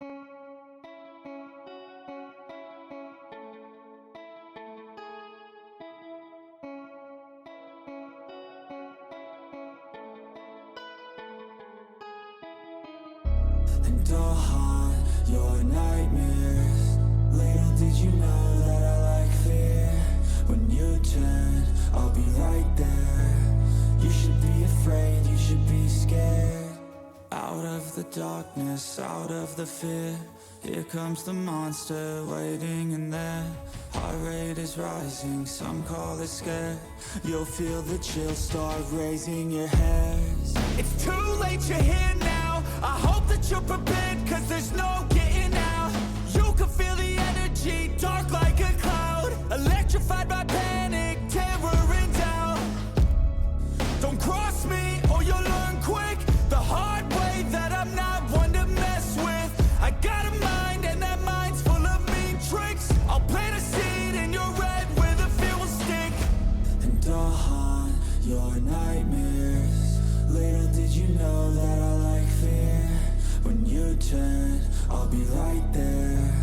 And I'll haunt your nightmares. Little did you know that I like fear. When you turn, I'll be right there. You should be afraid, you should be scared. Out of the darkness, out of the fear, here comes the monster waiting in there. Heart rate is rising, some call it scared. You'll feel the chill start raising your hairs. It's too late, you're here now. I hope that you're prepared, cause there's no getting out. You can feel the energy, dark like a cloud. Electrified by panic, terror and doubt. Don't cross me or you'll learn quick the hard way that I'm not one to mess with. I got a mind and that mind's full of mean tricks. I'll plant a seed in your red where the fear will stick. And I'll haunt your nightmares. Little did you know that I like fear. When you turn, I'll be right there.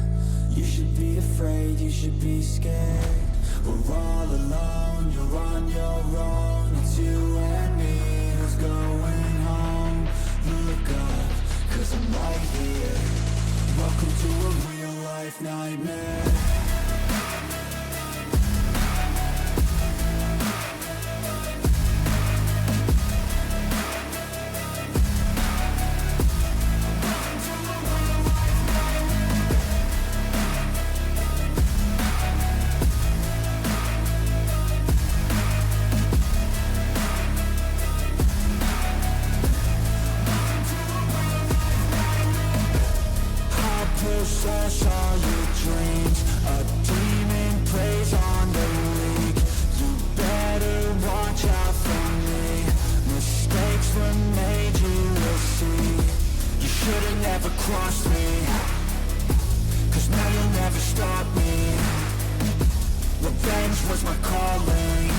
You should be afraid, you should be scared. We're all alone, you're on your own. It's you and me who's going home. Look up, cause I'm right here. Welcome to a real life nightmare. Possess all your dreams. A demon plays on the league. You better watch out for me. Mistakes were made, you will see. You should've never crossed me, cause now you'll never stop me. Revenge was my calling.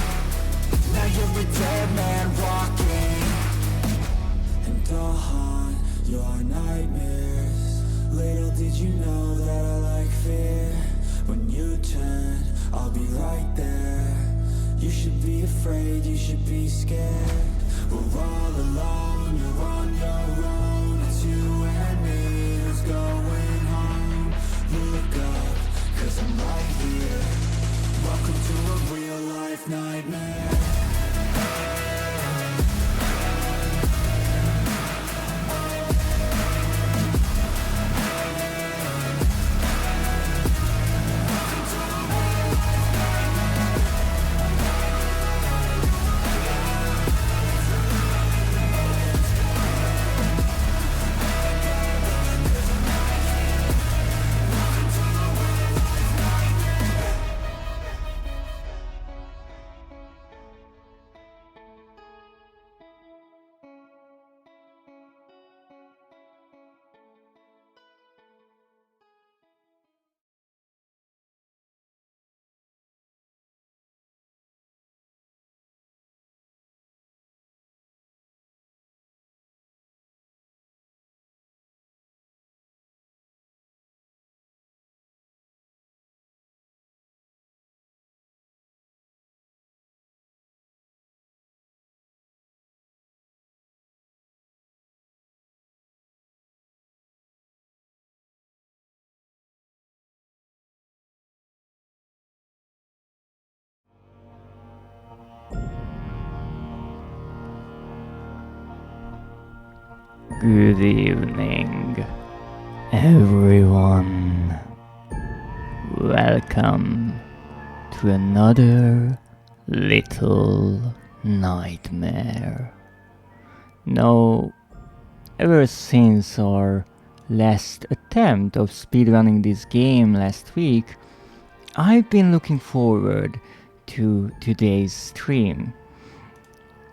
Now you're a dead man walking. And I'll haunt your nightmares. Little did you know that I like fear. When you turn, I'll be right there. You should be afraid, you should be scared. We're all alone, you're on your own. It's you and me who's going home. Look up, cause I'm right here. Welcome to a real life nightmare. Good evening, everyone. Welcome to another little nightmare. Now, ever since our last attempt of speedrunning this game last week, I've been looking forward to today's stream.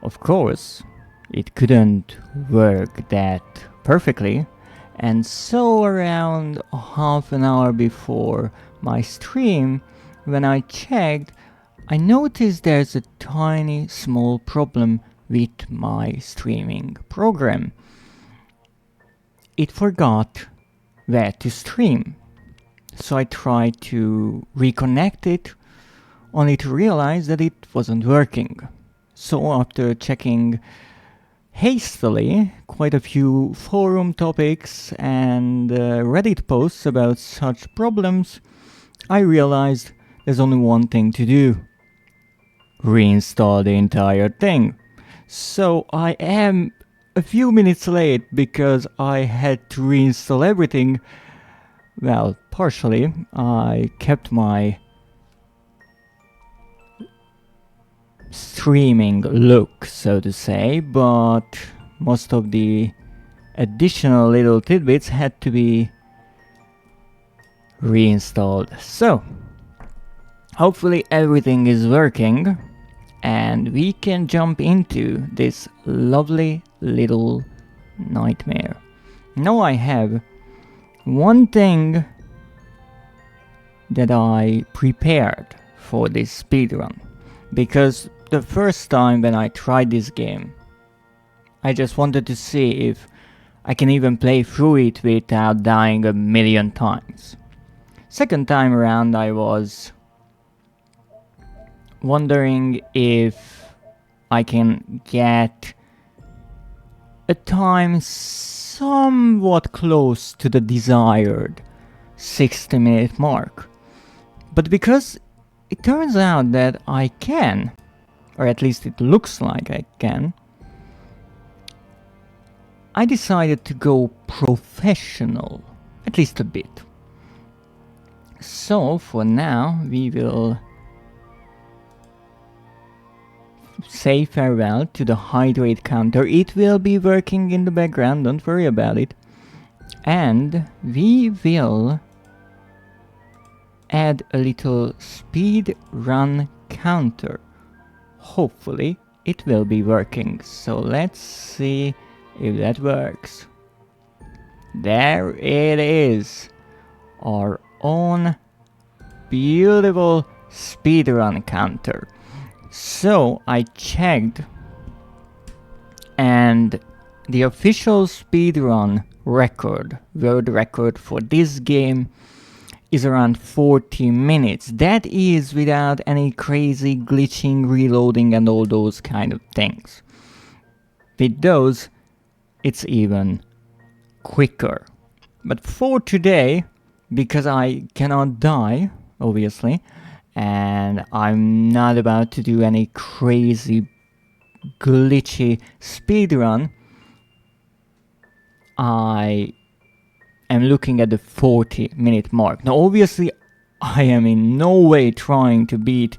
Of course, it couldn't work that perfectly, and so around half an hour before my stream, when I checked, I noticed there's a tiny small problem with my streaming program. It forgot where to stream. So I tried to reconnect it, only to realize that it wasn't working. So after checking hastily quite a few forum topics and Reddit posts about such problems, I realized there's only one thing to do: reinstall the entire thing. So I am a few minutes late because I had to reinstall everything. Well, partially. I kept my streaming look, so to say, but most of the additional little tidbits had to be reinstalled. So, hopefully everything is working and we can jump into this lovely little nightmare. Now I have one thing that I prepared for this speedrun, because the first time when I tried this game, I just wanted to see if I can even play through it without dying a million times. Second time around, I was wondering if I can get a time somewhat close to the desired 60-minute mark. But because it turns out that I can, or at least it looks like I can, I decided to go professional, at least a bit. So for now we will say farewell to the hydrate counter. It will be working in the background, don't worry about it. And we will add a little speed run counter. Hopefully it will be working. So let's see if that works. There it is. Our own beautiful speedrun counter. So I checked, and the official speedrun record, world record for this game, is around 40 minutes. That is without any crazy glitching, reloading and all those kind of things. With those, it's even quicker. But for today, because I cannot die, obviously, and I'm not about to do any crazy glitchy speedrun, I am looking at the 40-minute mark. Now obviously I am in no way trying to beat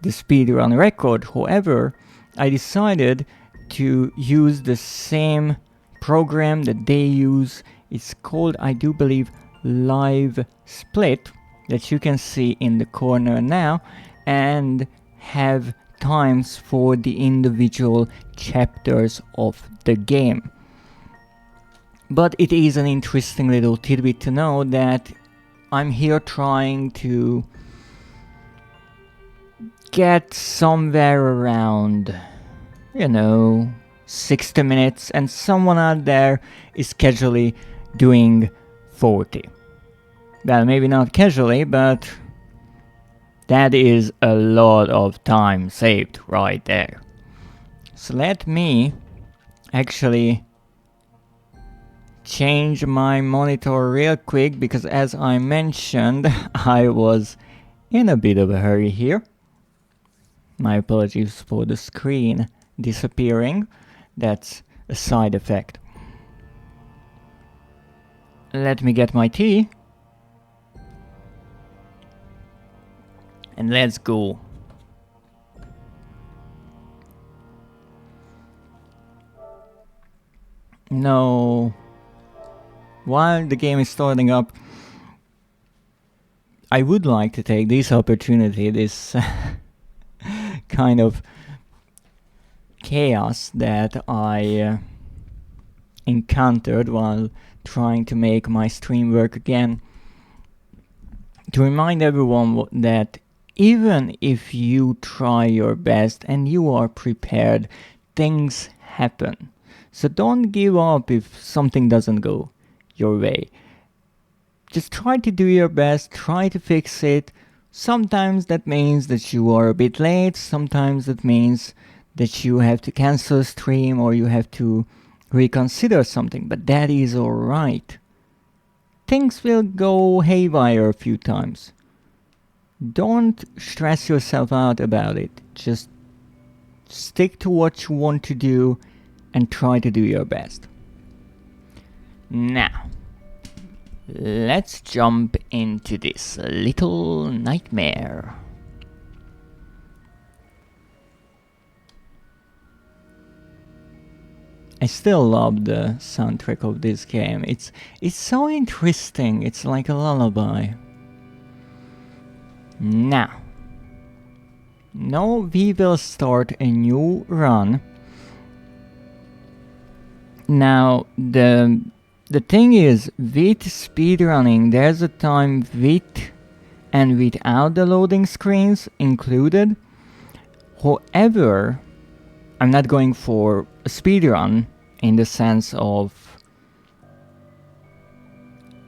the speedrun record. However, I decided to use the same program that they use. It's called, I do believe, Live Split, that you can see in the corner now, and have times for the individual chapters of the game. But it is an interesting little tidbit to know that I'm here trying to get somewhere around, 60 minutes, and someone out there is casually doing 40. Well, maybe not casually, but that is a lot of time saved right there. So let me actually change my monitor real quick, because as I mentioned, I was in a bit of a hurry here. My apologies for the screen disappearing. That's a side effect. Let me get my tea. And let's go. No. While the game is starting up, I would like to take this opportunity, this kind of chaos that I encountered while trying to make my stream work again, to remind everyone that even if you try your best and you are prepared, things happen. So don't give up if something doesn't go your way. just try to do your best, try to fix it. Sometimes that means that you are a bit late, sometimes that means that you have to cancel a stream or you have to reconsider something, but that is alright. Things will go haywire a few times. Don't stress yourself out about it. Just stick to what you want to do and try to do your best. Now, let's jump into this little nightmare. I still love the soundtrack of this game. It's so interesting. It's like a lullaby. Now we will start a new run. Now the thing is, with speedrunning, there's a time with and without the loading screens included. However, I'm not going for a speedrun in the sense of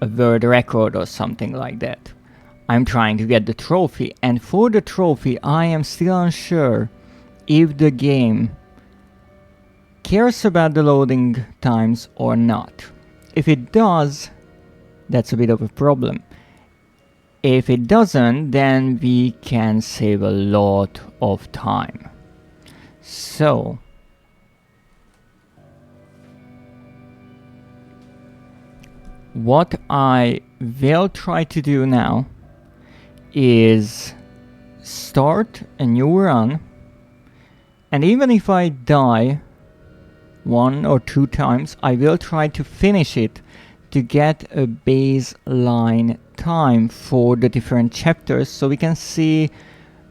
a world record or something like that. I'm trying to get the trophy, and for the trophy I am still unsure if the game cares about the loading times or not. If it does, that's a bit of a problem. If it doesn't, then we can save a lot of time. So, what I will try to do now is start a new run, and even if I die 1 or 2 times, I will try to finish it to get a baseline time for the different chapters, so we can see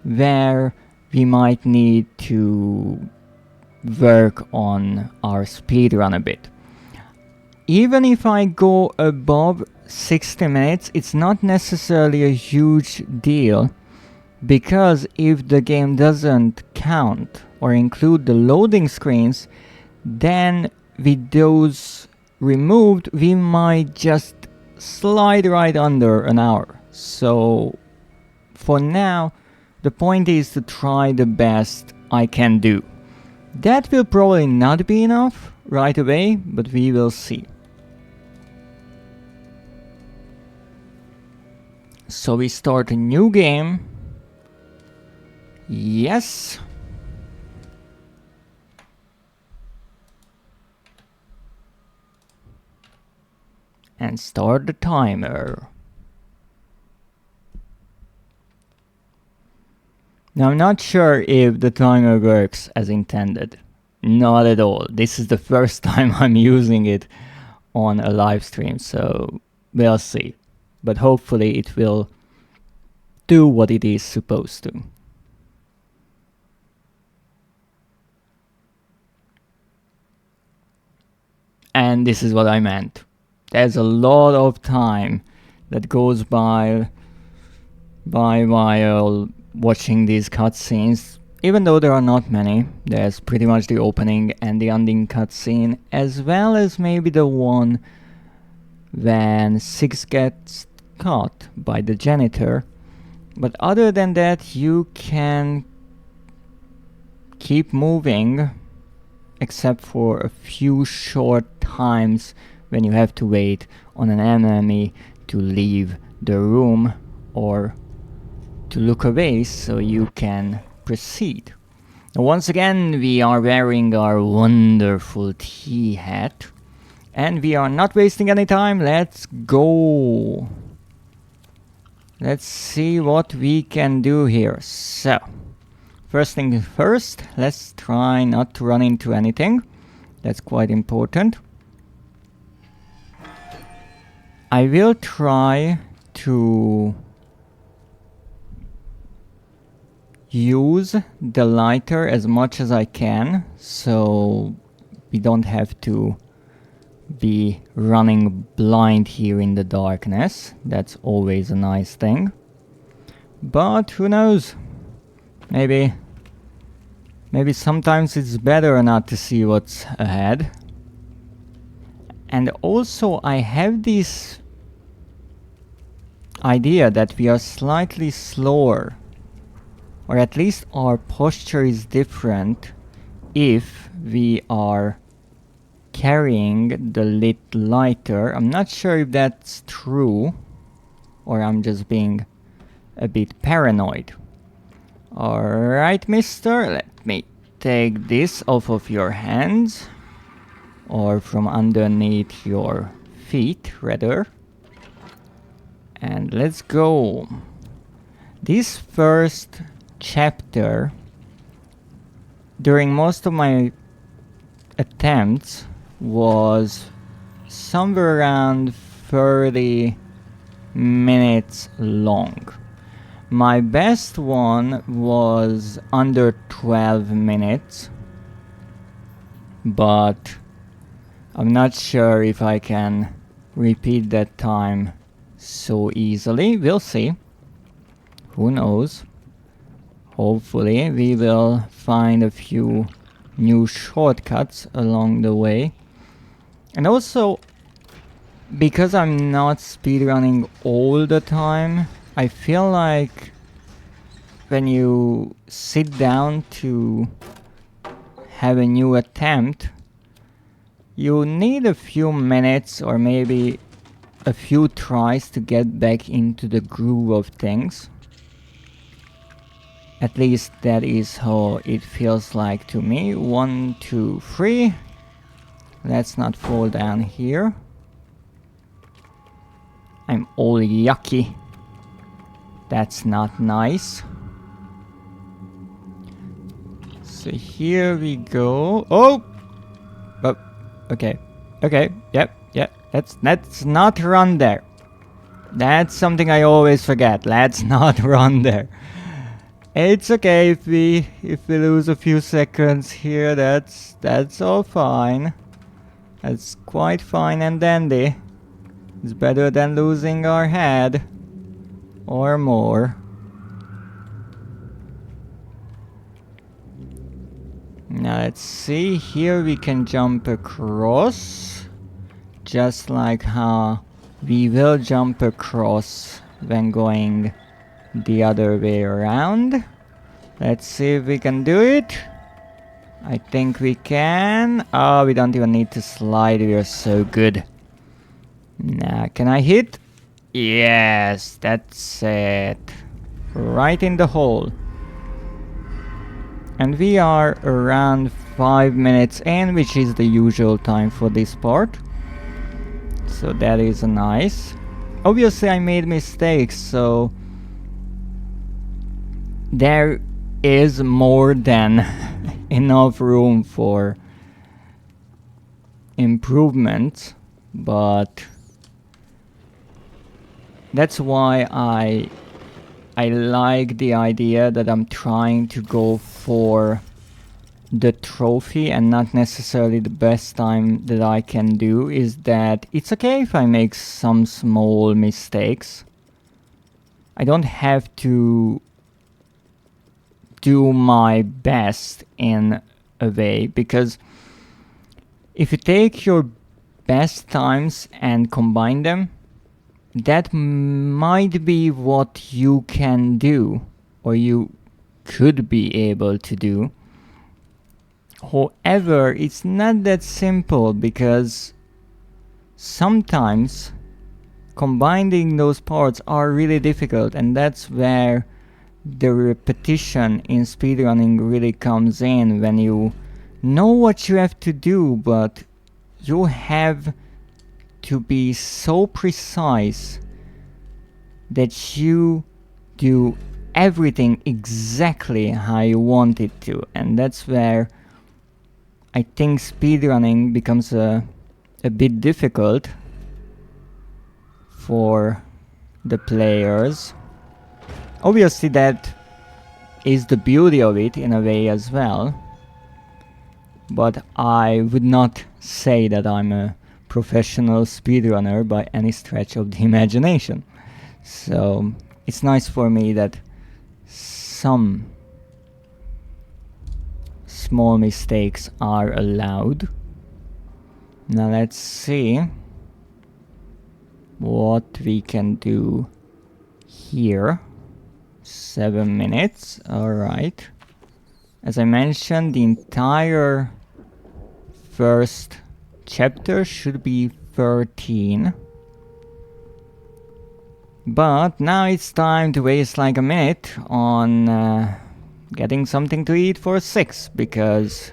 where we might need to work on our speedrun a bit. Even if I go above 60 minutes, it's not necessarily a huge deal, because if the game doesn't count or include the loading screens, then with those removed, we might just slide right under an hour. So for now, the point is to try the best I can do. That will probably not be enough right away, but we will see. So we start a new game. Yes. And start the timer. Now I'm not sure if the timer works as intended. Not at all. This is the first time I'm using it on a live stream, so we'll see. But hopefully it will do what it is supposed to. And this is what I meant. There's a lot of time that goes by while watching these cutscenes. Even though there are not many, there's pretty much the opening and the ending cutscene, as well as maybe the one when Six gets caught by the janitor. But other than that, you can keep moving, except for a few short times when you have to wait on an enemy to leave the room or to look away so you can proceed. Now, once again, we are wearing our wonderful tea hat, and we are not wasting any time. Let's go. Let's see what we can do here. So, first thing first, let's try not to run into anything. That's quite important. I will try to use the lighter as much as I can, so we don't have to be running blind here in the darkness. That's always a nice thing. But who knows? Maybe sometimes it's better not to see what's ahead. And also I have this idea that we are slightly slower, or at least our posture is different if we are carrying the lid lighter. I'm not sure if that's true, or I'm just being a bit paranoid. Alright, mister, let me take this off of your hands, or from underneath your feet, rather. And let's go. This first chapter, during most of my attempts, was somewhere around 30 minutes long. My best one was under 12 minutes, but I'm not sure if I can repeat that time so easily. We'll see. Who knows? Hopefully we will find a few new shortcuts along the way. And also, because I'm not speedrunning all the time, I feel like when you sit down to have a new attempt, you need a few minutes or maybe a few tries to get back into the groove of things. At least that is how it feels like to me. 1, 2, 3. Let's not fall down here. I'm all yucky. That's not nice. So here we go. Oh! Oh, okay. Okay, yep. Let's not run there. That's something I always forget. Let's not run there. It's okay if we lose a few seconds here. That's all fine. That's quite fine and dandy. It's better than losing our head. Or more. Now let's see. Here we can jump across. Just like how we will jump across when going the other way around. Let's see if we can do it. I think we can. Oh, we don't even need to slide. We are so good. Now, can I hit? Yes, that's it. Right in the hole. And we are around 5 minutes in, which is the usual time for this part. So that is nice. Obviously I made mistakes, so there is more than enough room for improvement, but that's why I like the idea that I'm trying to go for the trophy and not necessarily the best time that I can do. Is that it's okay if I make some small mistakes. I don't have to do my best in a way, because if you take your best times and combine them, that might be what you can do, or you could be able to do. However, it's not that simple, because sometimes combining those parts are really difficult, and that's where the repetition in speedrunning really comes in, when you know what you have to do, but you have to be so precise that you do everything exactly how you want it to. And that's where I think speedrunning becomes a bit difficult for the players. Obviously that is the beauty of it in a way as well, but I would not say that I'm a professional speedrunner by any stretch of the imagination. So it's nice for me that some small mistakes are allowed. Now let's see what we can do here. 7 minutes, alright. As I mentioned, the entire first chapter should be 13. But now it's time to waste like a minute on getting something to eat for 6, because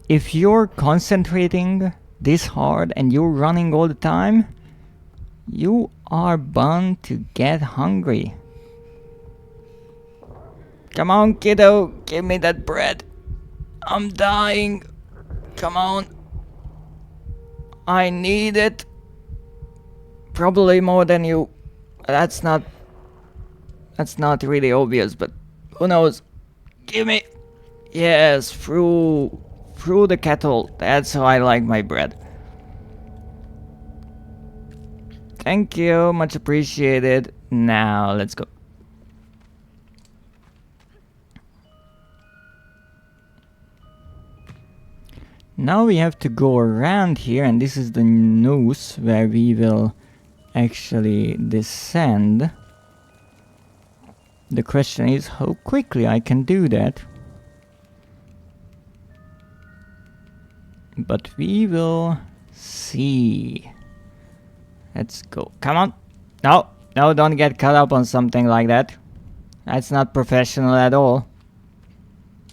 if you're concentrating this hard and you're running all the time, you are bound to get hungry. Come on, kiddo, give me that bread. I'm dying. Come on. I need it. Probably more than you. That's not really obvious, but who knows? Give me. Yes, through the kettle. That's how I like my bread. Thank you, much appreciated. Now let's go. Now we have to go around here, and this is the noose where we will actually descend. The question is how quickly I can do that. But we will see. Let's go. Come on. No, no, don't get caught up on something like that. That's not professional at all.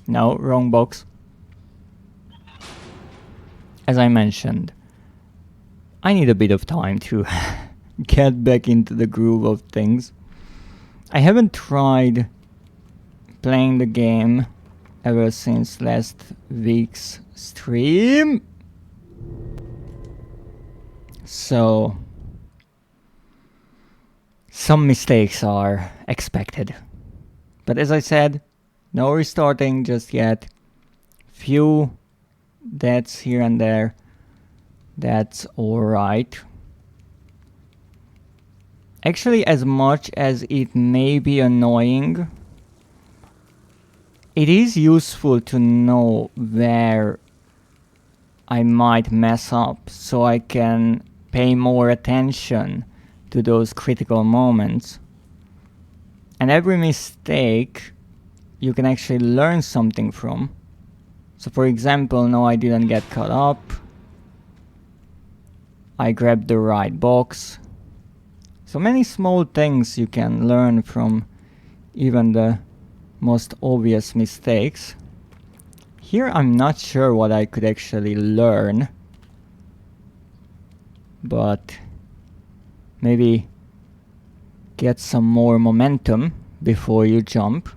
No, wrong box. As I mentioned, I need a bit of time to get back into the groove of things. I haven't tried playing the game ever since last week's stream. So, some mistakes are expected. But as I said, no restarting just yet. Few deaths here and there. That's alright. Actually, as much as it may be annoying, it is useful to know where I might mess up, so I can pay more attention to those critical moments. And every mistake you can actually learn something from. So for example, no, I didn't get caught up. I grabbed the right box. So many small things you can learn from even the most obvious mistakes. Here I'm not sure what I could actually learn, but maybe get some more momentum before you jump.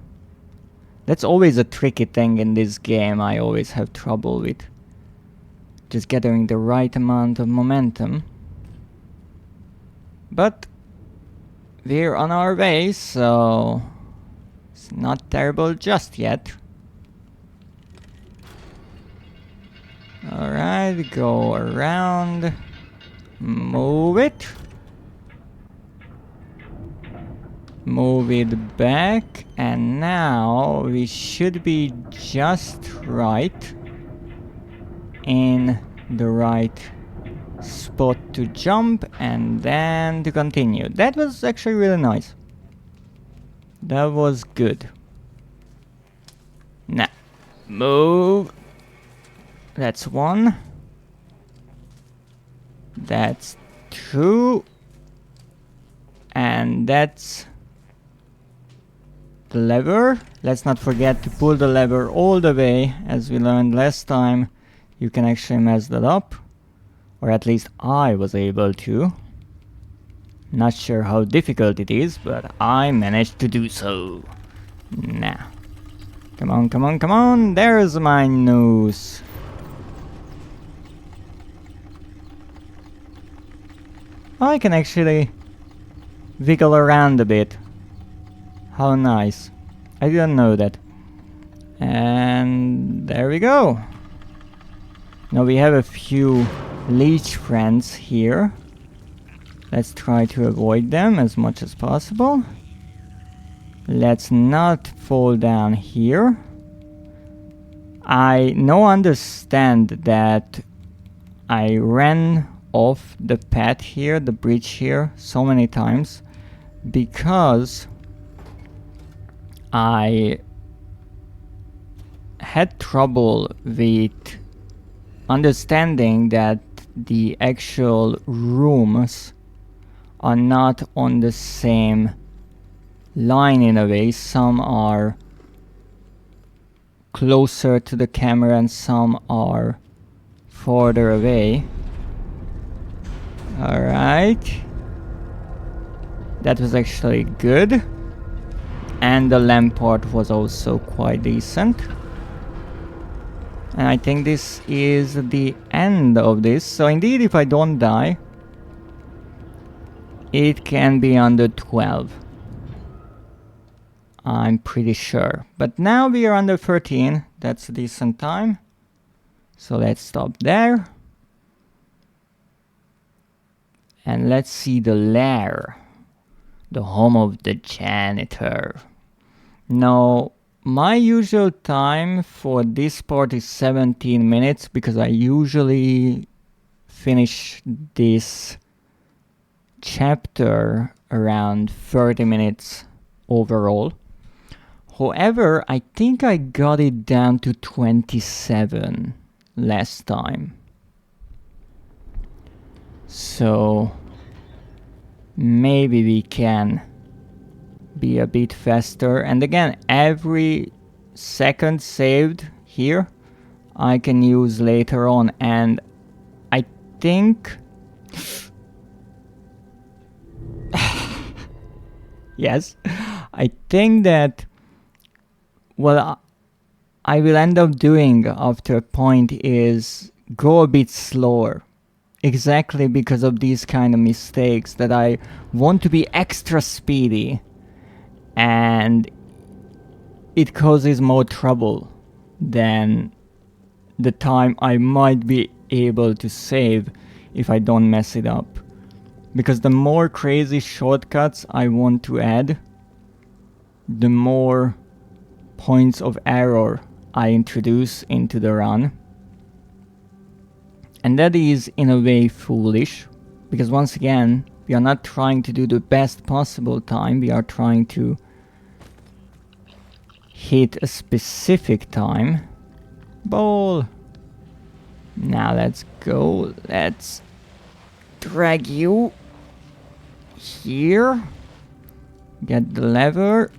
That's always a tricky thing in this game. I always have trouble with just gathering the right amount of momentum. But we're on our way, so it's not terrible just yet. Alright, go around, move it, move it back, and now we should be just right in the right spot to jump and then to continue. That was actually really nice. That was good. Now, move. That's one. That's two. And that's the lever. Let's not forget to pull the lever all the way. As we learned last time, you can actually mess that up. Or at least I was able to. Not sure how difficult it is, but I managed to do so. Now. Come on, come on, come on. There's my noose. I can actually wiggle around a bit. How nice. I didn't know that. And there we go. Now we have a few leech friends here. Let's try to avoid them as much as possible. Let's not fall down here. I now understand that I ran off the path here, the bridge here, so many times because I had trouble with understanding that the actual rooms are not on the same line in a way. Some are closer to the camera and some are farther away. Alright. That was actually good. And the lamp part was also quite decent. And I think this is the end of this. So indeed, if I don't die, it can be under 12. I'm pretty sure. But now we are under 13. That's a decent time. So let's stop there. And let's see the lair. The home of the janitor. Now, my usual time for this part is 17 minutes because I usually finish this chapter around 30 minutes overall. However, I think I got it down to 27 last time. So maybe we can be a bit faster. And again, every second saved here I can use later on, and I think yes, I think that what I will end up doing after a point is go a bit slower. Exactly because of these kind of mistakes, that I want to be extra speedy and it causes more trouble than the time I might be able to save if I don't mess it up. Because the more crazy shortcuts I want to add, the more points of error I introduce into the run. And that is in a way foolish, because once again, we are not trying to do the best possible time, we are trying to hit a specific time. Ball! Now let's go, let's drag you here. Get the lever.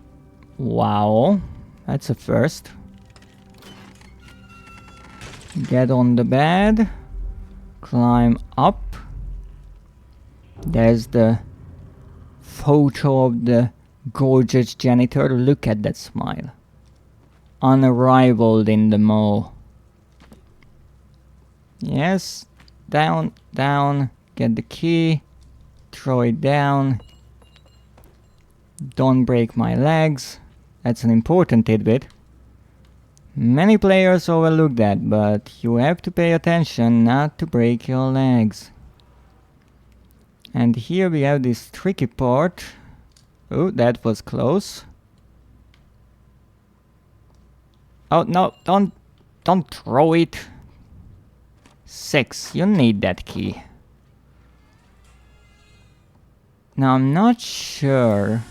Wow, that's a first. Get on the bed. Climb up. There's the photo of the gorgeous janitor. Look at that smile. Unrivaled in the mall. Yes. Down, down. Get the key. Throw it down. Don't break my legs. That's an important tidbit. Many players overlook that, but you have to pay attention not to break your legs. And here we have this tricky part. Oh, that was close. Oh no, don't throw it. 6, you need that key. Now I'm not sure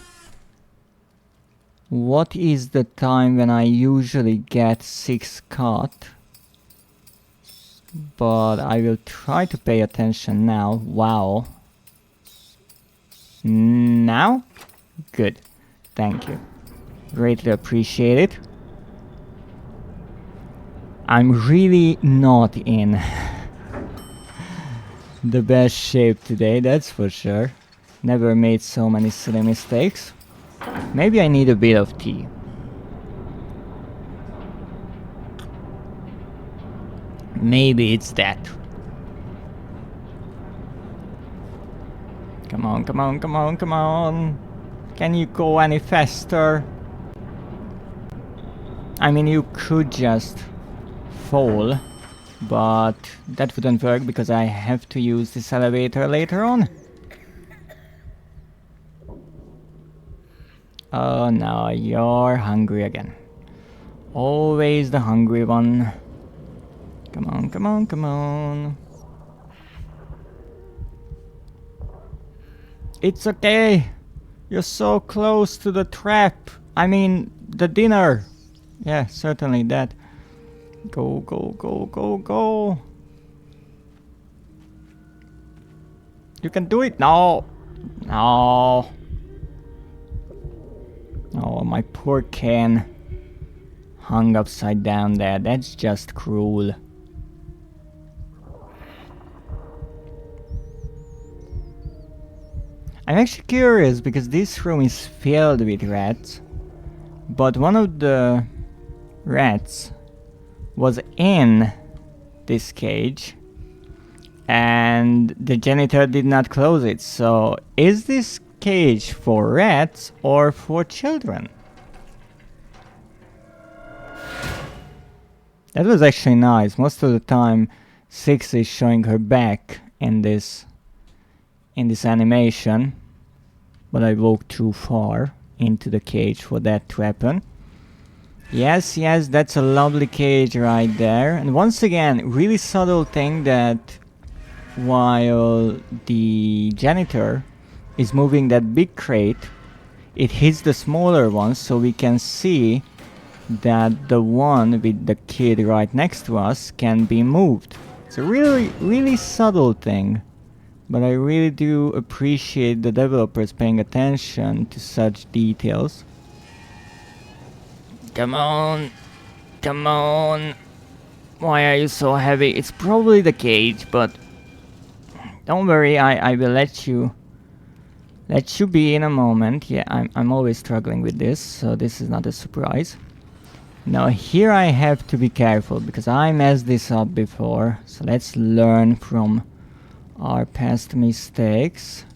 what is the time when I usually get 6 cut, but I will try to pay attention now. Wow. Now? Good. Thank you. Greatly appreciate it. I'm really not in the best shape today, that's for sure. Never made so many silly mistakes. Maybe I need a bit of tea. Maybe it's that. Come on, come on, come on, come on. Can you go any faster? I mean, you could just fall, but that wouldn't work because I have to use this elevator later on. Oh no, you're hungry again. Always the hungry one. Come on, come on, come on. It's okay. You're so close to the trap. I mean, the dinner. Yeah, certainly that. Go, go, go, go, go. You can do it. No. No. Oh, my poor can. Hung upside down there. That's just cruel. I'm actually curious because this room is filled with rats. But one of the rats was in this cage. And the janitor did not close it. So is this cage for rats or for children? That was actually nice. Most of the time Six is showing her back in this animation, but I walked too far into the cage for that to happen. Yes, yes, that's a lovely cage right there. And once again, really subtle thing that while the janitor is moving that big crate, it hits the smaller ones, so we can see that the one with the kid right next to us can be moved. It's a really, really subtle thing, but I really do appreciate the developers paying attention to such details. Come on, come on. Why are you so heavy? It's probably the cage, but don't worry, I will let you be in a moment. Yeah, I'm always struggling with this, so this is not a surprise. Now here I have to be careful because I messed this up before, so let's learn from our past mistakes.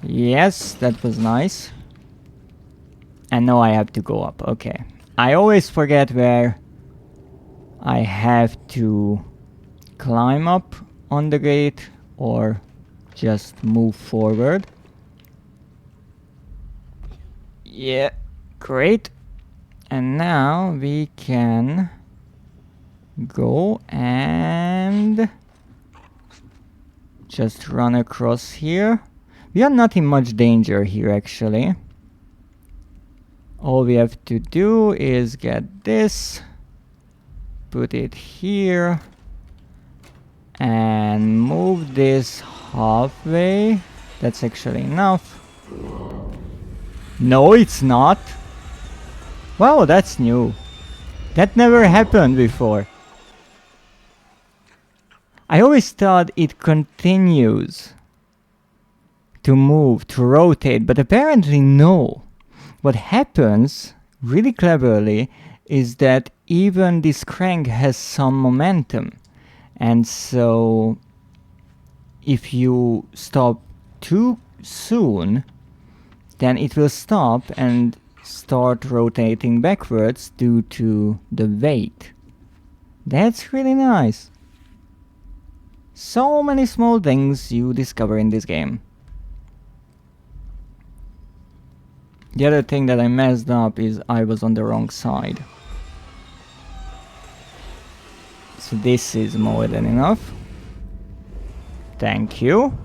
Yes, that was nice. And now I have to go up. Okay. I always forget where I have to climb up on the gate or just move forward. Yeah, great. And now we can go and just run across here. We are not in much danger here actually. All we have to do is get this, put it here, and move this halfway. That's actually enough. No, it's not. Wow, that's new. That never happened before. I always thought it continues to move, to rotate, but apparently no. What happens, really cleverly, is that even this crank has some momentum. And so, if you stop too soon, then it will stop and start rotating backwards due to the weight. That's really nice. So many small things you discover in this game. The other thing that I messed up is I was on the wrong side. So this is more than enough. Thank you.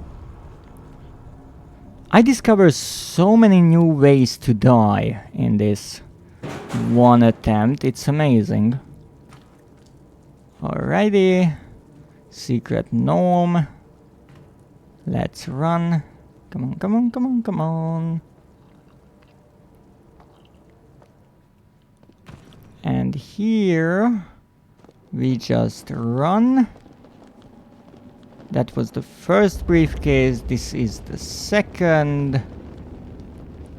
I discovered so many new ways to die in this one attempt. It's amazing. Alrighty. Secret gnome. Let's run. Come on, come on, come on, come on. And here we just run. That was the first briefcase. This is the second.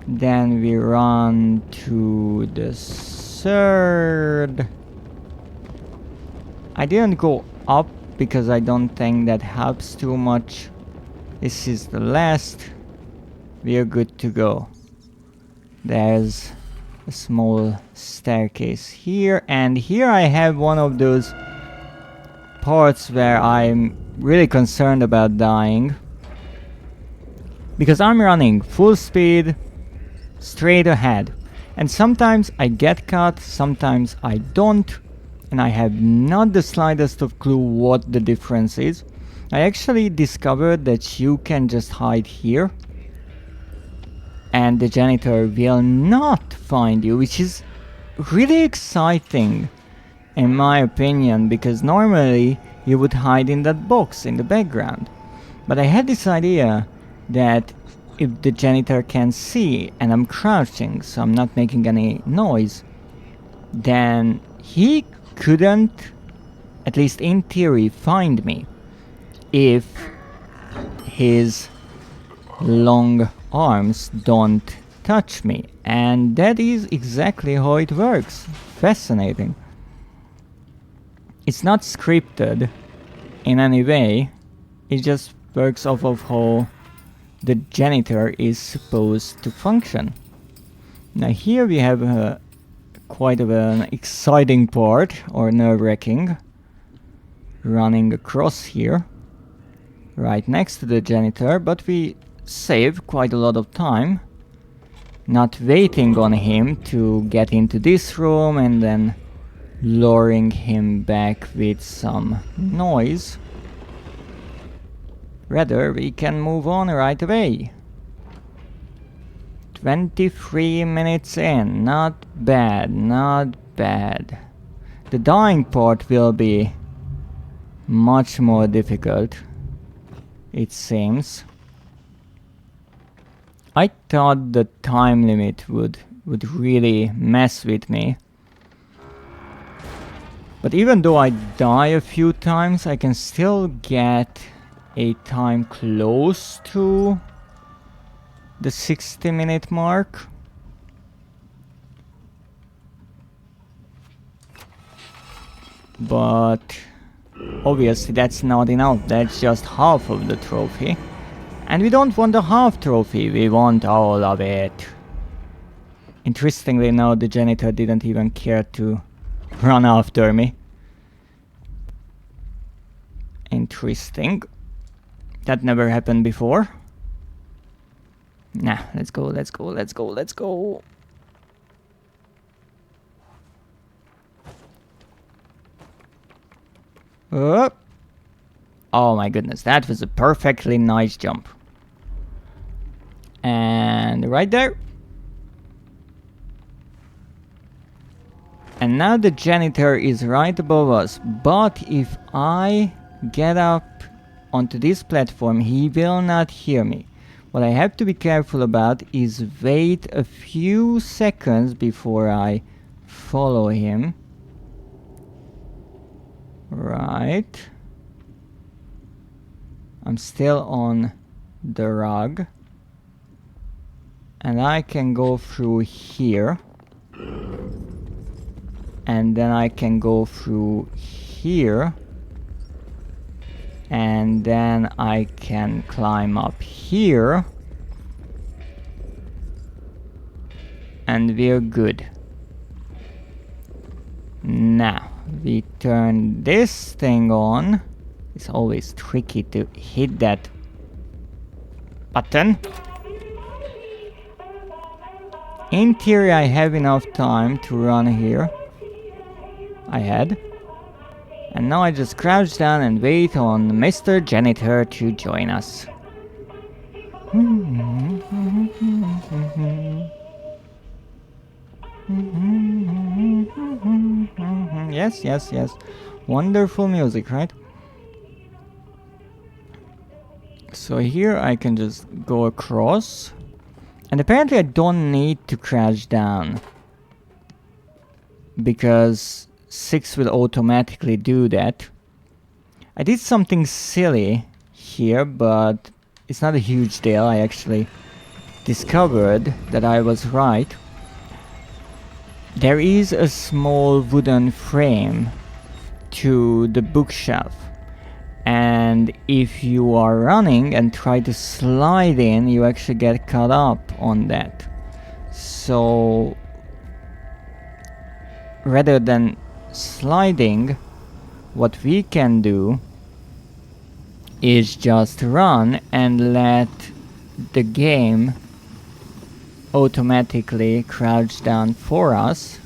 Then we run to the third. I didn't go up because I don't think that helps too much. This is the last. We are good to go. There's a small staircase here, and here I have one of those parts where I'm really concerned about dying, because I'm running full speed straight ahead, and sometimes I get caught, sometimes I don't, and I have not the slightest of clue what the difference is. I actually discovered that you can just hide here and the janitor will not find you, which is really exciting in my opinion, because normally you would hide in that box in the background. But I had this idea that if the janitor can see and I'm crouching, so I'm not making any noise, then he couldn't, at least in theory, find me if his long arms don't touch me. And that is exactly how it works. Fascinating. It's not scripted in any way, it just works off of how the janitor is supposed to function. Now here we have quite of an exciting part, or nerve-wracking, running across here, right next to the janitor, but we save quite a lot of time, not waiting on him to get into this room and then luring him back with some noise. Rather, we can move on right away. 23 minutes in, not bad, not bad. The dying part will be much more difficult, it seems. I thought the time limit would really mess with me. But even though I die a few times, I can still get a time close to the 60-minute mark. But obviously that's not enough, that's just half of the trophy. And we don't want the half trophy, we want all of it. Interestingly now, the janitor didn't even care to run after me. Interesting. That never happened before. Nah, let's go, let's go, let's go, let's go. Up. Oh my goodness, that was a perfectly nice jump. And right there. And now the janitor is right above us, but if I get up onto this platform, he will not hear me. What I have to be careful about is wait a few seconds before I follow him. Right. I'm still on the rug. And I can go through here. And then I can go through here. And then I can climb up here. And we're good. Now, we turn this thing on. It's always tricky to hit that button. In theory, I have enough time to run here. I had. And now I just crouch down and wait on Mr. Janitor to join us. Yes, yes, yes. Wonderful music, right? So here I can just go across. And apparently I don't need to crouch down, because 6 will automatically do that. I did something silly here, but it's not a huge deal. I actually discovered that I was right. There is a small wooden frame to the bookshelf, and if you are running and try to slide in, you actually get caught up on that. So rather than sliding, what we can do is just run and let the game automatically crouch down for us,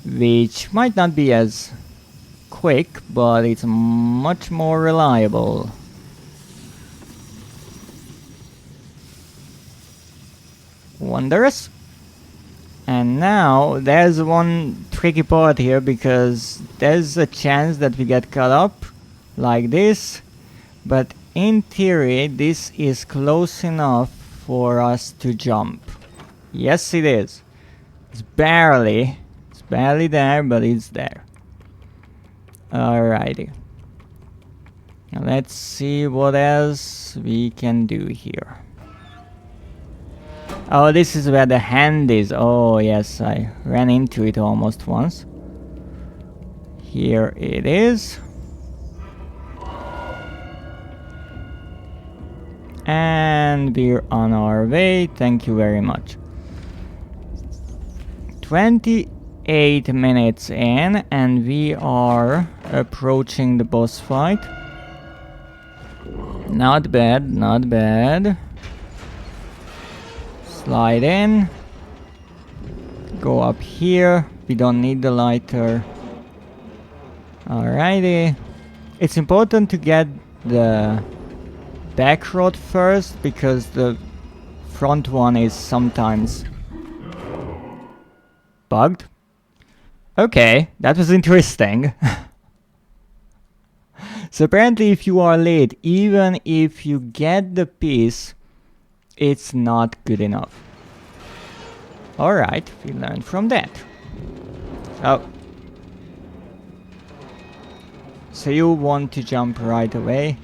which might not be as quick, but it's much more reliable. Wondrous. And now there's one tricky part here, because there's a chance that we get caught up like this, but in theory this is close enough for us to jump. Yes, it is. It's barely there, but it's there. Alrighty. Now let's see what else we can do here. Oh, this is where the hand is. Oh yes, I ran into it almost once. Here it is. And we're on our way. Thank you very much. 28 minutes in, and we are approaching the boss fight. Not bad, not bad. Slide in. Go up here. We don't need the lighter. Alrighty. It's important to get the back road first, because the front one is sometimes bugged. Okay, that was interesting. So apparently if you are late, even if you get the piece, it's not good enough. Alright, we learned from that. So you want to jump right away.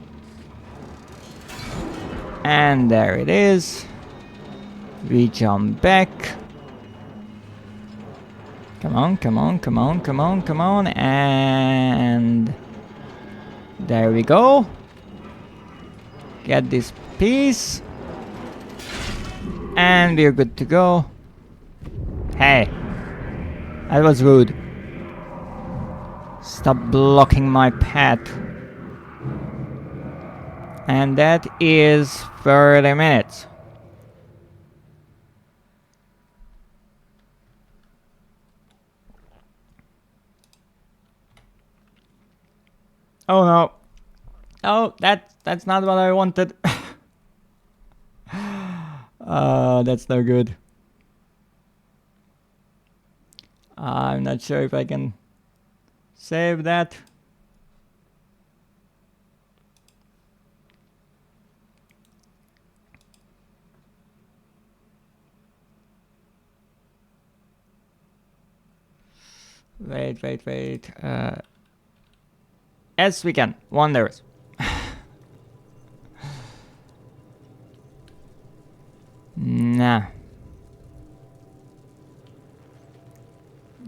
And there it is. We jump back. Come on, come on, come on, come on, come on. And there we go. Get this piece. And we're good to go. Hey, that was rude. Stop blocking my path. And that is 30 minutes. Oh no. Oh, that's not what I wanted. That's no good. I'm not sure if I can save that. Wait. Yes, we can. Wonders. Nah.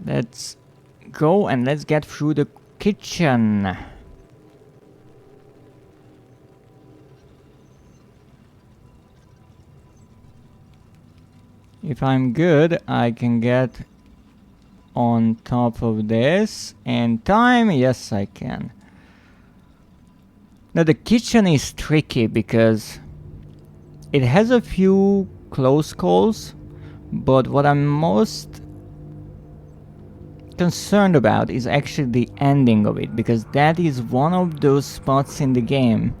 Let's go and let's get through the kitchen. If I'm good, I can get on top of this in time. Yes, I can. Now the kitchen is tricky because it has a few close calls, but what I'm most concerned about is actually the ending of it, because that is one of those spots in the game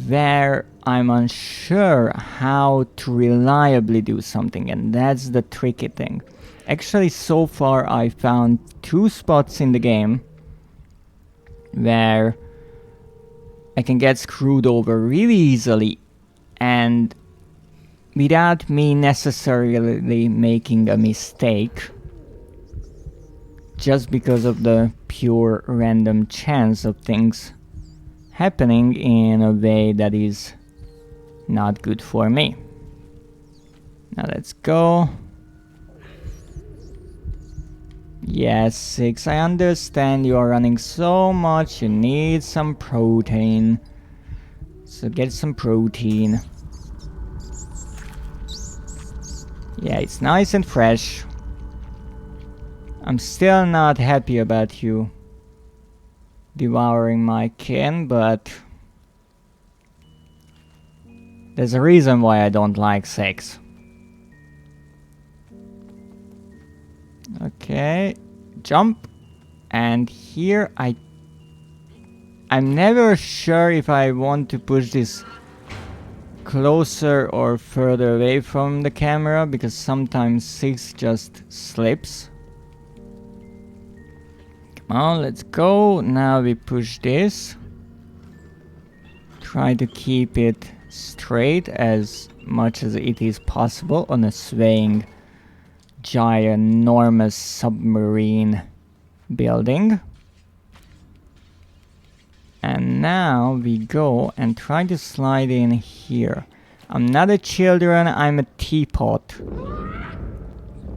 where I'm unsure how to reliably do something, and that's the tricky thing. Actually, so far I found 2 spots in the game where I can get screwed over really easily and without me necessarily making a mistake, just because of the pure random chance of things happening in a way that is not good for me. Now let's go. Yes, 6, I understand you are running so much, you need some protein. So get some protein. Yeah, it's nice and fresh. I'm still not happy about you devouring my kin, but there's a reason why I don't like 6. Okay, jump. And here I'm never sure if I want to push this closer or further away from the camera because sometimes 6 just slips. Come on, let's go. Now we push this. Try to keep it straight as much as it is possible on a swaying, ginormous submarine building. And now we go and try to slide in here. I'm not a children, I'm a teapot.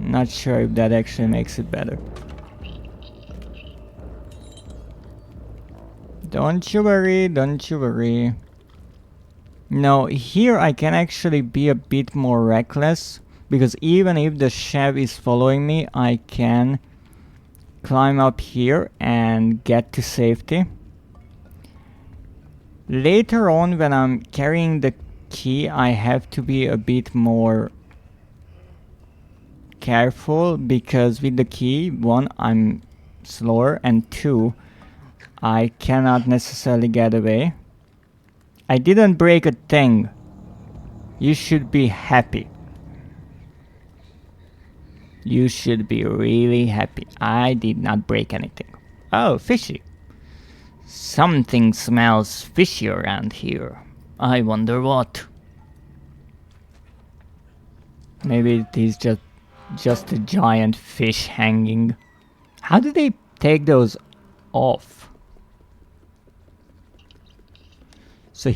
Not sure if that actually makes it better. Don't you worry, don't you worry. No, here I can actually be a bit more reckless, because even if the chef is following me, I can climb up here and get to safety. Later on, when I'm carrying the key, I have to be a bit more careful, because with the key, 1, I'm slower, and 2, I cannot necessarily get away. I didn't break a thing. You should be happy. You should be really happy. I did not break anything. Oh, fishy. Something smells fishy around here. I wonder what. Maybe it is just a giant fish hanging. How do they take those off? So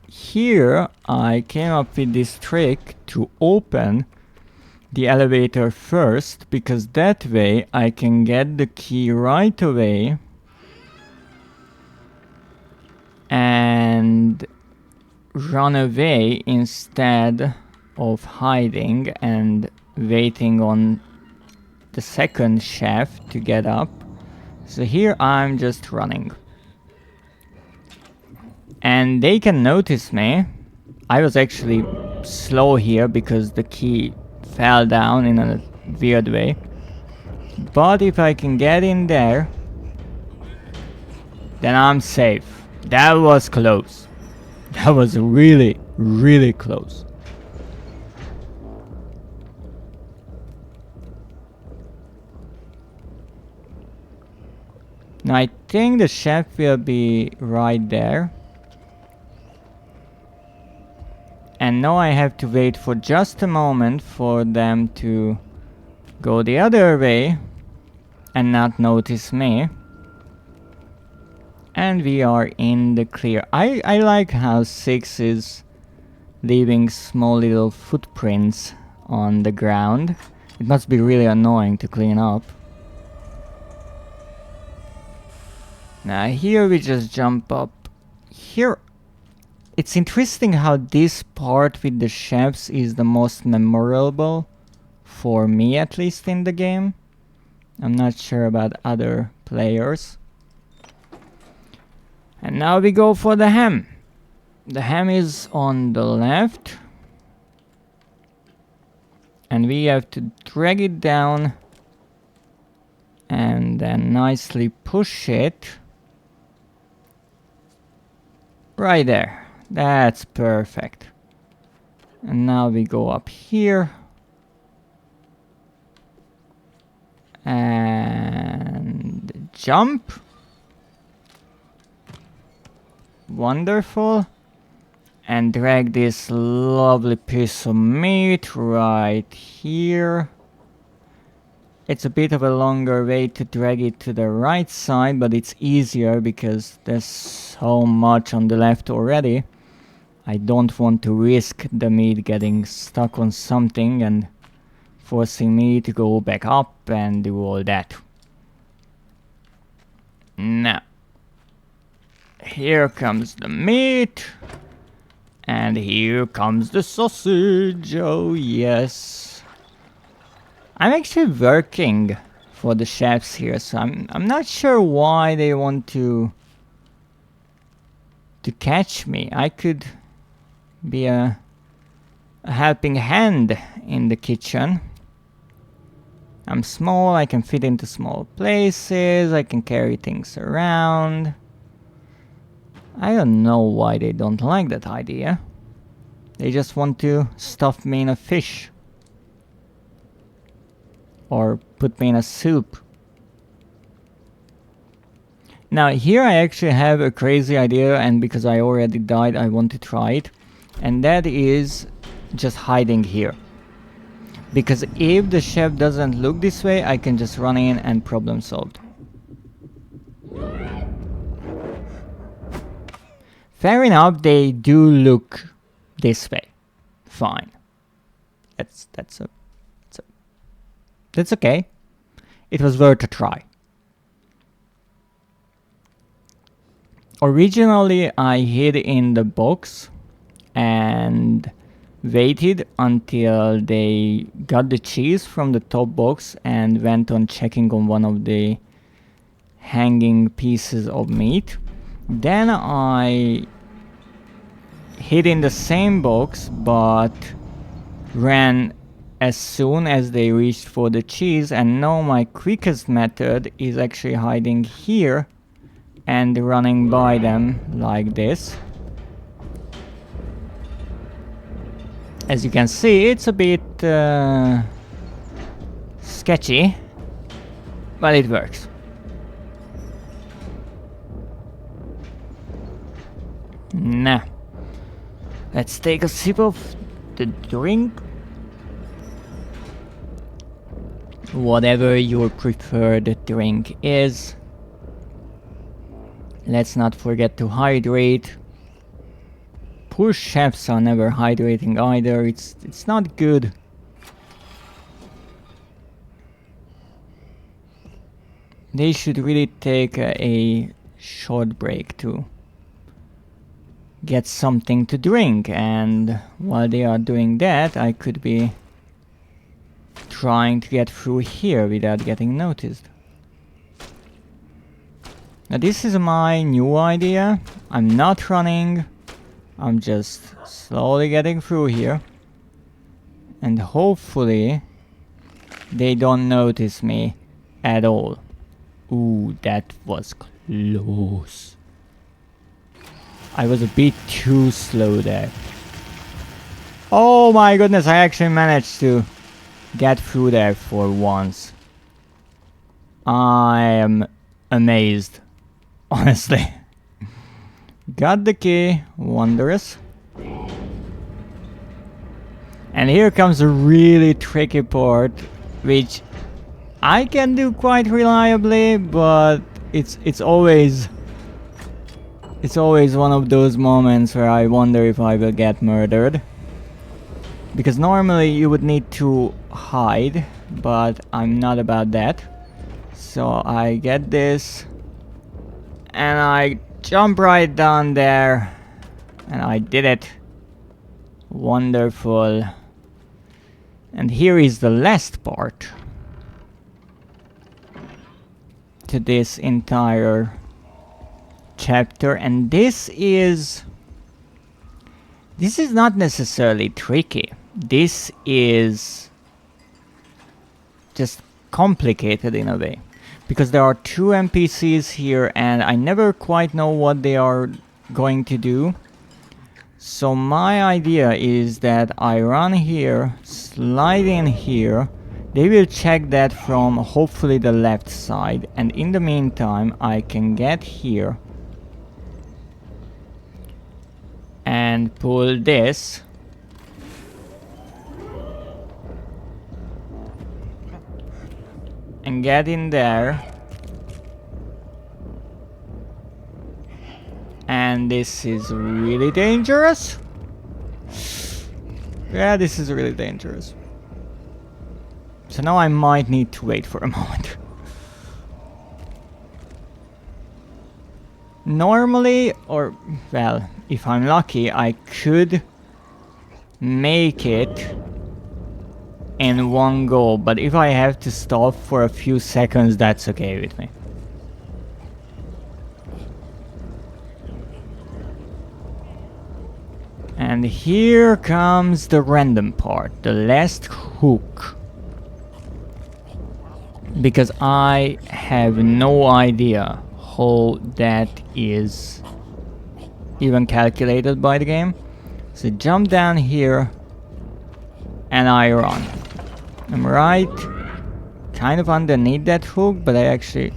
here I came up with this trick to open the elevator first, because that way I can get the key right away and run away instead of hiding and waiting on the second chef to get up. So here I'm just running. And they can notice me. I was actually slow here because the key fell down in a weird way. But if I can get in there, then I'm safe. That was close. That was really, really close. Now I think the chef will be right there. And now I have to wait for just a moment for them to go the other way and not notice me. And we are in the clear. I like how 6 is leaving small little footprints on the ground. It must be really annoying to clean up. Now here we just jump up. Here, it's interesting how this part with the chefs is the most memorable, for me at least in the game. I'm not sure about other players. And now we go for the ham. The ham is on the left. And we have to drag it down and then nicely push it. Right there. That's perfect. And now we go up here. And jump. Wonderful. And drag this lovely piece of meat right here. It's a bit of a longer way to drag it to the right side, but it's easier because there's so much on the left already. I don't want to risk the meat getting stuck on something and forcing me to go back up and do all that. Now, here comes the meat. And here comes the sausage. Oh yes. I'm actually working for the chefs here, so I'm not sure why they want to catch me. I could be a helping hand in the kitchen. I'm small, I can fit into small places, I can carry things around. I don't know why they don't like that idea. They just want to stuff me in a fish. Or put me in a soup. Now here I actually have a crazy idea, and because I already died I want to try it. And that is just hiding here. Because if the chef doesn't look this way, I can just run in and problem solved. Fair enough, they do look this way. Fine. That's okay. It was worth a try. Originally I hid in the box and waited until they got the cheese from the top box and went on checking on one of the hanging pieces of meat. Then I hid in the same box but ran as soon as they reached for the cheese, and now my quickest method is actually hiding here and running by them like this. As you can see, it's a bit sketchy, but it works. Now, let's take a sip of the drink. Whatever your preferred drink is. Let's not forget to hydrate. Poor chefs are never hydrating either. It's not good. They should really take a short break to get something to drink, and while they are doing that, I could be trying to get through here without getting noticed. Now this is my new idea. I'm not running. I'm just slowly getting through here. And hopefully they don't notice me at all. Ooh, that was close. I was a bit too slow there. Oh my goodness, I actually managed to get through there for once. I am amazed, honestly. Got the key, wondrous. And here comes a really tricky part, which I can do quite reliably, but it's always one of those moments where I wonder if I will get murdered. Because normally you would need to hide, but I'm not about that. So I get this, and I jump right down there, and I did it. Wonderful. And here is the last part to this entire chapter, and this is not necessarily tricky. This is just complicated in a way, because there are two NPCs here and I never quite know what they are going to do. So my idea is that I run here, slide in here, they will check that from hopefully the left side, and in the meantime I can get here and pull this and get in there, and this is really dangerous. Yeah, this is really dangerous. So now I might need to wait for a moment. Normally, or well, if I'm lucky, I could make it in one go, but if I have to stop for a few seconds, that's okay with me. And here comes the random part, the last hook. Because I have no idea how that is even calculated by the game. So jump down here and I run. I'm right kind of underneath that hook, but I actually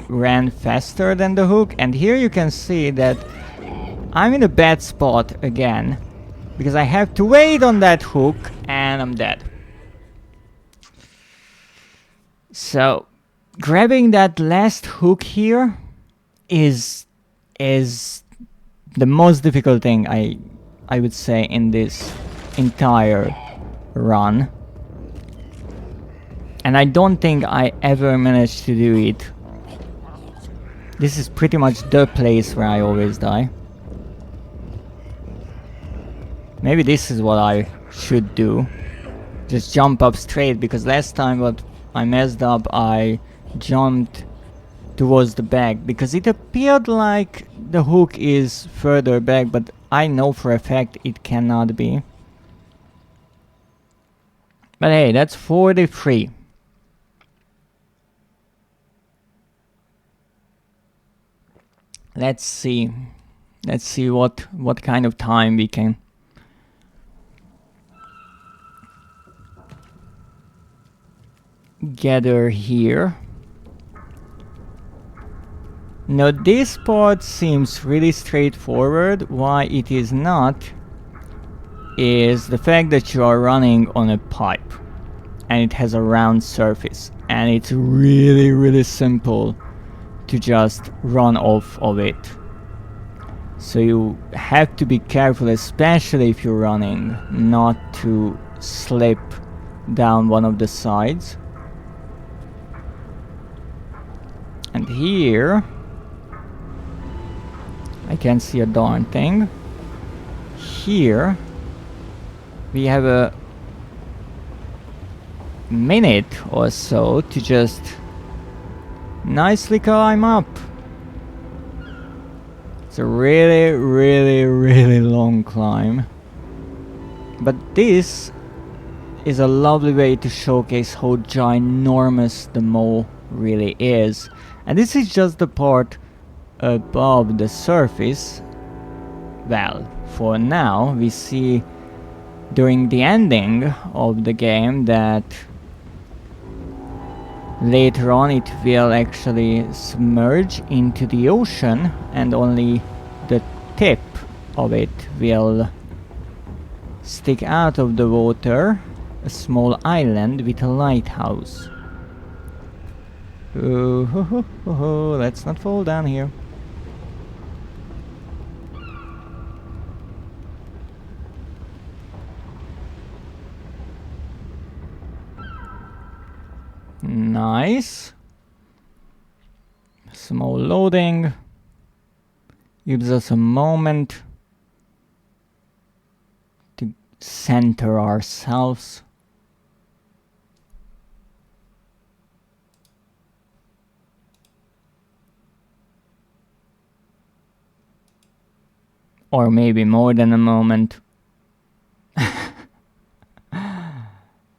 ran faster than the hook. And here you can see that I'm in a bad spot again, because I have to wait on that hook and I'm dead. So grabbing that last hook here is the most difficult thing I would say in this entire run. And I don't think I ever managed to do it. This is pretty much the place where I always die. Maybe this is what I should do. Just jump up straight, because last time what I messed up, I jumped towards the back because it appeared like the hook is further back, but I know for a fact it cannot be. But hey, that's 43. Let's see what kind of time we can gather here. Now this part seems really straightforward. Why it is not is the fact that you are running on a pipe and it has a round surface, and it's really simple to just run off of it. So you have to be careful, especially if you're running, not to slip down one of the sides. And here I can't see a darn thing. Here we have a minute or so to just nicely climb up. It's a really long climb, but this is a lovely way to showcase how ginormous the mole really is. And this is just the part above the surface. Well, for now we see during the ending of the game that later on it will actually submerge into the ocean, and only the tip of it will stick out of the water, a small island with a lighthouse. Let's not fall down here. Nice. Small loading gives us a moment to center ourselves. Or maybe more than a moment.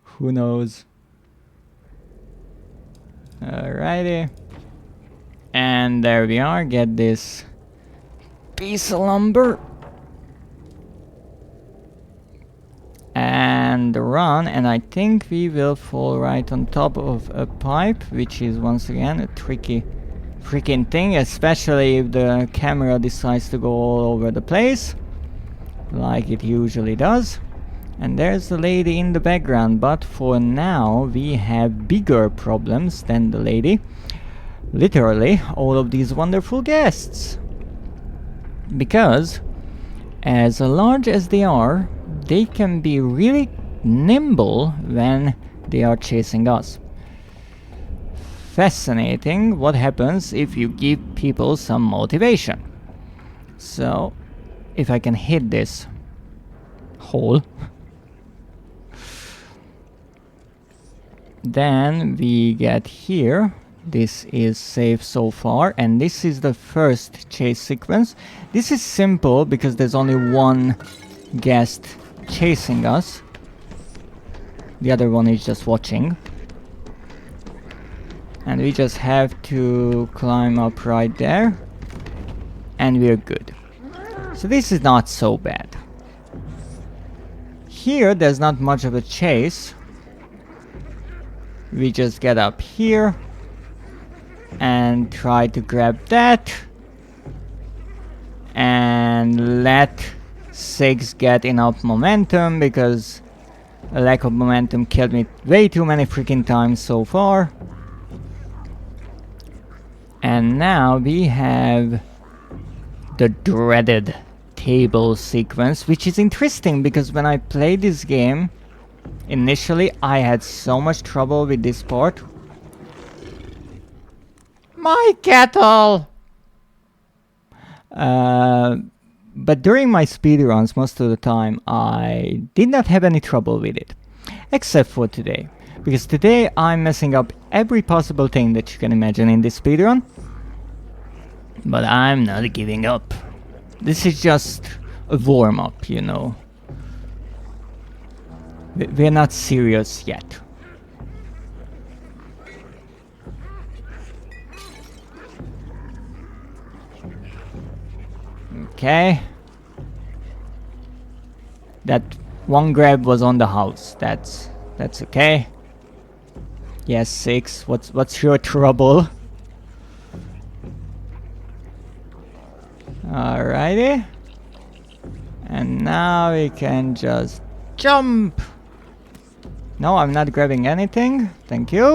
Who knows? Alrighty. And there we are. Get this piece of lumber. And run. And I think we will fall right on top of a pipe, which is once again a tricky freaking thing, especially if the camera decides to go all over the place, like it usually does. And there's the lady in the background, but for now we have bigger problems than the lady. Literally all of these wonderful guests. Because as large as they are, they can be really nimble when they are chasing us. Fascinating what happens if you give people some motivation. So if I can hit this hole, then we get here. This is safe so far, and this is the first chase sequence. This is simple because there's only one guest chasing us. The other one is just watching. And we just have to climb up right there, and we're good. So this is not so bad. Here, there's not much of a chase. We just get up here and try to grab that and let 6 get enough momentum, because a lack of momentum killed me way too many freaking times so far. And now we have the dreaded table sequence, which is interesting because when I played this game initially, I had so much trouble with this part. My kettle! But during my speedruns, most of the time, I did not have any trouble with it. Except for today. Because today I'm messing up every possible thing that you can imagine in this speedrun. But I'm not giving up. This is just a warm-up, you know. We're not serious yet. Okay. That one grab was on the house. That's okay. Yes, 6. What's your trouble? Alrighty. And now we can just jump. No, I'm not grabbing anything. Thank you.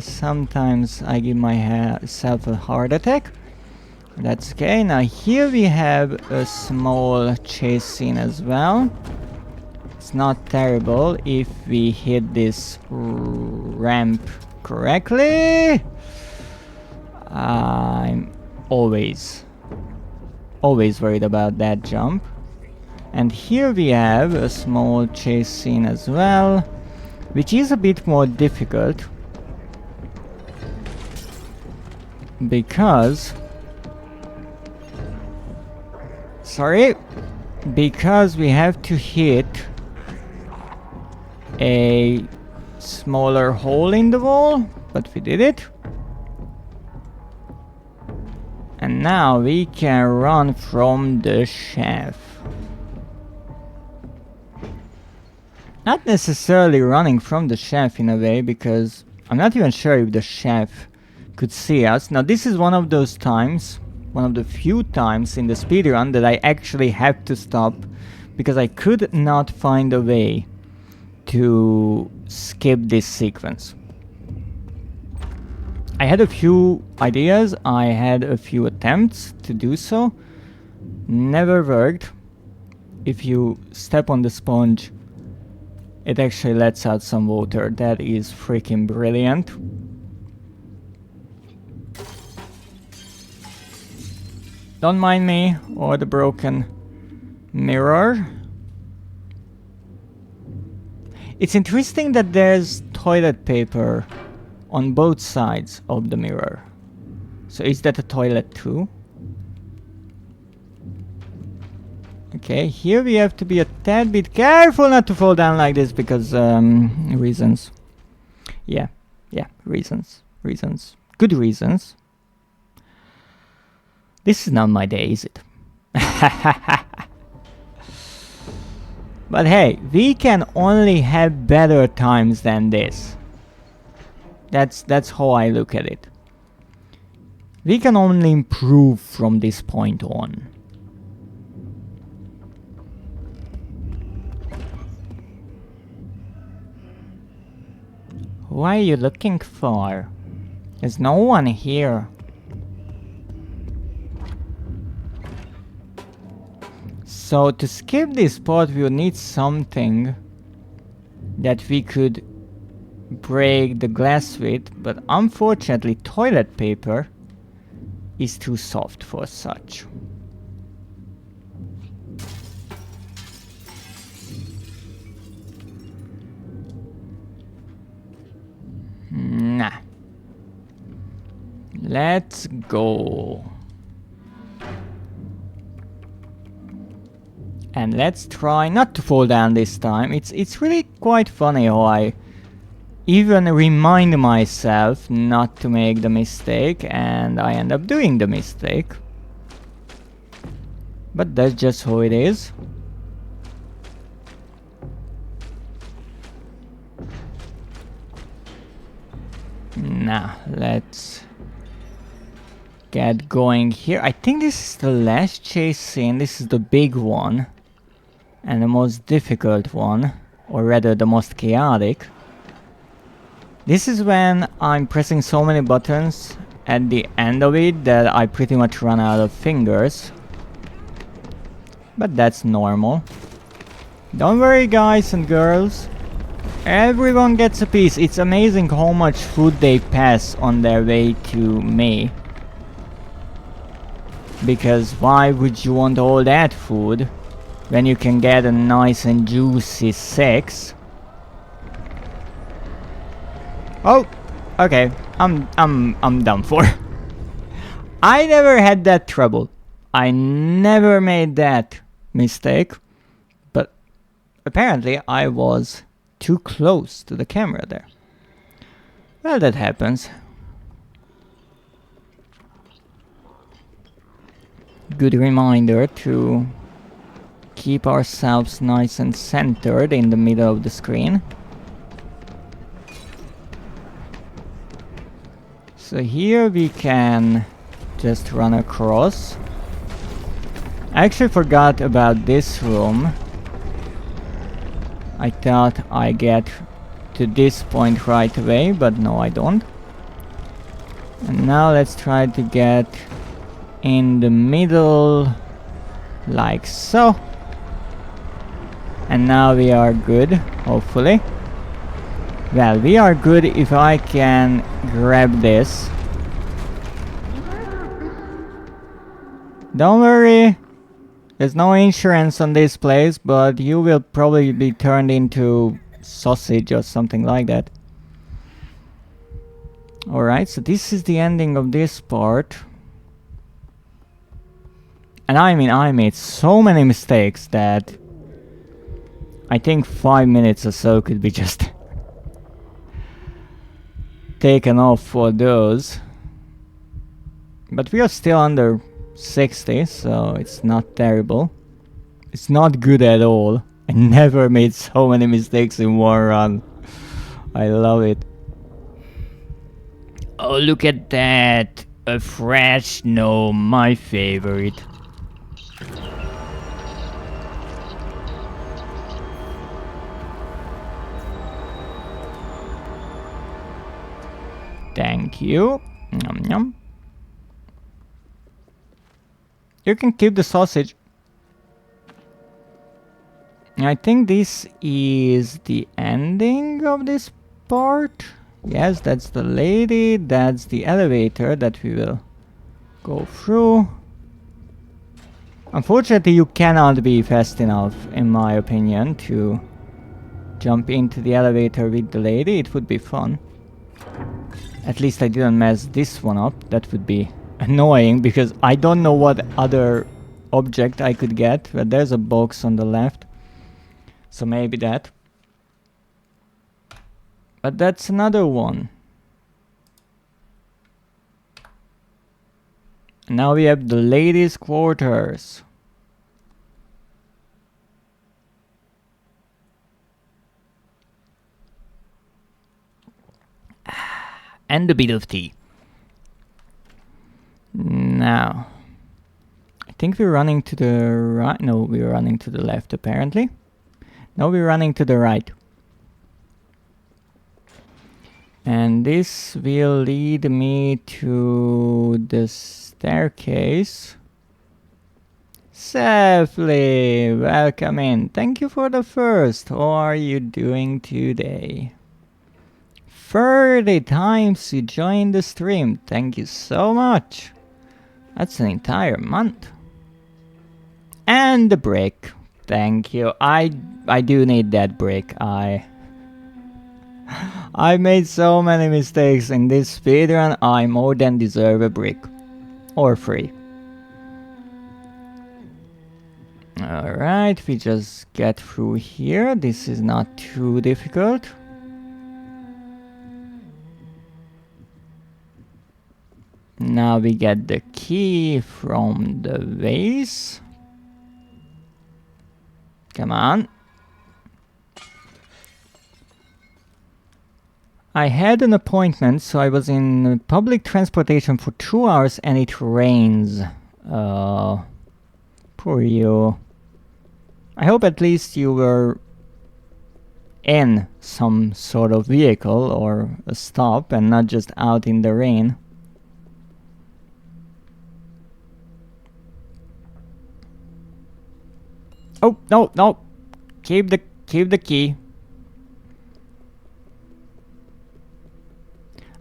Sometimes I give myself a heart attack. That's okay. Now here we have a small chase scene as well. It's not terrible if we hit this ramp correctly. I'm always worried about that jump. And here we have a small chase scene as well, which is a bit more difficult because we have to hit a smaller hole in the wall, but we did it. And now we can run from the shaft. Not necessarily running from the shaft in a way, because I'm not even sure if the shaft could see us. Now this is one of those times, one of the few times in the speedrun that I actually have to stop because I could not find a way to skip this sequence. I had a few ideas, I had a few attempts to do so. Never worked. If you step on the sponge, it actually lets out some water. That is freaking brilliant. Don't mind me or the broken mirror. It's interesting that there's toilet paper on both sides of the mirror. So is that a toilet too? Okay, here we have to be a tad bit careful not to fall down like this because reasons. Yeah, reasons. Good reasons. This is not my day, is it? But hey, we can only have better times than this. That's how I look at it. We can only improve from this point on. Who are you looking for? There's no one here. So to skip this part, we will need something that we could break the glass with, but unfortunately toilet paper is too soft for such. Nah. Let's go. And let's try not to fall down this time. It's really quite funny how I even remind myself not to make the mistake, and I end up doing the mistake. But that's just how it is. Now, let's get going here. I think this is the last chase scene. This is the big one. And the most difficult one. Or rather, the most chaotic. This is when I'm pressing so many buttons at the end of it that I pretty much run out of fingers. But that's normal. Don't worry, guys and girls. Everyone gets a piece. It's amazing how much food they pass on their way to me. Because why would you want all that food when you can get a nice and juicy 6? Oh, okay. I'm done for. I never had that trouble. I never made that mistake. But apparently I was too close to the camera there. Well, that happens. Good reminder to keep ourselves nice and centered in the middle of the screen. So here we can just run across. I actually forgot about this room. I thought I get to this point right away, but no, I don't. And now let's try to get in the middle, like so. And now we are good, hopefully. Well, we are good if I can grab this. Don't worry. There's no insurance on this place, but you will probably be turned into sausage or something like that. Alright, so this is the ending of this part. And I mean, I made so many mistakes that I think 5 minutes or so could be just taken off for those. But we are still under 60, so it's not terrible. It's not good at all. I never made so many mistakes in one run. I love it. Oh, look at that! A fresh gnome, my favorite. Thank you. Yum yum. You can keep the sausage. I think this is the ending of this part. Yes, that's the lady. That's the elevator that we will go through. Unfortunately, you cannot be fast enough, in my opinion, to jump into the elevator with the lady. It would be fun. At least I didn't mess this one up. That would be annoying because I don't know what other object I could get. But there's a box on the left. So maybe that. But that's another one. Now we have the ladies' quarters. And a bit of tea. Now, I think we're running to the right. No, we're running to the left apparently. Now we're running to the right. And this will lead me to the staircase. Safely, welcome in. Thank you for the first. How are you doing today? 30 times you joined the stream. Thank you so much. That's an entire month. And the break. Thank you. I do need that break. I made so many mistakes in this speedrun. I more than deserve a break. Or free. Alright, we just get through here. This is not too difficult. Now we get the key from the vase. Come on. I had an appointment, so I was in public transportation for 2 hours and it rains. Poor you. I hope at least you were in some sort of vehicle or a stop and not just out in the rain. Oh, no, no. Keep the key.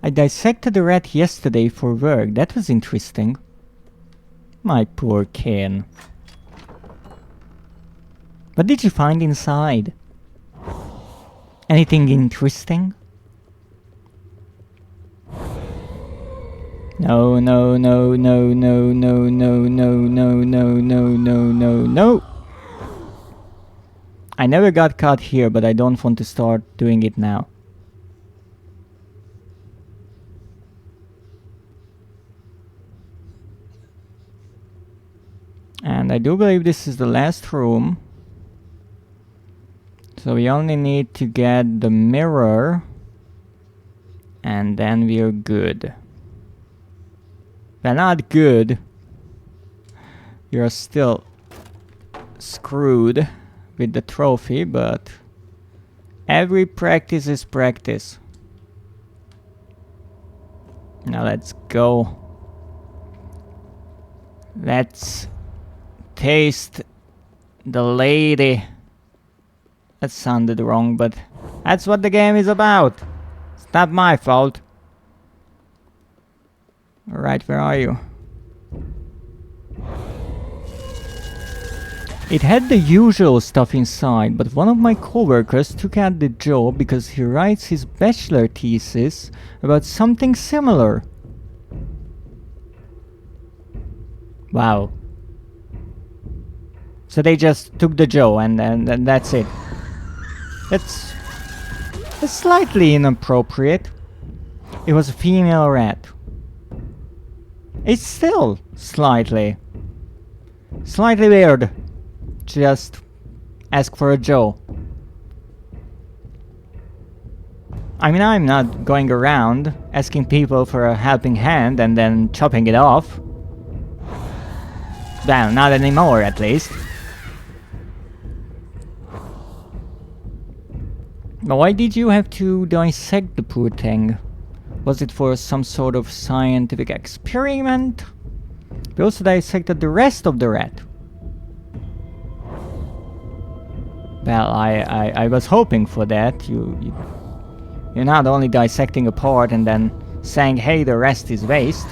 I dissected a rat yesterday for work. That was interesting. My poor Ken. What did you find inside? Anything interesting? No, no, no, no, no, no, no, no, no, no, no, no, no, no. I never got caught here, but I don't want to start doing it now. And I do believe this is the last room. So we only need to get the mirror. And then we're good. Well, not good. You're still screwed with the trophy, but every practice is practice. Now let's go. Let's taste the lady. That sounded wrong, but that's what the game is about. It's not my fault. Alright, where are you? It had the usual stuff inside, but one of my coworkers took out the job because he writes his bachelor thesis about something similar. Wow. So they just took the Joe and that's it. That's slightly inappropriate. It was a female rat. It's still slightly weird. Just ask for a Joe. I mean, I'm not going around asking people for a helping hand and then chopping it off. Well, not anymore, at least. But why did you have to dissect the poor thing? Was it for some sort of scientific experiment? We also dissected the rest of the rat. Well, I was hoping for that. You're not only dissecting a part and then saying, hey, the rest is waste.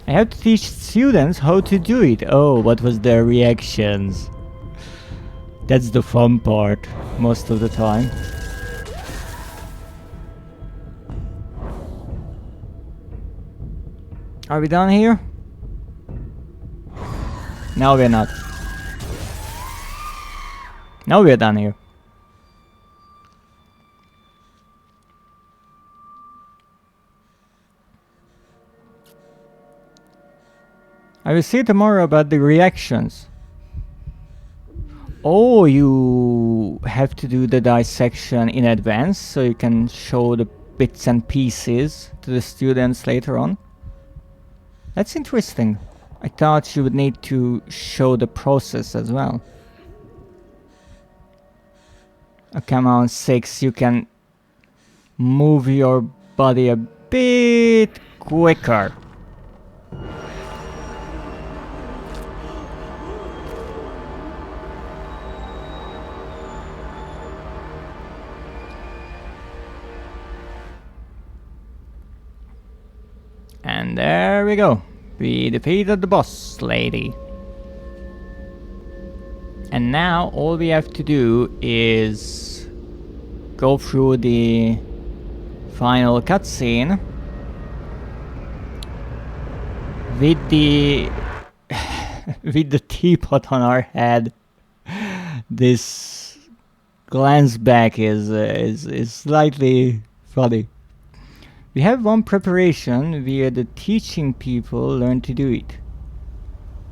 I have to teach students how to do it. Oh, what was their reactions? That's the fun part, most of the time. Are we done here? No, we're not. No, we're done here. I will see tomorrow about the reactions. Oh, you have to do the dissection in advance so you can show the bits and pieces to the students later on. That's interesting. I thought you would need to show the process as well. Oh, come on, 6, you can move your body a bit quicker. And there we go. We defeated the boss lady. And now all we have to do is go through the final cutscene with the with the teapot on our head. This glance back is slightly funny. We have one preparation via the teaching people learn to do it.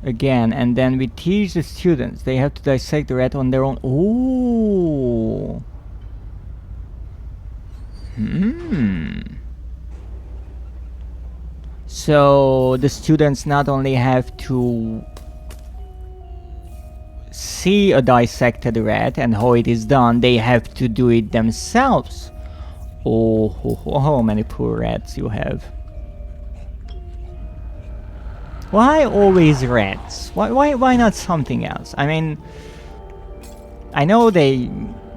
Again, and then we teach the students. They have to dissect the rat on their own. Ooh. So the students not only have to see a dissected rat and how it is done, they have to do it themselves. Oh, how many poor rats you have. Why always rats? Why not something else? I mean, I know they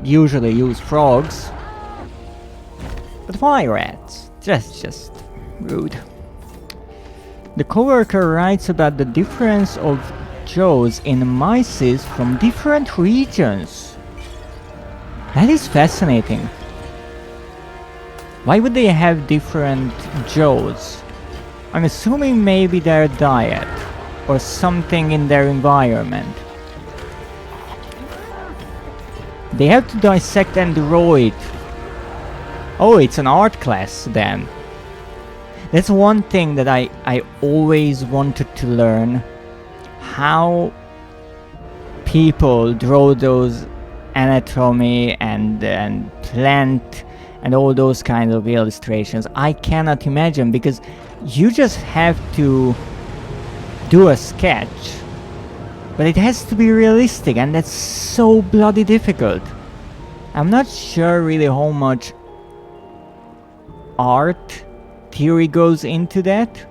usually use frogs, but why rats? Just rude. The coworker writes about the difference of jaws in mice from different regions. That is fascinating. Why would they have different jaws? I'm assuming maybe their diet or something in their environment. They have to dissect and draw it. Oh, it's an art class then. That's one thing that I always wanted to learn. How people draw those anatomy and plant and all those kinds of illustrations. I cannot imagine, because you just have to do a sketch, but it has to be realistic, and that's so bloody difficult. I'm not sure really how much art theory goes into that,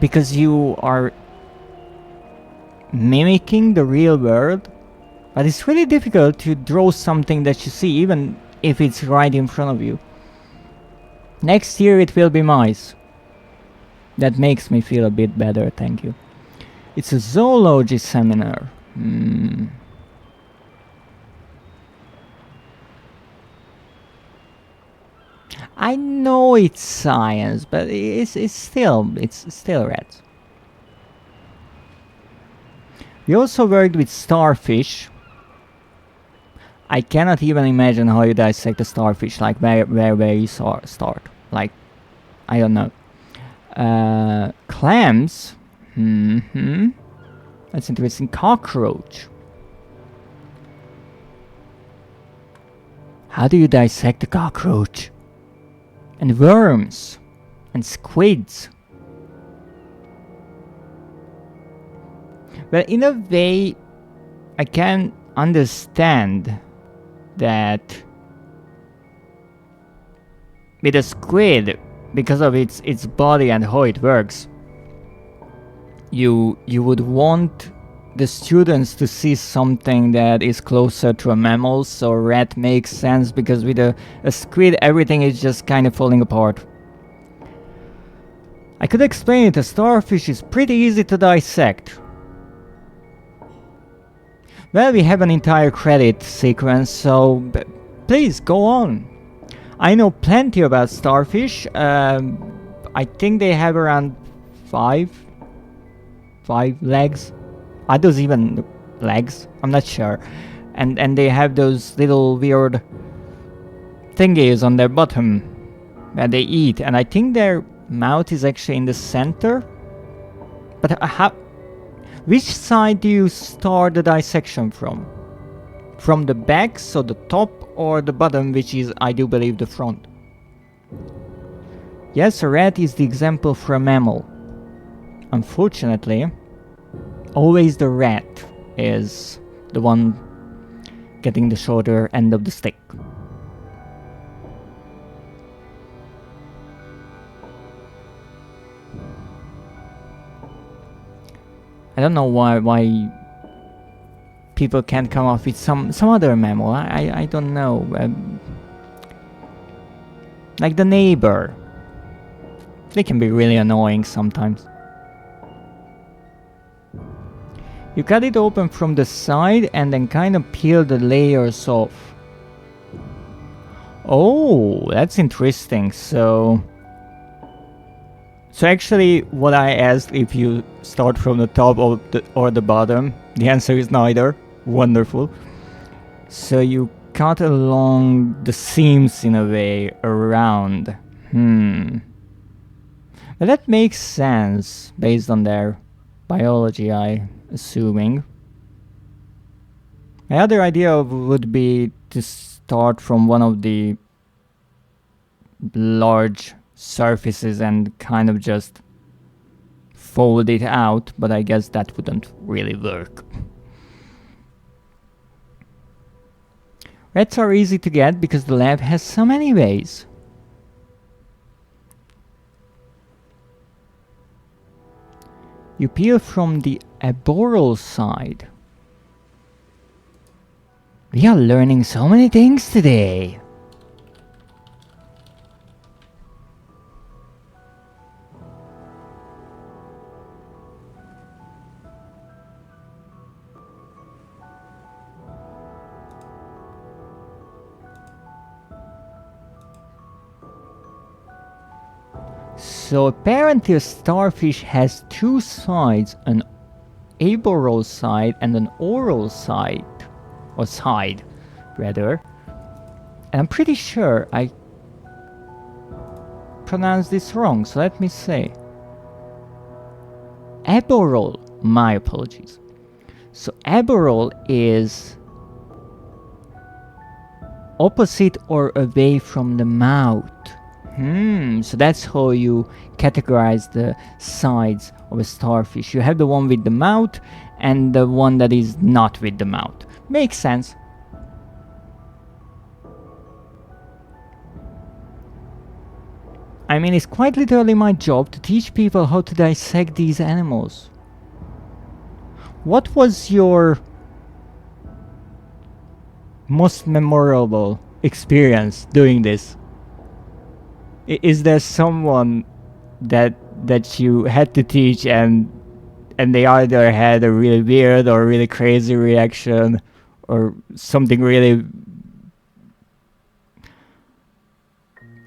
because you are mimicking the real world, but it's really difficult to draw something that you see, even if it's right in front of you. Next year it will be mice. That makes me feel a bit better, thank you. It's a zoology seminar. I know it's science, but it's still rats. We also worked with starfish. I cannot even imagine how you dissect a starfish, like where you start. Like, I don't know. Clams. That's interesting. Cockroach. How do you dissect a cockroach? And worms. And squids. Well, in a way, I can understand that with a squid, because of its body and how it works, you would want the students to see something that is closer to a mammal, so rat makes sense, because with a squid everything is just kind of falling apart. I could explain it, a starfish is pretty easy to dissect. Well, we have an entire credit sequence, so please go on. I know plenty about starfish. I think they have around five legs. Are those even legs? I'm not sure. And they have those little weird thingies on their bottom where they eat, and I think their mouth is actually in the center. But which side do you start the dissection from? From the back, so the top, or the bottom, which is, I do believe, the front? Yes, a rat is the example for a mammal. Unfortunately, always the rat is the one getting the shorter end of the stick. I don't know why people can't come up with some other mammal. I don't know. Like the neighbor. They can be really annoying sometimes. You cut it open from the side and then kind of peel the layers off. Oh, that's interesting. So actually, what I asked, if you start from the top or the bottom, the answer is neither. Wonderful. So you cut along the seams in a way around. But that makes sense based on their biology, I assuming. My other idea would be to start from one of the large surfaces and kind of just fold it out, but I guess that wouldn't really work. Rats are easy to get because the lab has so many ways. You peel from the aboral side. We are learning so many things today. So apparently a starfish has two sides, an aboral side and an oral side. Or side, rather. And I'm pretty sure I pronounced this wrong, so let me say. Aboral, my apologies. So aboral is opposite or away from the mouth. So that's how you categorize the sides of a starfish. You have the one with the mouth and the one that is not with the mouth. Makes sense. I mean, it's quite literally my job to teach people how to dissect these animals. What was your most memorable experience doing this? Is there someone that you had to teach and they either had a really weird or really crazy reaction or something really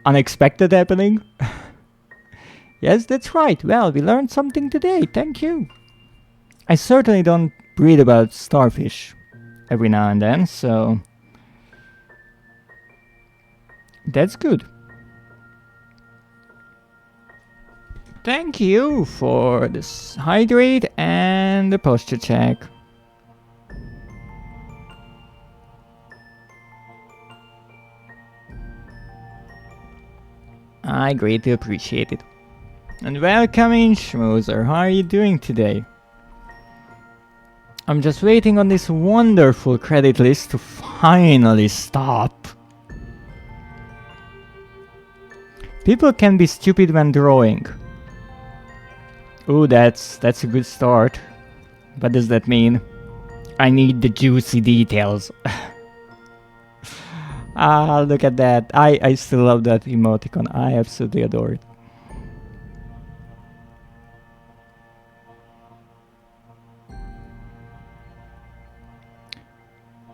unexpected happening? Yes, that's right. Well, we learned something today. Thank you. I certainly don't read about starfish every now and then, so that's good. Thank you for this hydrate and the posture check. I greatly appreciate it. And welcome in, Schmoozer. How are you doing today? I'm just waiting on this wonderful credit list to finally stop. People can be stupid when drawing. Ooh, that's a good start. What does that mean? I need the juicy details. Ah, look at that. I still love that emoticon. I absolutely adore it.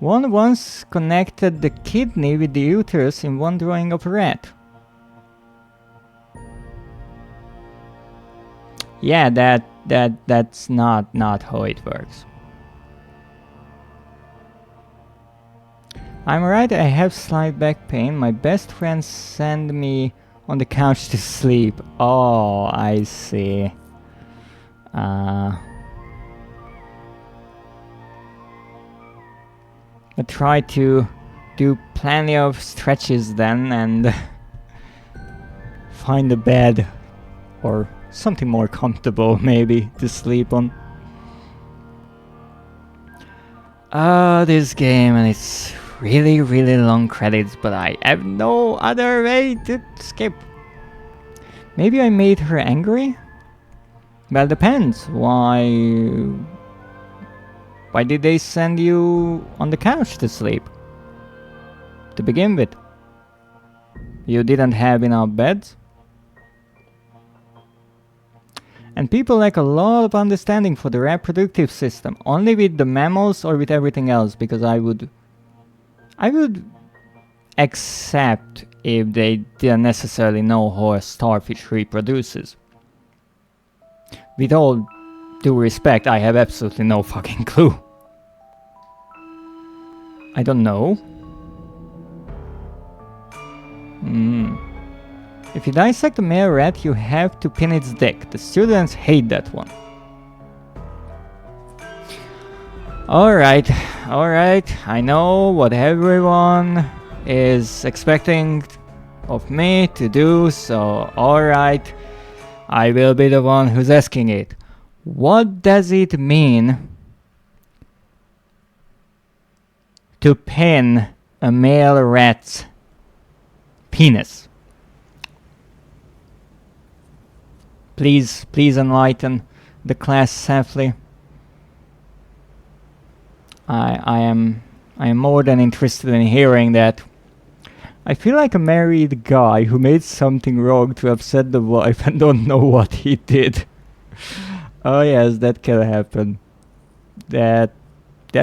One once connected the kidney with the uterus in one drawing of a rat. Yeah, that's not how it works. I'm right, I have slight back pain. My best friend sent me on the couch to sleep. Oh, I see. I try to do plenty of stretches then and find a bed or something more comfortable maybe to sleep on. This game, and it's really long credits, but I have no other way to skip. Maybe I made her angry? Well, depends. Why did they send you on the couch to sleep? To begin with. You didn't have enough beds? And people lack a lot of understanding for the reproductive system, only with the mammals or with everything else, because I would accept if they didn't necessarily know how a starfish reproduces. With all due respect, I have absolutely no fucking clue. I don't know. If you dissect a male rat, you have to pin its dick. The students hate that one. Alright, I know what everyone is expecting of me to do, so alright, I will be the one who's asking it. What does it mean to pin a male rat's penis? Please enlighten the class safely. I am more than interested in hearing that. I feel like a married guy who made something wrong to upset the wife and don't know what he did. Oh yes, that can happen. That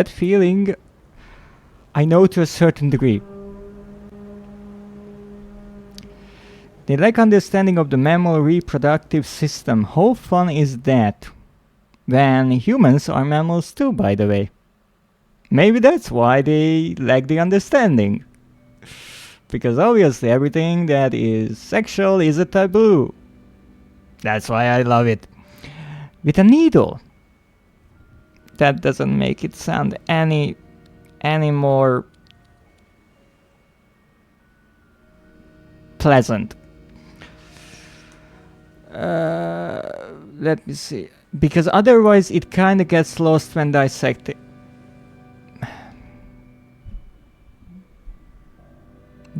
feeling, I know to a certain degree. They lack understanding of the mammal reproductive system. How fun is that? When humans are mammals too, by the way. Maybe that's why they lack the understanding. Because obviously everything that is sexual is a taboo. That's why I love it. With a needle. That doesn't make it sound any more pleasant. Let me see. Because otherwise it kinda gets lost when dissecting.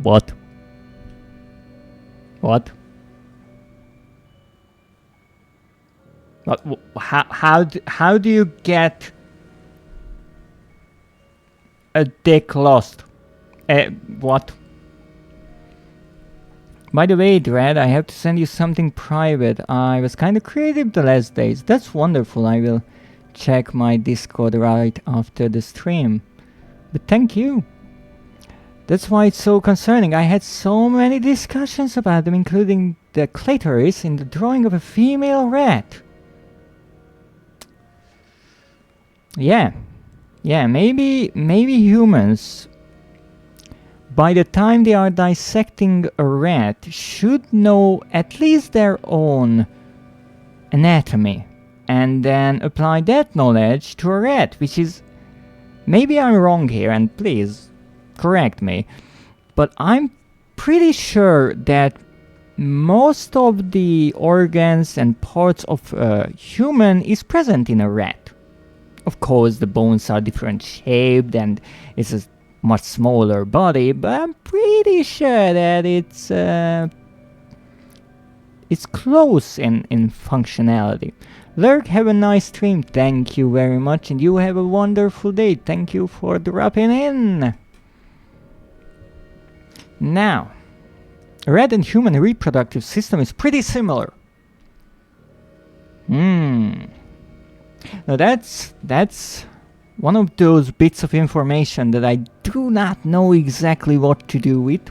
What? How do you get a dick lost? What? By the way, Dread, I have to send you something private. I was kind of creative the last days. That's wonderful. I will check my Discord right after the stream. But thank you. That's why it's so concerning. I had so many discussions about them, including the clitoris in the drawing of a female rat. Yeah, maybe humans, by the time they are dissecting a rat, should know at least their own anatomy, and then apply that knowledge to a rat, which is... Maybe I'm wrong here, and please correct me, but I'm pretty sure that most of the organs and parts of a human is present in a rat. Of course, the bones are different shaped and it's a much smaller body, but I'm pretty sure that it's close in functionality. Lurk, have a nice stream. Thank you very much, and you have a wonderful day. Thank you for dropping in. Now, a rat and human reproductive system is pretty similar. Now that's one of those bits of information that I do not know exactly what to do with,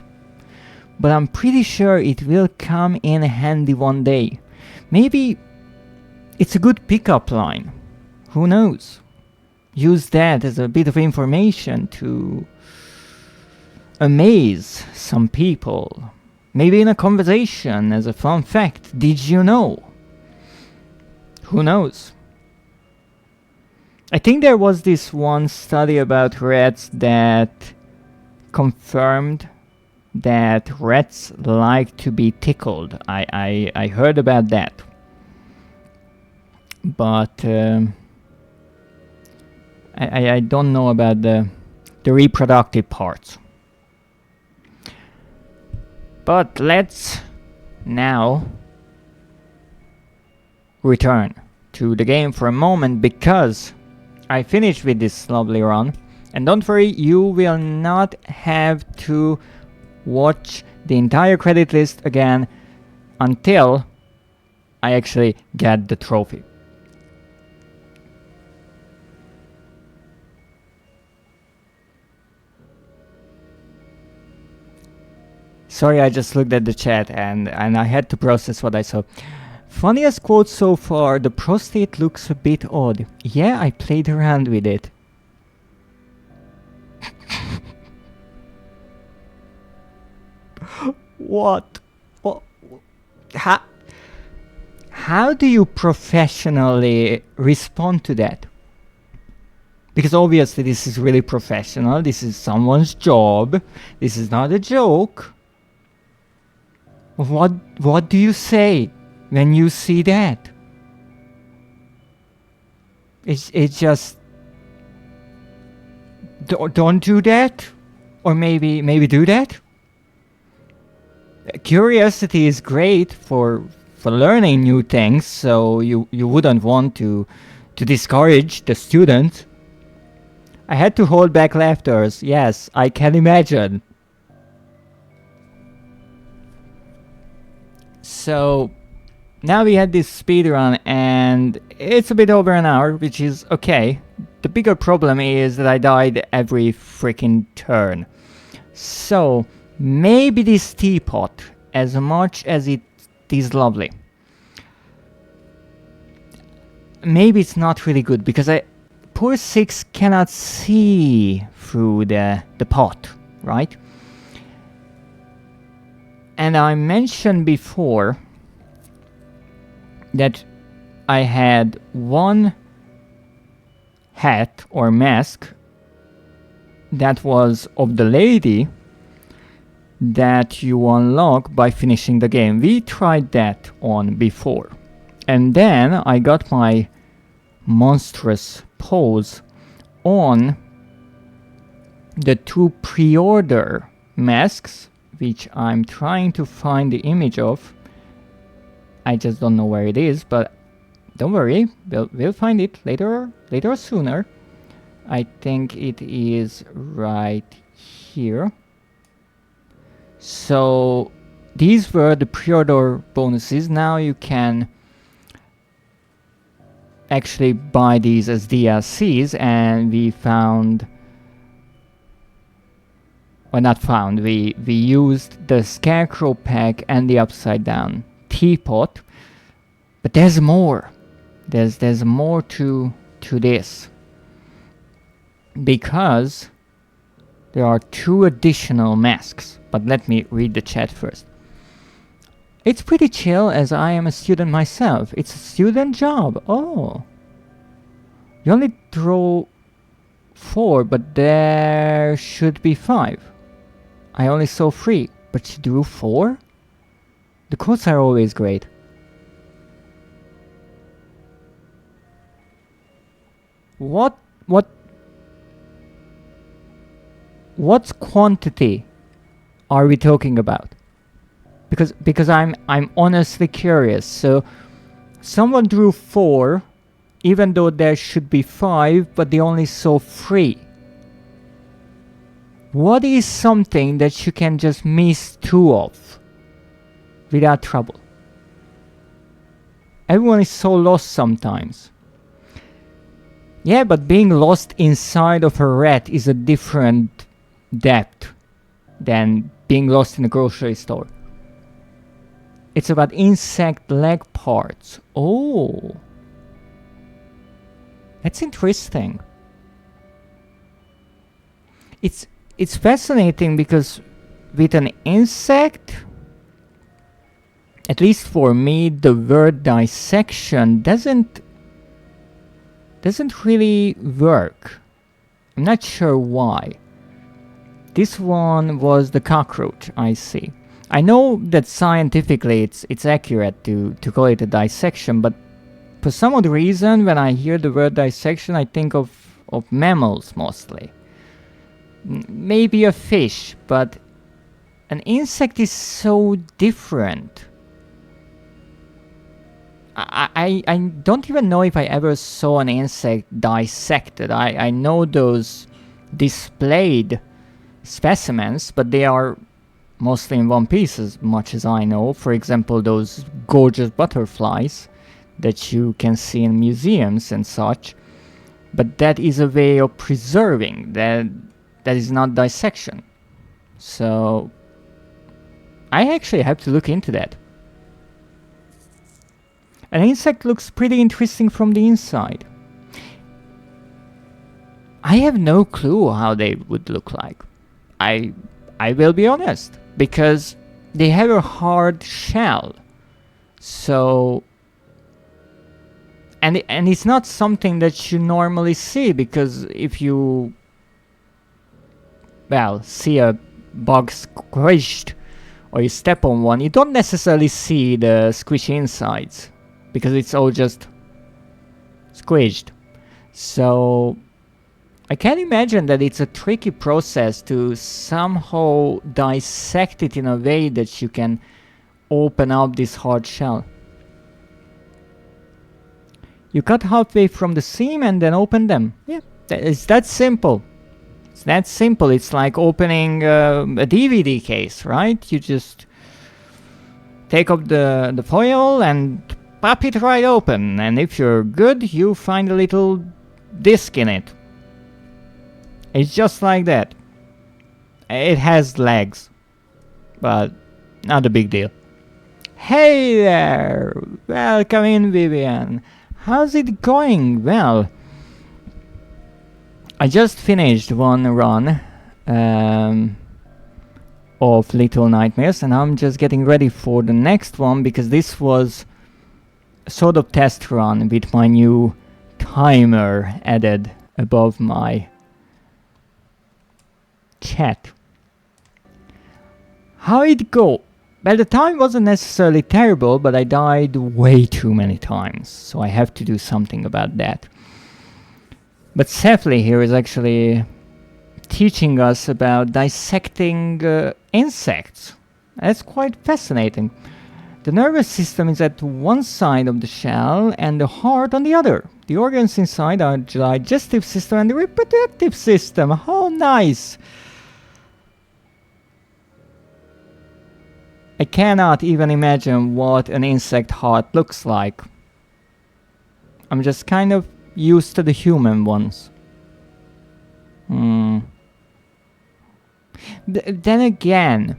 but I'm pretty sure it will come in handy one day. Maybe it's a good pickup line. Who knows? Use that as a bit of information to amaze some people. Maybe in a conversation as a fun fact. Did you know? Who knows? I think there was this one study about rats that confirmed that rats like to be tickled. I heard about that. But I don't know about the reproductive parts. But let's now return to the game for a moment, because I finished with this lovely run. And don't worry, you will not have to watch the entire credit list again until I actually get the trophy. Sorry, I just looked at the chat and I had to process what I saw. Funniest quote so far: the prostate looks a bit odd. Yeah, I played around with it. What? how do you professionally respond to that? Because obviously this is really professional, this is someone's job, this is not a joke. What do you say when you see that? It's just don't do that, or maybe do that. Curiosity is great for learning new things, so you wouldn't want to discourage the student. I had to hold back laughters. Yes, I can imagine. So now we had this speedrun and it's a bit over an hour, which is okay. The bigger problem is that I died every freaking turn. So maybe this teapot, as much as it is lovely, maybe it's not really good because poor Six cannot see through the pot, right? And I mentioned before that I had one hat or mask that was of the lady that you unlock by finishing the game. We tried that on before. And then I got my monstrous pose on the two pre-order masks, which I'm trying to find the image of. I just don't know where it is, but don't worry, we'll find it later or sooner. I think it is right here. So these were the pre-order bonuses. Now you can actually buy these as DLCs, and we found, or not found, we used the Scarecrow pack and the Upside Down teapot. But there's more. There's more to this, because there are 2 additional masks. But let me read the chat first. It's pretty chill, as I am a student myself. It's a student job. Oh. You only draw 4, but there should be 5. I only saw 3, but you drew 4? The quotes are always great. What quantity are we talking about? Because I'm honestly curious. So someone drew 4, even though there should be 5, but they only saw 3. What is something that you can just miss 2 of without trouble? Everyone is so lost sometimes. Yeah, but being lost inside of a rat is a different depth than being lost in a grocery store. It's about insect leg parts. Oh, that's interesting. It's fascinating because with an insect, at least for me, the word dissection doesn't really work. I'm not sure why. This one was the cockroach, I see. I know that scientifically it's accurate to call it a dissection, but for some odd reason, when I hear the word dissection, I think of mammals mostly. Maybe a fish, but an insect is so different. I don't even know if I ever saw an insect dissected. I know those displayed specimens, but they are mostly in one piece, as much as I know. For example, those gorgeous butterflies that you can see in museums and such. But that is a way of preserving. That is not dissection. So I actually have to look into that. An insect looks pretty interesting from the inside. I have no clue how they would look like. I will be honest, because they have a hard shell. So, and it's not something that you normally see, because if you, well, see a bug squished or you step on one, you don't necessarily see the squishy insides because it's all just squished. So I can imagine that it's a tricky process to somehow dissect it in a way that you can open up this hard shell. You cut halfway from the seam and then open them. Yeah, it's that simple. It's that simple. It's like opening a DVD case, right? You just take up the foil and pop it right open. And if you're good, you find a little disc in it. It's just like that. It has legs, but not a big deal. Hey there! Welcome in, Vivian. How's it going? Well, I just finished one run of Little Nightmares, and I'm just getting ready for the next one, because this was a sort of test run with my new timer added above my chat. How it go? Well, the time wasn't necessarily terrible, but I died way too many times, so I have to do something about that. But Sefli here is actually teaching us about dissecting insects. That's quite fascinating. The nervous system is at one side of the shell and the heart on the other. The organs inside are the digestive system and the reproductive system. How nice! I cannot even imagine what an insect heart looks like. I'm just kind of used to the human ones. Then again,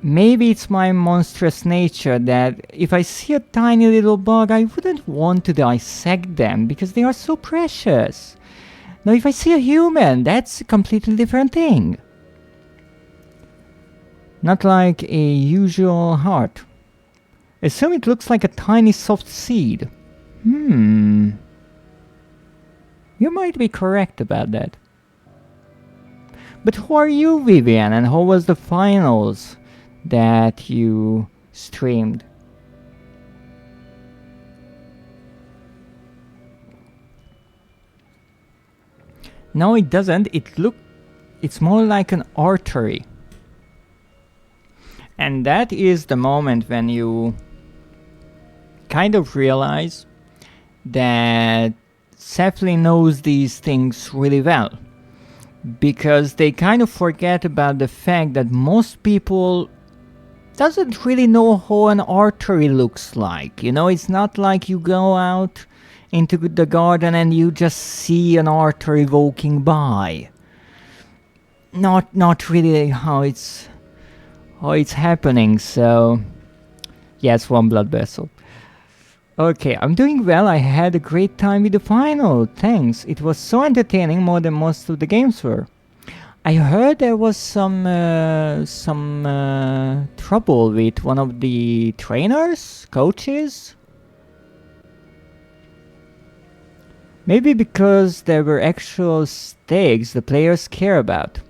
maybe it's my monstrous nature that if I see a tiny little bug, I wouldn't want to dissect them because they are so precious. Now, if I see a human, that's a completely different thing. Not like a usual heart. Assume it looks like a tiny soft seed. You might be correct about that. But who are you, Vivian, and how was the finals that you streamed? No, it doesn't. It's more like an artery. And that is the moment when you kind of realize that Sefli knows these things really well. Because they kind of forget about the fact that most people doesn't really know how an artery looks like. You know, it's not like you go out into the garden and you just see an artery walking by. Not really how it's happening. So yes, one blood vessel. Okay, I'm doing well. I had a great time with the final. Thanks. It was so entertaining, more than most of the games were. I heard there was some trouble with one of the trainers, coaches. Maybe because there were actual stakes the players care about.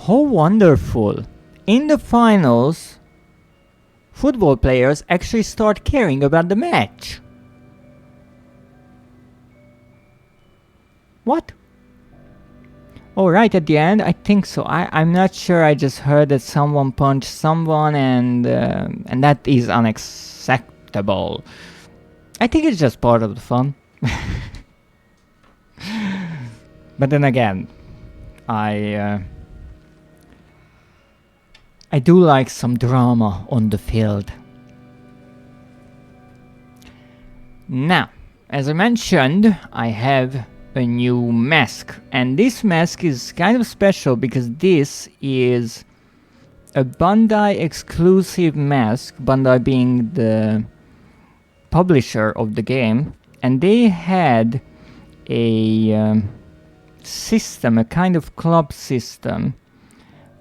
How wonderful! In the finals, football players actually start caring about the match. What? Oh, right at the end? I think so. I'm not sure. I just heard that someone punched someone and that is unacceptable. I think it's just part of the fun. But then again, I do like some drama on the field. Now, as I mentioned, I have a new mask, and this mask is kind of special because this is a Bandai exclusive mask, Bandai being the publisher of the game, and they had a system, a kind of club system,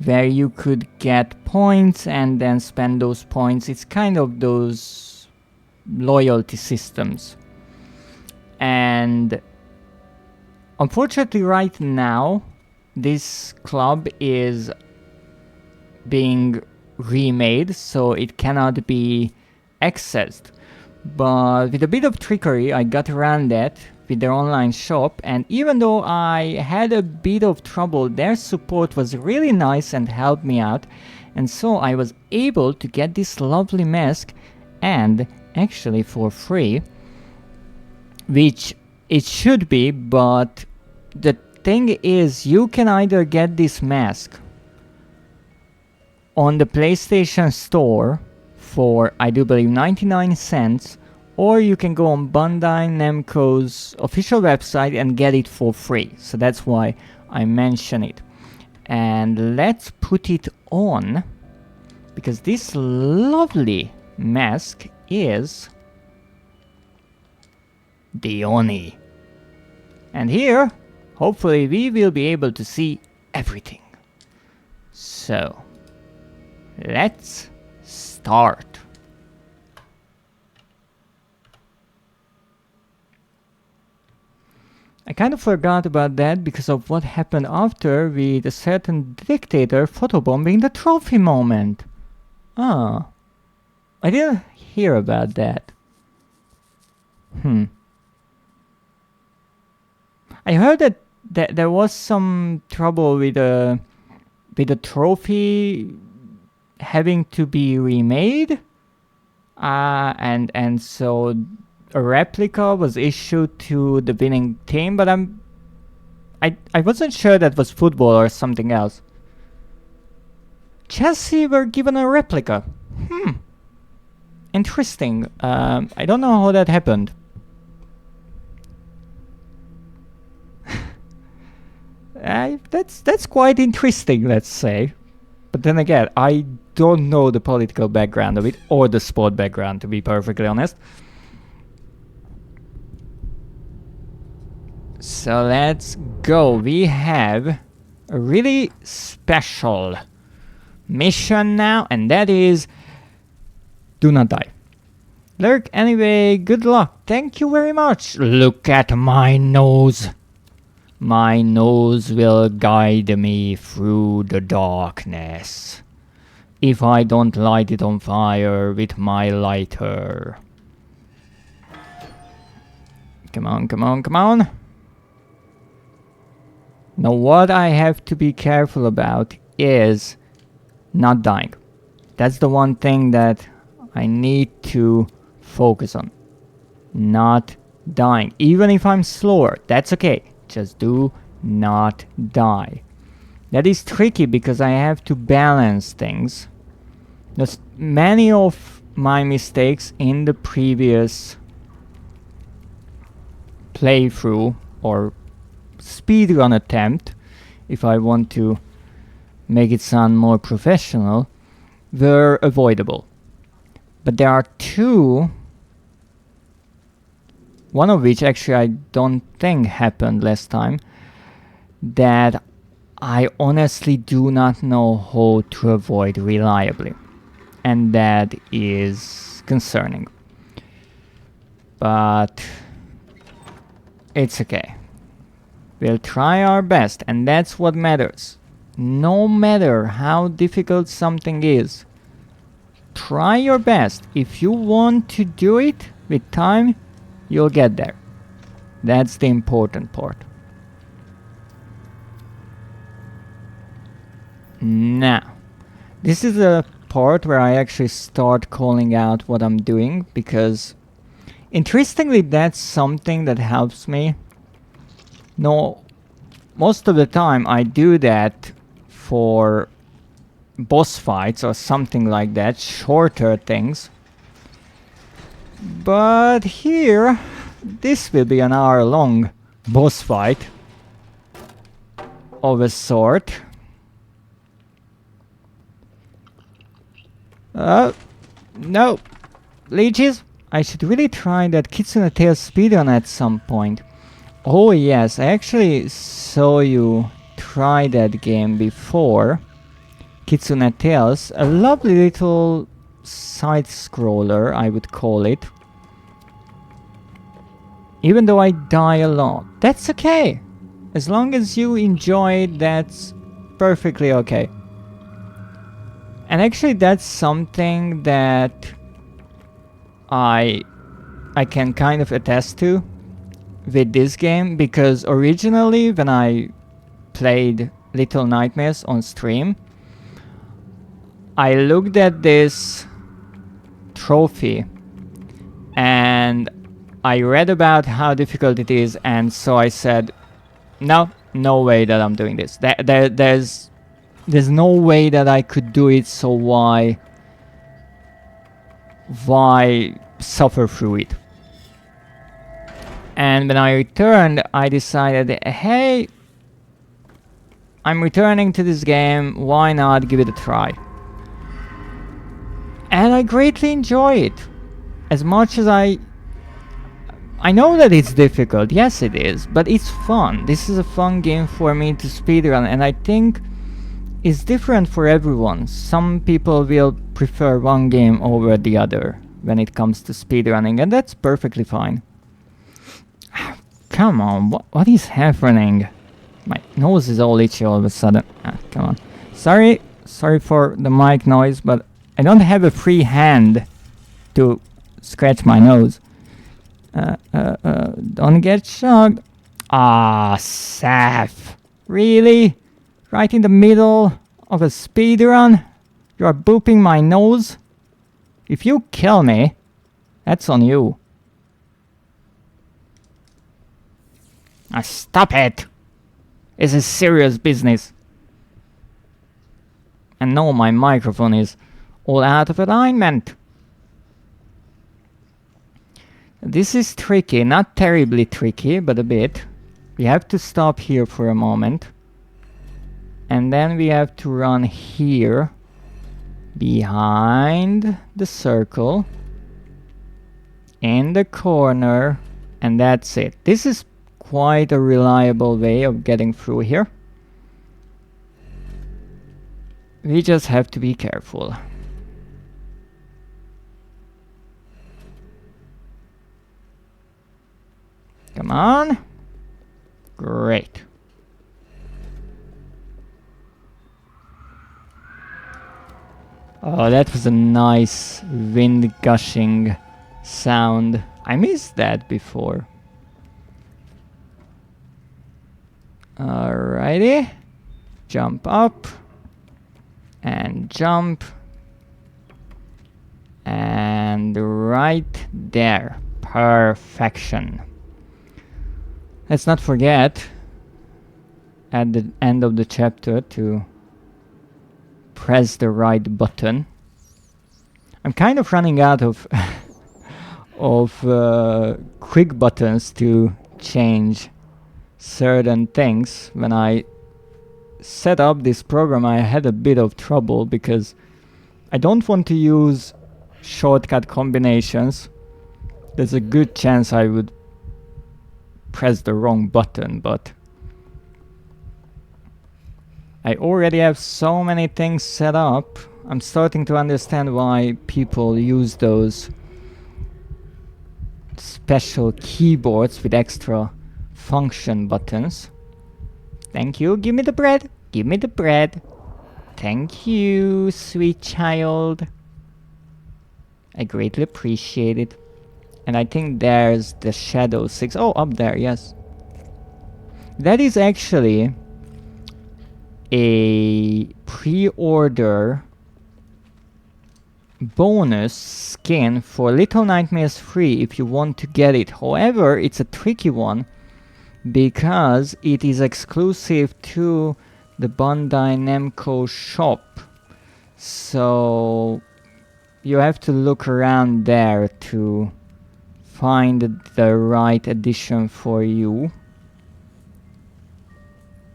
where you could get points and then spend those points. It's kind of those loyalty systems. And unfortunately right now this club is being remade, so it cannot be accessed. But with a bit of trickery I got around that with their online shop, and even though I had a bit of trouble, their support was really nice and helped me out, and so I was able to get this lovely mask, and actually for free, which it should be. But the thing is, you can either get this mask on the PlayStation Store for, I do believe, 99 cents, or you can go on Bandai Namco's official website and get it for free. So that's why I mention it. And let's put it on, because this lovely mask is the Oni. And here, hopefully we will be able to see everything. So, let's start. I kind of forgot about that because of what happened after with a certain dictator photobombing the trophy moment. Ah, I didn't hear about that. I heard that there was some trouble with the trophy having to be remade, and so a replica was issued to the winning team, but I wasn't sure that was football or something else. Chelsea were given a replica. Interesting. I don't know how that happened. That's quite interesting, let's say. But then again, I don't know the political background of it, or the sport background, to be perfectly honest. So let's go. We have a really special mission now, and that is do not die. Lurk, anyway, good luck. Thank you very much. Look at my nose. My nose will guide me through the darkness if I don't light it on fire with my lighter. Come on, come on, come on. Now what I have to be careful about is not dying. That's the one thing that I need to focus on. Not dying. Even if I'm slower, that's okay. Just do not die. That is tricky because I have to balance things. There's many of my mistakes in the previous playthrough or speedrun attempt, if I want to make it sound more professional, were avoidable. But there are two, one of which actually I don't think happened last time, that I honestly do not know how to avoid reliably. And that is concerning. But it's okay. We'll try our best, and that's what matters. No matter how difficult something is, try your best. If you want to do it with time, you'll get there. That's the important part. Now, this is a part where I actually start calling out what I'm doing, because interestingly that's something that helps me. No, most of the time I do that for boss fights or something like that, shorter things. But here, this will be an hour-long boss fight of a sort. No. Leeches, I should really try that Kitsune Tales speedrun at some point. Oh yes, I actually saw you try that game before. Kitsune Tales, a lovely little side-scroller, I would call it. Even though I die a lot. That's okay. As long as you enjoy it, that's perfectly okay. And actually that's something that I can kind of attest to with this game, because originally when I played Little Nightmares on stream, I looked at this trophy and I read about how difficult it is, and so I said, no way that I'm doing this. There's no way that I could do it, so why suffer through it? And when I returned, I decided, hey, I'm returning to this game, why not give it a try? And I greatly enjoy it. As much as I know that it's difficult, yes it is, but it's fun. This is a fun game for me to speedrun, and I think it's different for everyone. Some people will prefer one game over the other when it comes to speedrunning, and that's perfectly fine. Come on, what is happening? My nose is all itchy all of a sudden. Come on. Sorry for the mic noise, but I don't have a free hand to scratch my nose. Don't get shocked. Ah, Seth. Really? Right in the middle of a speedrun? You are booping my nose? If you kill me, that's on you. Stop it! This is serious business. And no, my microphone is all out of alignment. This is tricky, not terribly tricky, but a bit. We have to stop here for a moment. And then we have to run here, behind the circle, in the corner, and that's it. This is quite a reliable way of getting through here. We just have to be careful. Come on. Great. Oh, that was a nice wind gushing sound. I missed that before. Alrighty. Jump up. And jump. And right there. Perfection. Let's not forget at the end of the chapter to press the right button. I'm kind of running out of quick buttons to change certain things. When I set up this program, I had a bit of trouble because I don't want to use shortcut combinations. There's a good chance I would press the wrong button, but I already have so many things set up. I'm starting to understand why people use those special keyboards with extra function buttons. Thank you. Give me the bread. Give me the bread. Thank you, sweet child. I greatly appreciate it. And I think there's the Shadow 6. Oh, up there, yes. That is actually a pre-order bonus skin for Little Nightmares 3 if you want to get it. However, it's a tricky one because it is exclusive to the Bandai Namco shop. So you have to look around there to find the right edition for you.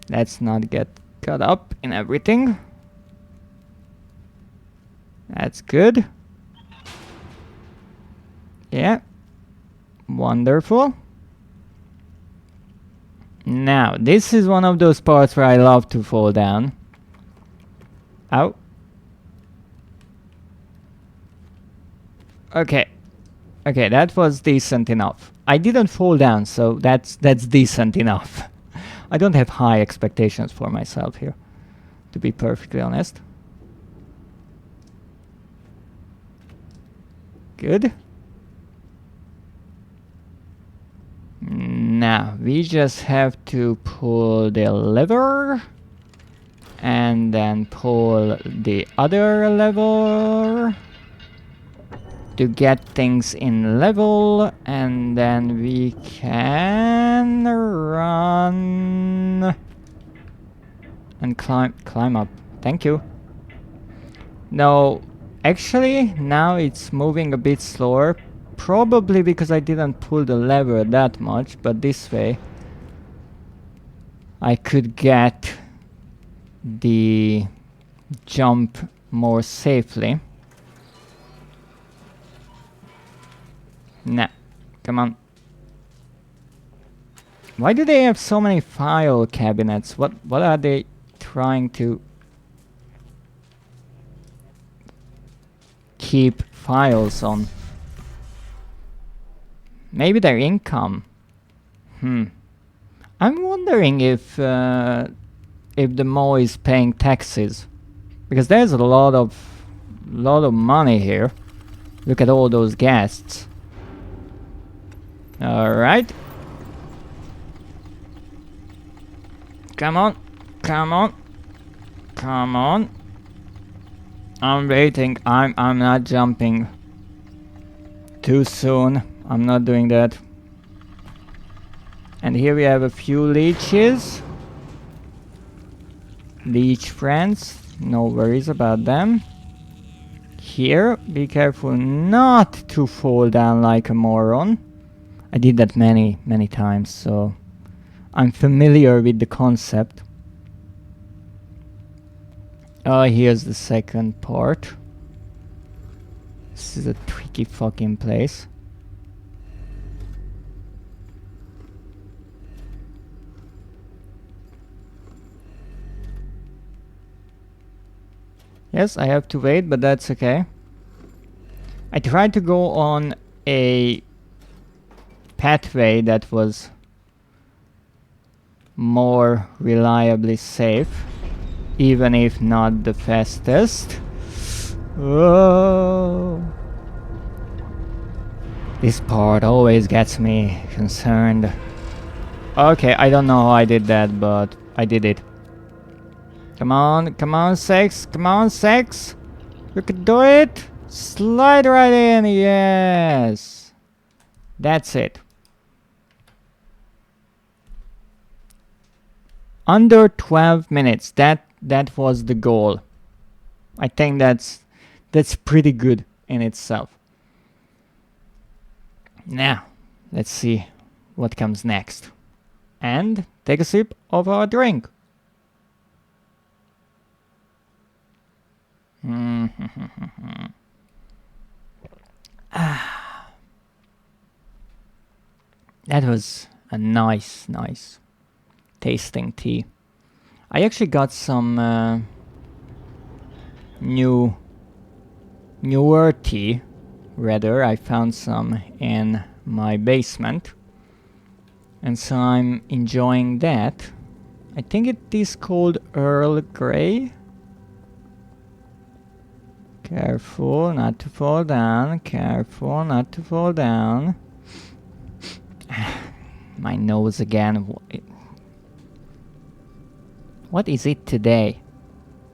Let's not get caught up in everything. That's good. Yeah. Wonderful. Now, this is one of those parts where I love to fall down. Ow. Okay. Okay, that was decent enough. I didn't fall down, so that's decent enough. I don't have high expectations for myself here, to be perfectly honest. Good. Now, we just have to pull the lever and then pull the other lever to get things in level, and then we can run and climb up. Thank you. No, actually now it's moving a bit slower, probably because I didn't pull the lever that much, but this way I could get the jump more safely. Nah, come on. Why do they have so many file cabinets? What are they trying to keep files on? Maybe their income. I'm wondering if the MAW is paying taxes, because there's a lot of money here. Look at all those guests. All right. Come on, come on, come on. I'm waiting. I'm not jumping too soon. I'm not doing that. And here we have a few leeches. Leech friends. No worries about them. Here, be careful not to fall down like a moron. I did that many times, so I'm familiar with the concept. Oh, here's the second part. This is a tricky fucking place. Yes, I have to wait, but that's okay. I tried to go on a pathway that was more reliably safe, even if not the fastest. Oh. This part always gets me concerned. Okay, I don't know how I did that, but I did it. Come on, Sex, come on, Sex. You can do it. Slide right in, yes. That's it. Under 12 minutes, that was the goal. I think that's pretty good in itself. Now, let's see what comes next. And take a sip of our drink. That was a nice tasting tea. I actually got some newer tea. Rather, I found some in my basement, and so I'm enjoying that. I think it is called Earl Grey. Careful not to fall down. Careful not to fall down. My nose again. What is it today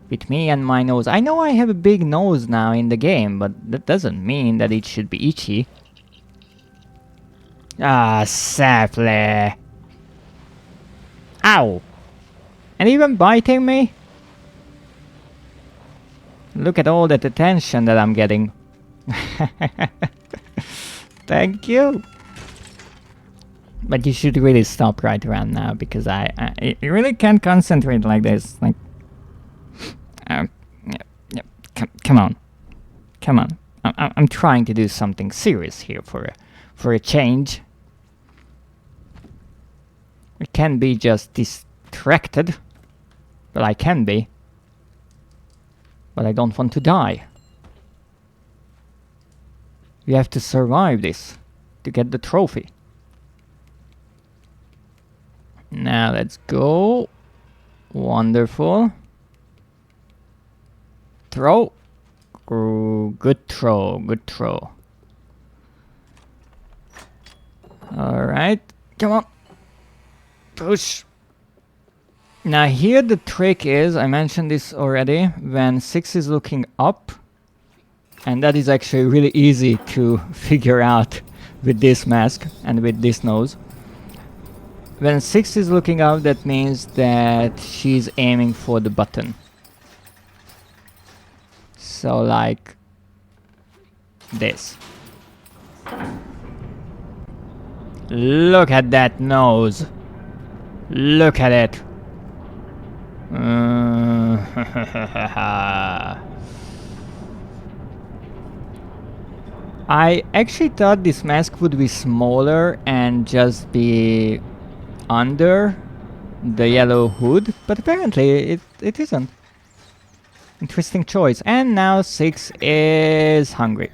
with me and my nose? I know I have a big nose now in the game, but that doesn't mean that it should be itchy. Ah, saply. Ow! And even biting me? Look at all that attention that I'm getting. Thank you. But you should really stop right around now, because I really can't concentrate like this. Like, come on, come on. I'm trying to do something serious here for a change. I can be just distracted, but I can be. But I don't want to die. You have to survive this to get the trophy. Now let's go. Wonderful. Throw. Ooh, good throw, good throw. Alright, come on. Push. Now here the trick is, I mentioned this already, when 6 is looking up, and that is actually really easy to figure out with this mask and with this nose. When 6 is looking up, that means that she's aiming for the button. So like this. Look at that nose. Look at it. I actually thought this mask would be smaller and just be under the yellow hood, but apparently it isn't. Interesting choice. And now 6 is hungry.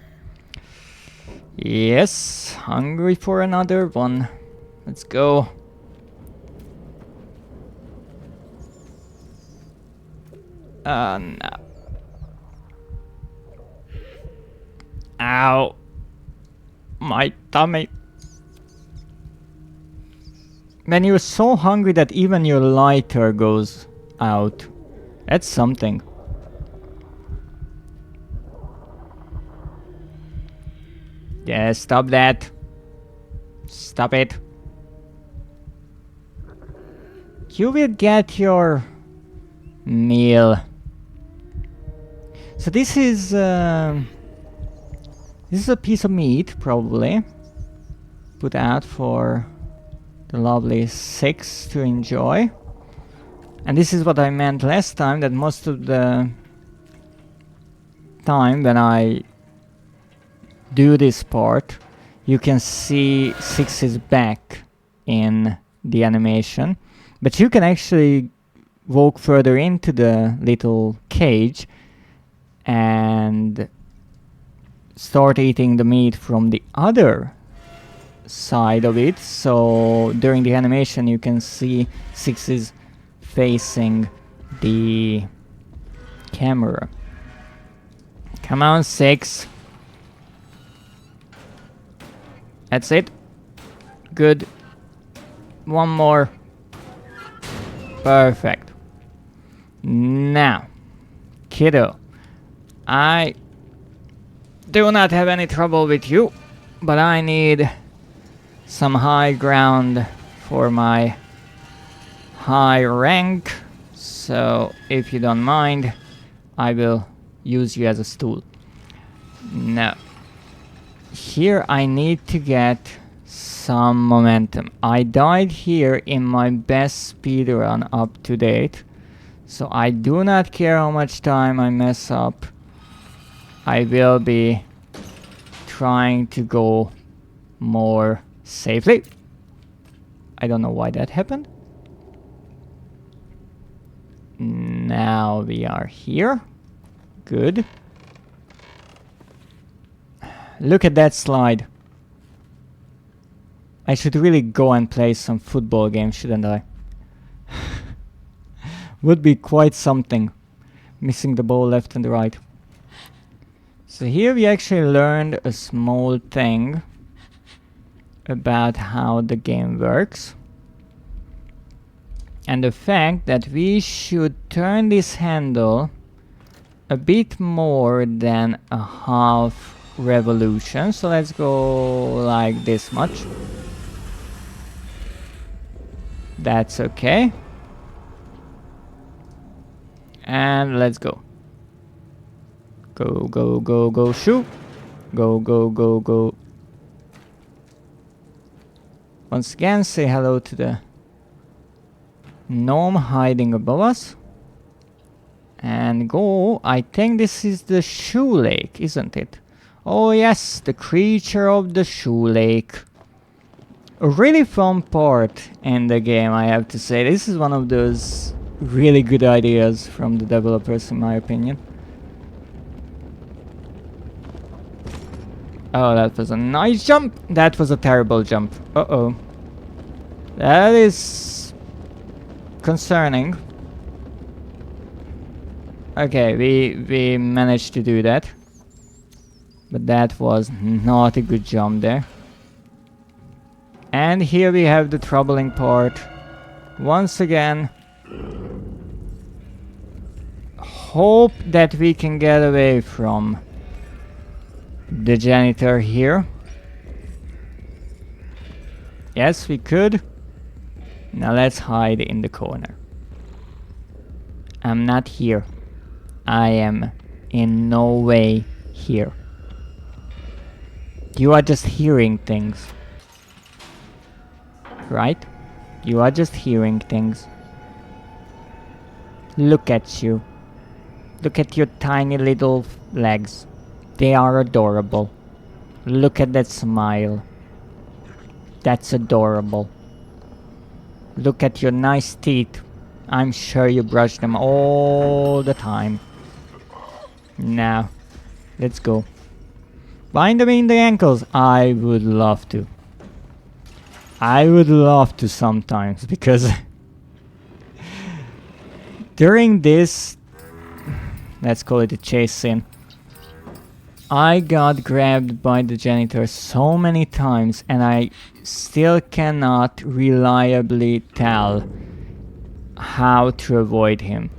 Yes, hungry for another one. Let's go. No. Ow. My tummy. Man, you're so hungry that even your lighter goes out. That's something. Yeah, stop that. Stop it. You will get your meal. So this is a piece of meat, probably, put out for the lovely 6 to enjoy. And this is what I meant last time, that most of the time when I do this part, you can see 6's back in the animation, but you can actually walk further into the little cage and start eating the meat from the other side of it. So during the animation you can see 6 is facing the camera. Come on, 6. That's it. Good. One more. Perfect. Now, kiddo, I do not have any trouble with you, but I need some high ground for my high rank. So if you don't mind, I will use you as a stool. Now, here I need to get some momentum. I died here in my best speedrun up to date, so I do not care how much time I mess up. I will be trying to go more safely. I don't know why that happened. Now we are here. Good. Look at that slide. I should really go and play some football games, shouldn't I? Would be quite something. Missing the ball left and right. So here we actually learned a small thing about how the game works. And the fact that we should turn this handle a bit more than a half revolution. So let's go like this much. That's okay. And let's go. Go, go, go, go, shoot. Go, go, go, go. Once again, say hello to the gnome hiding above us. And go. I think this is the shoe lake, isn't it? Oh yes, the creature of the shoe lake. A really fun part in the game, I have to say. This is one of those really good ideas from the developers, in my opinion. Oh, that was a nice jump. That was a terrible jump. Uh-oh. That is concerning. Okay, we managed to do that. But that was not a good jump there. And here we have the troubling part. Once again, hope that we can get away from the janitor here. Yes, we could. Now let's hide in the corner. I'm not here. I am in no way here. You are just hearing things. Right? You are just hearing things. Look at you. Look at your tiny little legs. They are adorable. Look at that smile. That's adorable. Look at your nice teeth. I'm sure you brush them all the time. Now, let's go. Bind them in the ankles. I would love to. I would love to sometimes, because during this, let's call it a chase scene, I got grabbed by the janitor so many times and I still cannot reliably tell how to avoid him.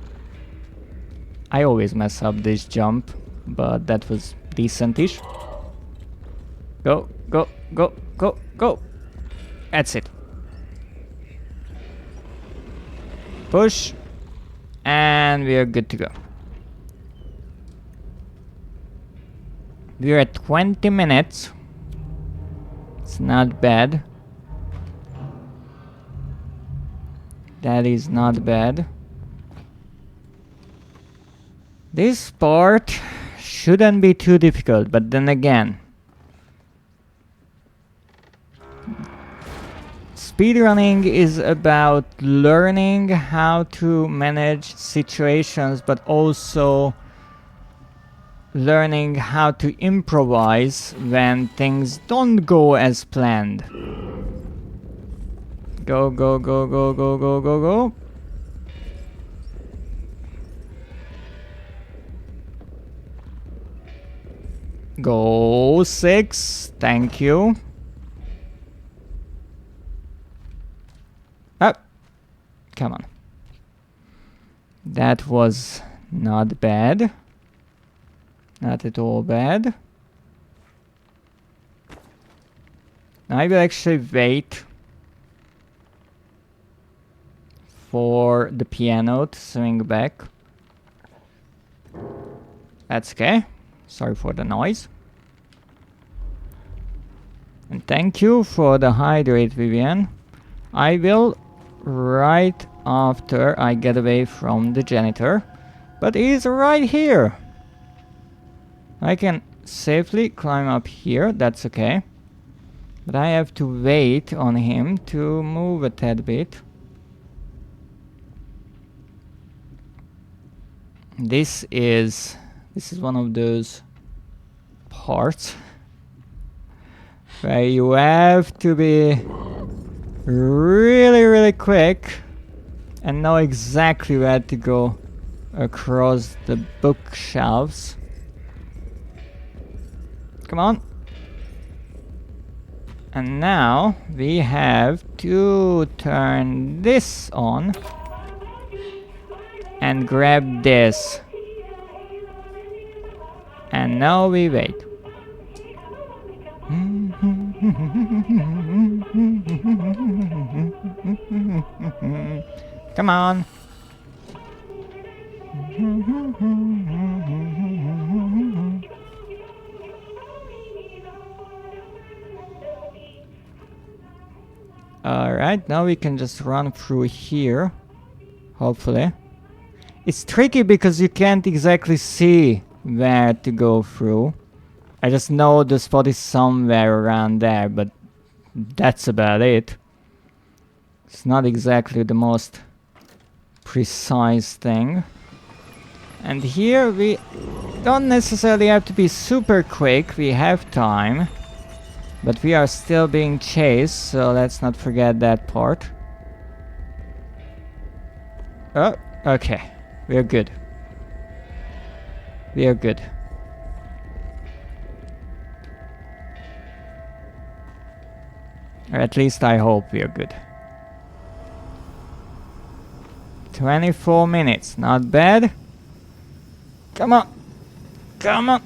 I always mess up this jump, but that was decent-ish. Go, go, go, go, go. That's it. Push. And we are good to go. We're at 20 minutes. It's not bad. That is not bad. This part shouldn't be too difficult, but then again, speedrunning is about learning how to manage situations, but also learning how to improvise when things don't go as planned. Go, go, go, go, go, go, go, go. Go 6, thank you. Up. Come on. That was not bad. Not at all bad. I will actually wait for the piano to swing back. That's okay. Sorry for the noise. And thank you for the hydrate, Vivian. I will right after I get away from the janitor. But he's right here. I can safely climb up here, that's okay. But I have to wait on him to move a tad bit. This is one of those parts where you have to be really quick and know exactly where to go across the bookshelves. Come on. And now we have to turn this on and grab this. And now we wait. Come on. Alright, now we can just run through here. Hopefully. It's tricky because you can't exactly see where to go through. I just know the spot is somewhere around there, but that's about it. It's not exactly the most precise thing. And here we don't necessarily have to be super quick, we have time. But we are still being chased, so let's not forget that part. Oh, okay. We're good. We are good. Or at least I hope we are good. 24 minutes, not bad. Come on. Come on.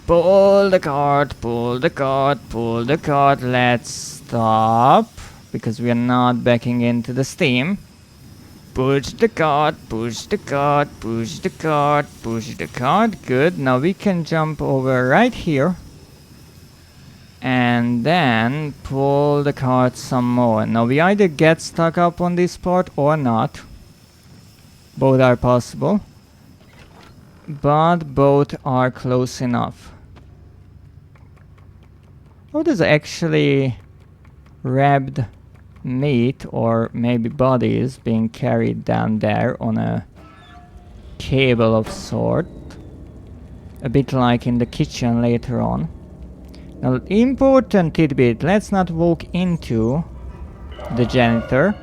Pull the cart, pull the cart, pull the cart. Let's stop. Because we are not backing into the steam. Push the cart, push the cart, push the cart, push the cart. Good. Now we can jump over right here. And then pull the cart some more. Now we either get stuck up on this part or not. Both are possible. But both are close enough. Oh, there's actually wrapped meat or maybe bodies being carried down there on a cable of sort. A bit like in the kitchen later on. Now, important tidbit, let's not walk into the janitor.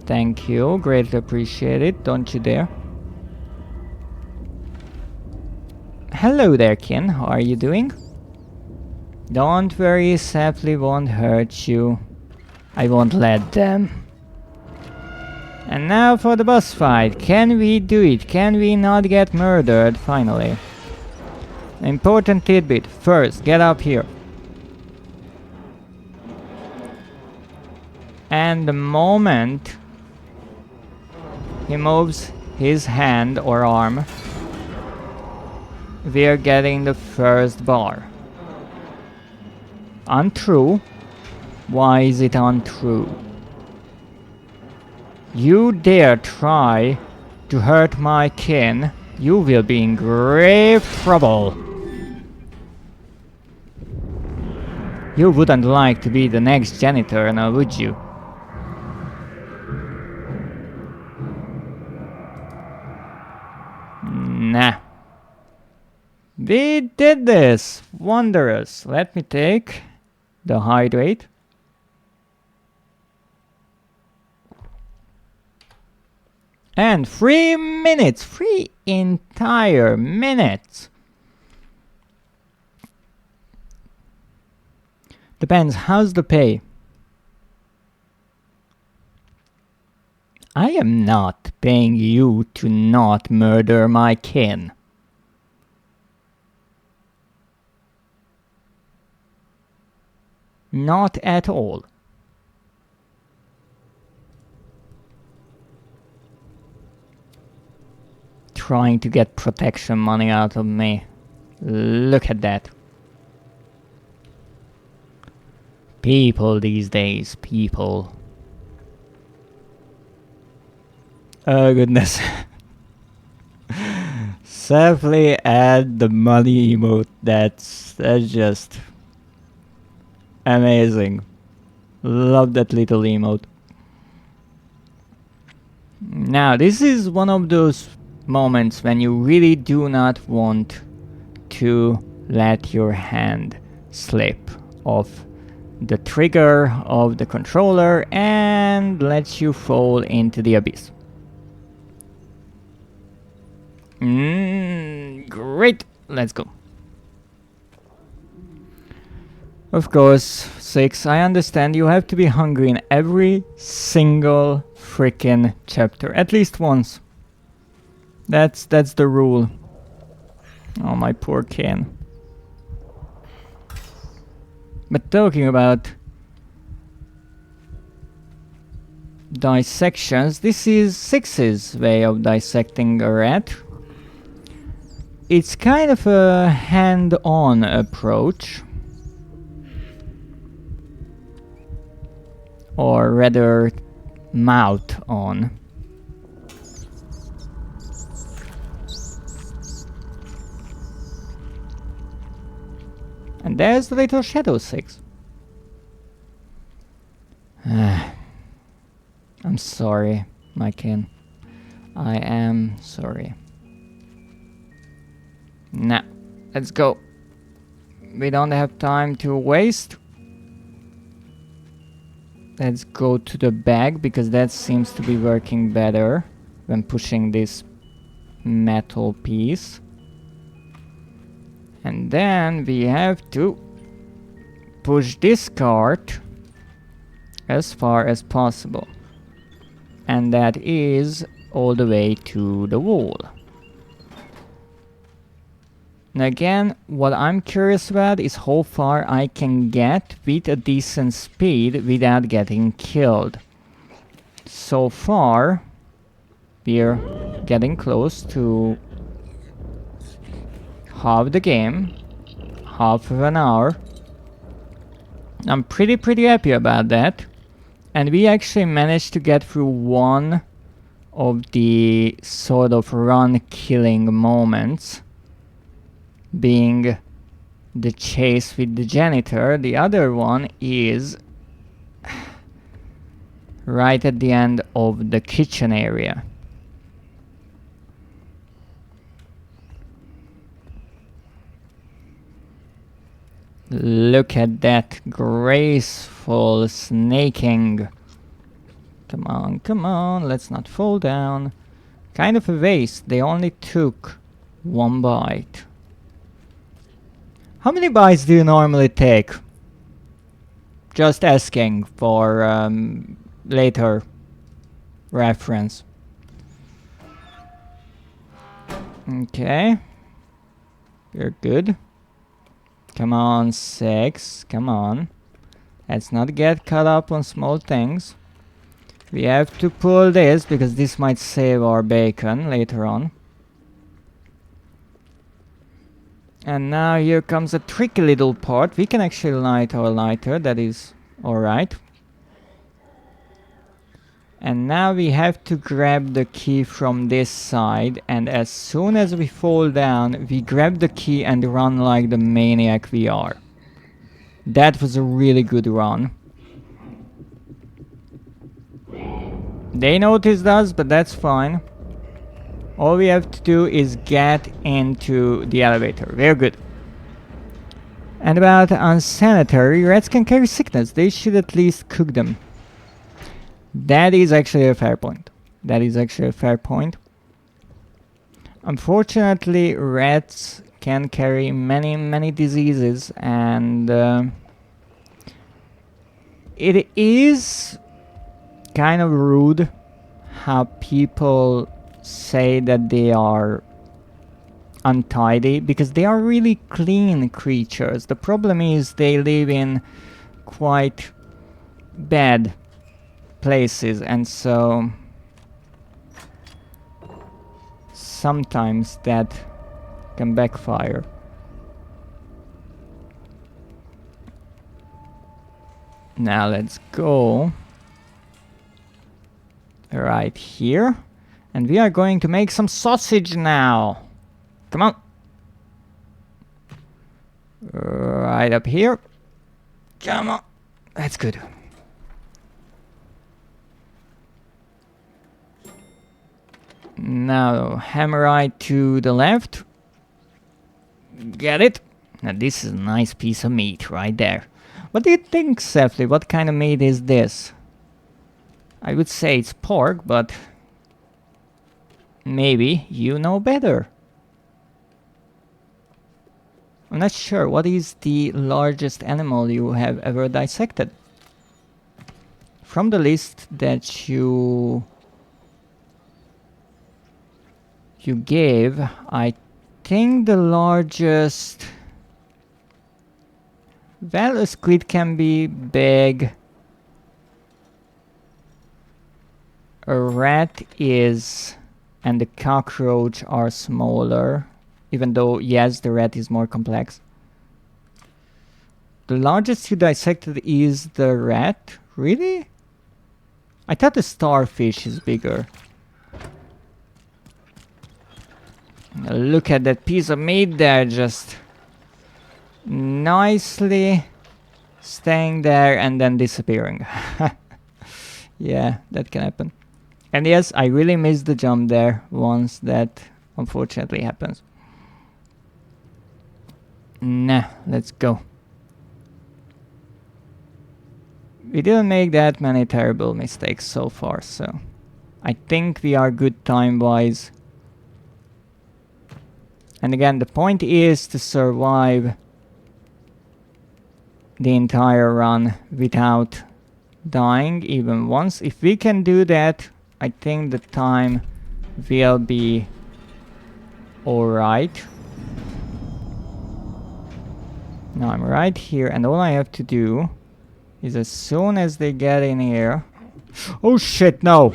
Thank you, greatly appreciate it, don't you dare. Hello there, Kin, how are you doing? Don't worry, Saply won't hurt you. I won't let them. And now for the boss fight. Can we do it? Can we not get murdered finally? Important tidbit. First, get up here. And the moment he moves his hand or arm, we are getting the first bar. Untrue? Why is it untrue? You dare try to hurt my kin, you will be in grave trouble. You wouldn't like to be the next janitor, now would you? Nah. We did this! Wondrous. Let me take the hydrate. And 3 minutes! 3 entire minutes! Depends, how's the pay? I am not paying you to not murder my kin. Not at all. Trying to get protection money out of me. Look at that. People these days, people. Oh goodness. Safely add the money emote. That's just amazing. Love that little emote. Now this is one of those moments when you really do not want to let your hand slip off the trigger of the controller and let you fall into the abyss. Great, let's go. Of course, 6, I understand you have to be hungry in every single freaking chapter, at least once. That's the rule. Oh, my poor Ken. But talking about dissections, this is 6's way of dissecting a rat. It's kind of a hand-on approach. Or rather, mouth-on. And there's the little shadow 6. I'm sorry, my kin. I am sorry. Now, let's go. We don't have time to waste. Let's go to the bag because that seems to be working better when pushing this metal piece. And then we have to push this cart as far as possible. And that is all the way to the wall. And again, what I'm curious about is how far I can get with a decent speed without getting killed. So far, we're getting close to half the game, half of an hour. I'm pretty happy about that. And we actually managed to get through one of the sort of run-killing moments, being the chase with the janitor. The other one is right at the end of the kitchen area. Look at that graceful snaking. Come on, let's not fall down. Kind of a waste, they only took one bite. How many bites do you normally take? Just asking for later reference. Okay. You're good. Come on, 6. Come on. Let's not get caught up on small things. We have to pull this because this might save our bacon later on. And now here comes a tricky little part. We can actually light our lighter. That is alright. And now we have to grab the key from this side, and as soon as we fall down, we grab the key and run like the maniac we are. That was a really good run. They noticed us, but that's fine. All we have to do is get into the elevator. Very good. And about unsanitary, rats can carry sickness. They should at least cook them. That is actually a fair point. That is actually a fair point. Unfortunately, rats can carry many diseases, and it is kind of rude how people say that they are untidy, because they are really clean creatures. The problem is they live in quite bad places, and so sometimes that can backfire. Now let's go right here, and we are going to make some sausage now. Come on. Right up here. Come on. That's good. Now, hammer right to the left. Get it? Now this is a nice piece of meat right there. What do you think, Sefli? What kind of meat is this? I would say it's pork, but maybe you know better. I'm not sure. What is the largest animal you have ever dissected? From the list that you gave, I think the largest... Well, a squid can be big. A rat is... and the cockroach are smaller. Even though, yes, the rat is more complex. The largest you dissected is the rat? Really? I thought the starfish is bigger. Look at that piece of meat there, just nicely staying there and then disappearing. Yeah, that can happen. And yes, I really missed the jump there once that unfortunately happens. Nah, let's go. We didn't make that many terrible mistakes so far, so I think we are good time-wise. And again, the point is to survive the entire run without dying even once. If we can do that, I think the time will be alright. Now I'm right here, and all I have to do is as soon as they get in here... Oh shit, no!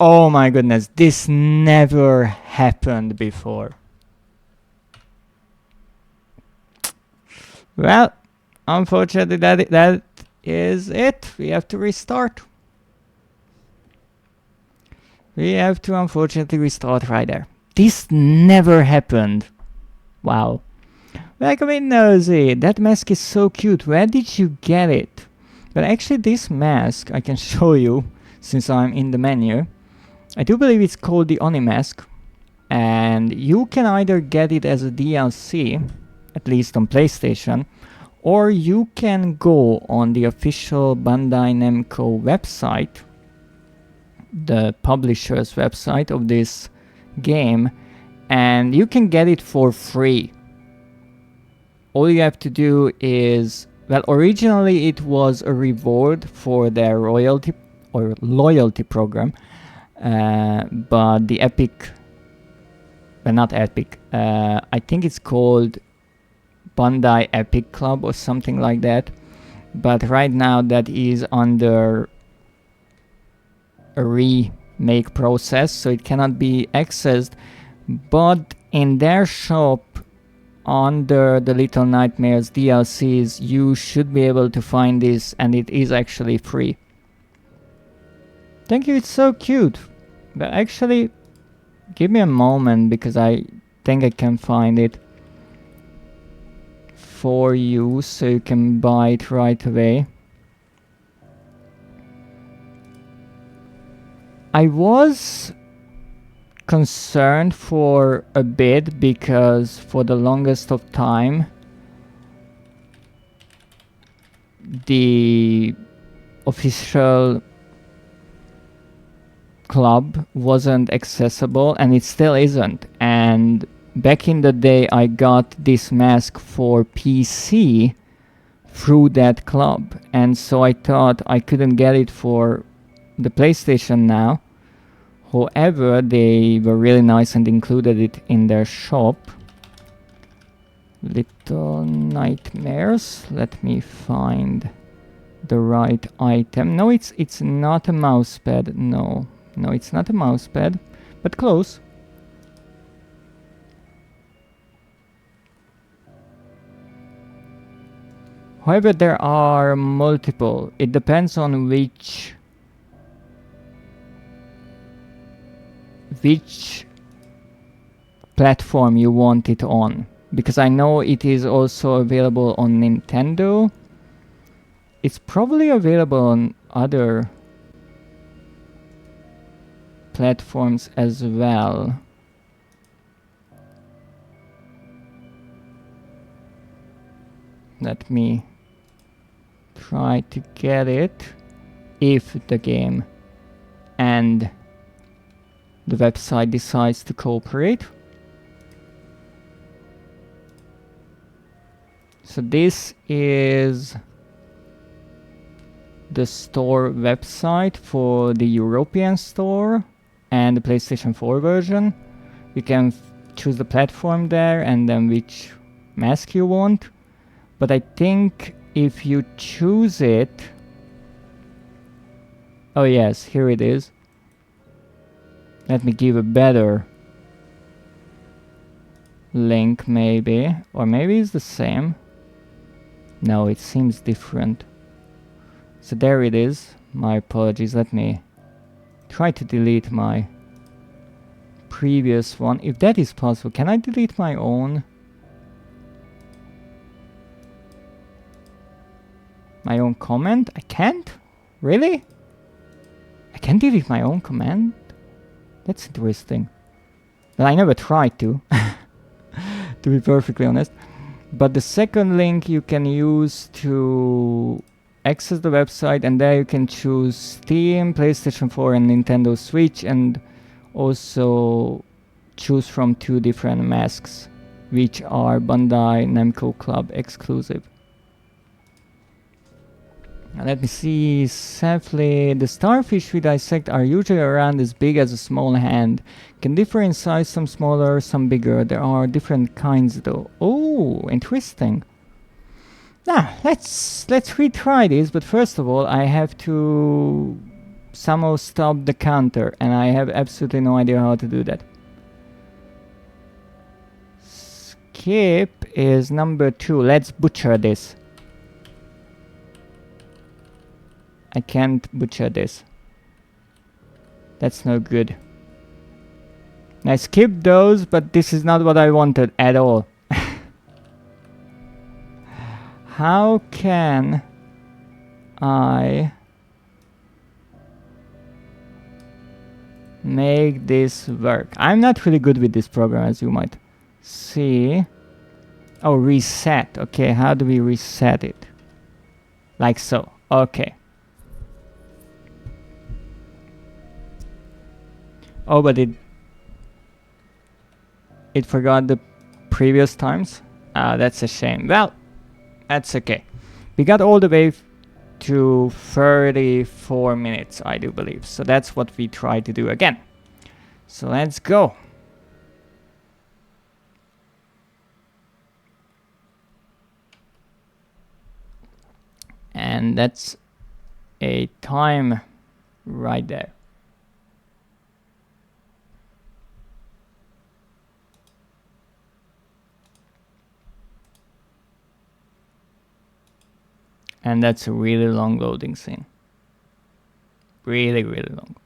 Oh my goodness, this never happened before. Well, unfortunately that is it. We have to restart. We have to unfortunately restart right there. This never happened. Wow. Like a bit nosy. That mask is so cute. Where did you get it? But actually this mask I can show you since I'm in the menu. I do believe it's called the Oni mask. And you can either get it as a DLC, at least on PlayStation, or you can go on the official Bandai Namco website, the publisher's website of this game, and you can get it for free. All you have to do is, well, originally it was a reward for their royalty or loyalty program, but the Epic, well, not Epic, I think it's called Bandai Epic Club or something like that, but right now that is under a remake process, so it cannot be accessed, but in their shop under the Little Nightmares DLCs you should be able to find this, and it is actually free. Thank you, it's so cute. But actually, give me a moment because I think I can find it for you so you can buy it right away. I was concerned for a bit because for the longest of time the official club wasn't accessible, and it still isn't. And back in the day I got this mask for PC through that club, and so I thought I couldn't get it for the PlayStation now. However, they were really nice and included it in their shop. Little Nightmares. Let me find the right item. No, it's not a mousepad. No, it's not a mousepad, but close. However, there are multiple. It depends on which platform you want it on, because I know it is also available on Nintendo. It's probably available on other platforms as well. Let me try to get it if the game and the website decides to cooperate. So this is the store website for the European store and the PlayStation 4 version. You can choose the platform there and then which mask you want. But I think if you choose it... Oh yes, here it is. Let me give a better link maybe. Or maybe it's the same. No, it seems different. So there it is. My apologies. Let me try to delete my previous one. If that is possible, can I delete my own? My own comment? I can't? Really? can delete my own command? That's interesting. Well, I never tried to, to be perfectly honest. But the second link you can use to access the website, and there you can choose Steam, PlayStation 4 and Nintendo Switch, and also choose from 2 different masks, which are Bandai Namco Club exclusive. Now let me see. Safely, the starfish we dissect are usually around as big as a small hand. Can differ in size, some smaller, some bigger. There are different kinds though. Oh, interesting. Now, let's retry this, but first of all, I have to somehow stop the counter, and I have absolutely no idea how to do that. Skip is number 2. Let's butcher this. I can't butcher this. That's no good. I skipped those, but this is not what I wanted at all. How can I make this work? I'm not really good with this program, as you might see. Oh, reset. Okay, how do we reset it? Like so. Okay. Oh, but it forgot the previous times. Ah, that's a shame. Well, that's okay. We got all the way to 34 minutes, I do believe. So that's what we try to do again. So let's go. And that's a time right there. And that's a really long loading scene. Really, really long.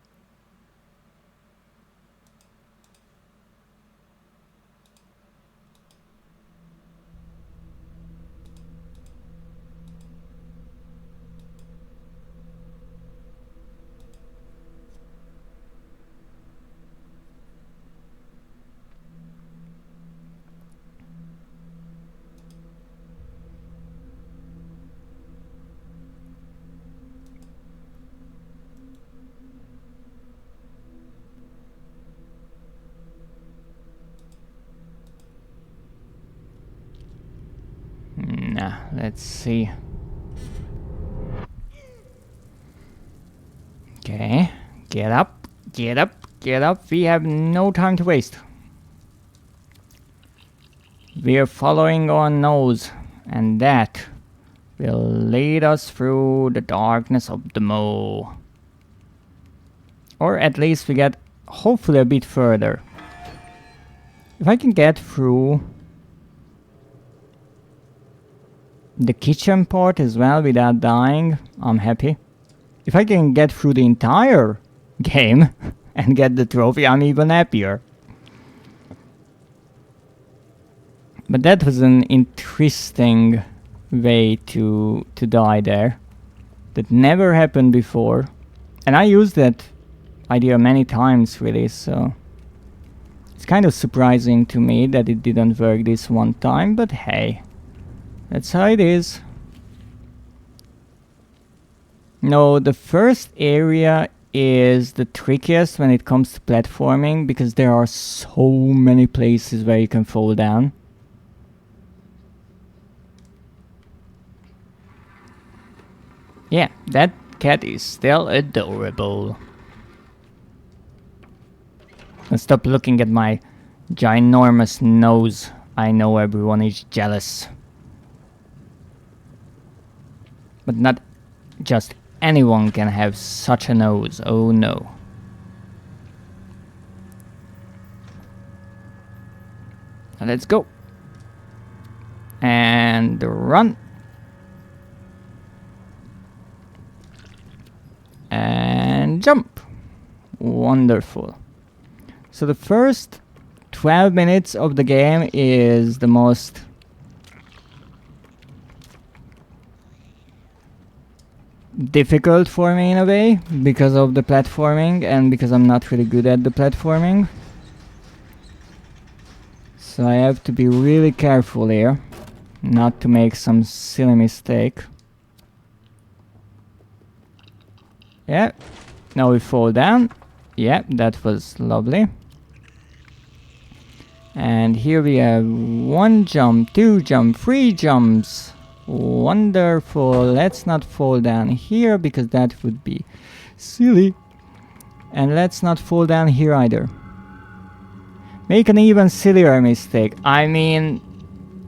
Let's see. Okay, get up, get up, get up. We have no time to waste. We are following our nose, and that will lead us through the darkness of the maw. Or at least we get hopefully a bit further. If I can get through the kitchen part as well without dying, I'm happy. If I can get through the entire game and get the trophy, I'm even happier. But that was an interesting way to die there. That never happened before. And I used that idea many times really, so it's kind of surprising to me that it didn't work this one time, but hey. That's how it is. No, the first area is the trickiest when it comes to platforming, because there are so many places where you can fall down. Yeah, that cat is still adorable. And stop looking at my ginormous nose. I know everyone is jealous. But not just anyone can have such a nose, oh no. Now let's go. And run. And jump. Wonderful. So the first 12 minutes of the game is the most difficult for me in a way because of the platforming and because I'm not really good at the platforming. So I have to be really careful here not to make some silly mistake. Yeah, now we fall down. Yeah, that was lovely. And here we have 1 jump, 2 jump, 3 jumps. Wonderful. Let's not fall down here because that would be silly. And let's not fall down here either. Make an even sillier mistake. I mean,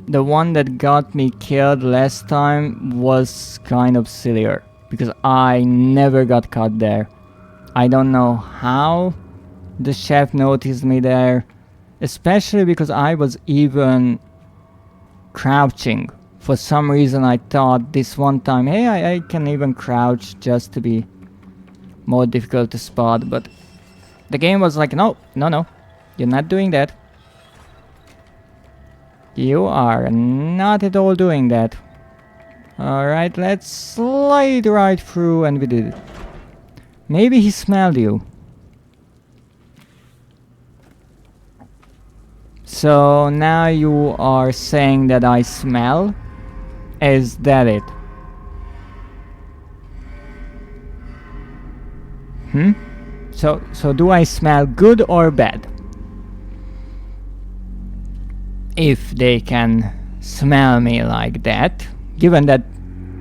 the one that got me killed last time was kind of sillier because I never got caught there. I don't know how the chef noticed me there, especially because I was even crouching. For some reason I thought this one time, hey, I can even crouch just to be more difficult to spot, but the game was like, no, you're not doing that. You are not at all doing that. Alright, let's slide right through, and we did it. Maybe he smelled you. So now you are saying that I smell? Is that it? So do I smell good or bad? If they can smell me like that, given that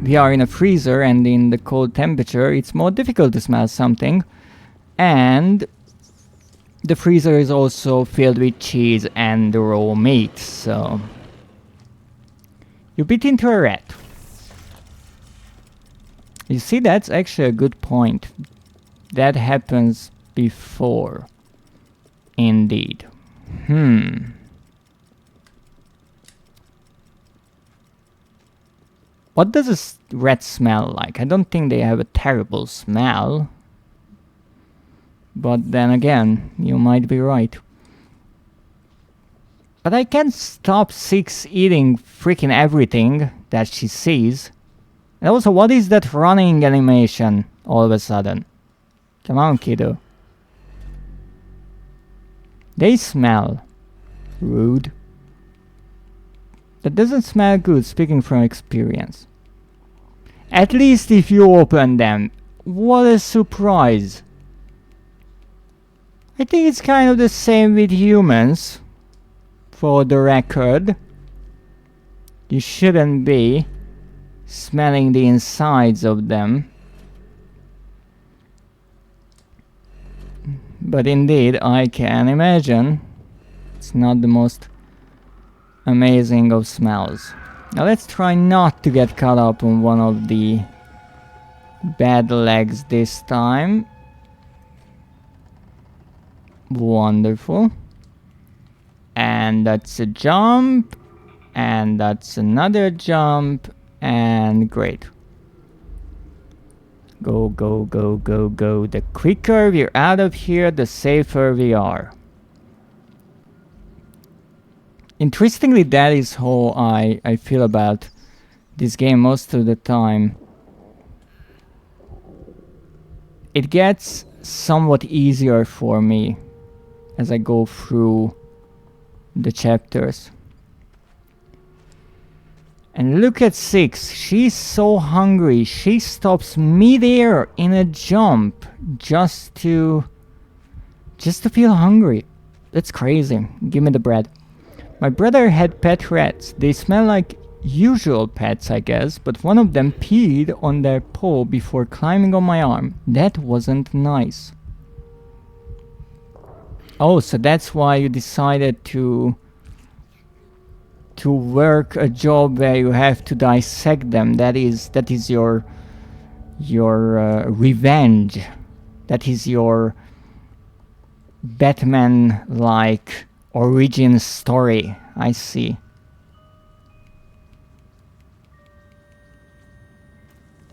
we are in a freezer and in the cold temperature, it's more difficult to smell something. And the freezer is also filled with cheese and raw meat, so you bit into a rat. You see, that's actually a good point. That happens before. Indeed. What does a rat smell like? I don't think they have a terrible smell. But then again, you might be right. But I can't stop Six eating freaking everything that she sees. And also, what is that running animation all of a sudden? Come on, kiddo. They smell. Rude. That doesn't smell good, speaking from experience. At least if you open them. What a surprise. I think it's kind of the same with humans. For the record. You shouldn't be smelling the insides of them. But indeed, I can imagine it's not the most amazing of smells. Now let's try not to get caught up on one of the bad legs this time. Wonderful. And that's a jump. And that's another jump. And great. Go, go, go, go, go. The quicker we're out of here, the safer we are. Interestingly, that is how I feel about this game most of the time. It gets somewhat easier for me as I go through the chapters. And look at Six, she's so hungry, she stops mid-air in a jump just to feel hungry. That's crazy. Give me the bread. My brother had pet rats. They smell like usual pets, I guess, but one of them peed on their paw before climbing on my arm. That wasn't nice. Oh, so that's why you decided to work a job where you have to dissect them. That is your revenge. That is your Batman-like origin story. I see.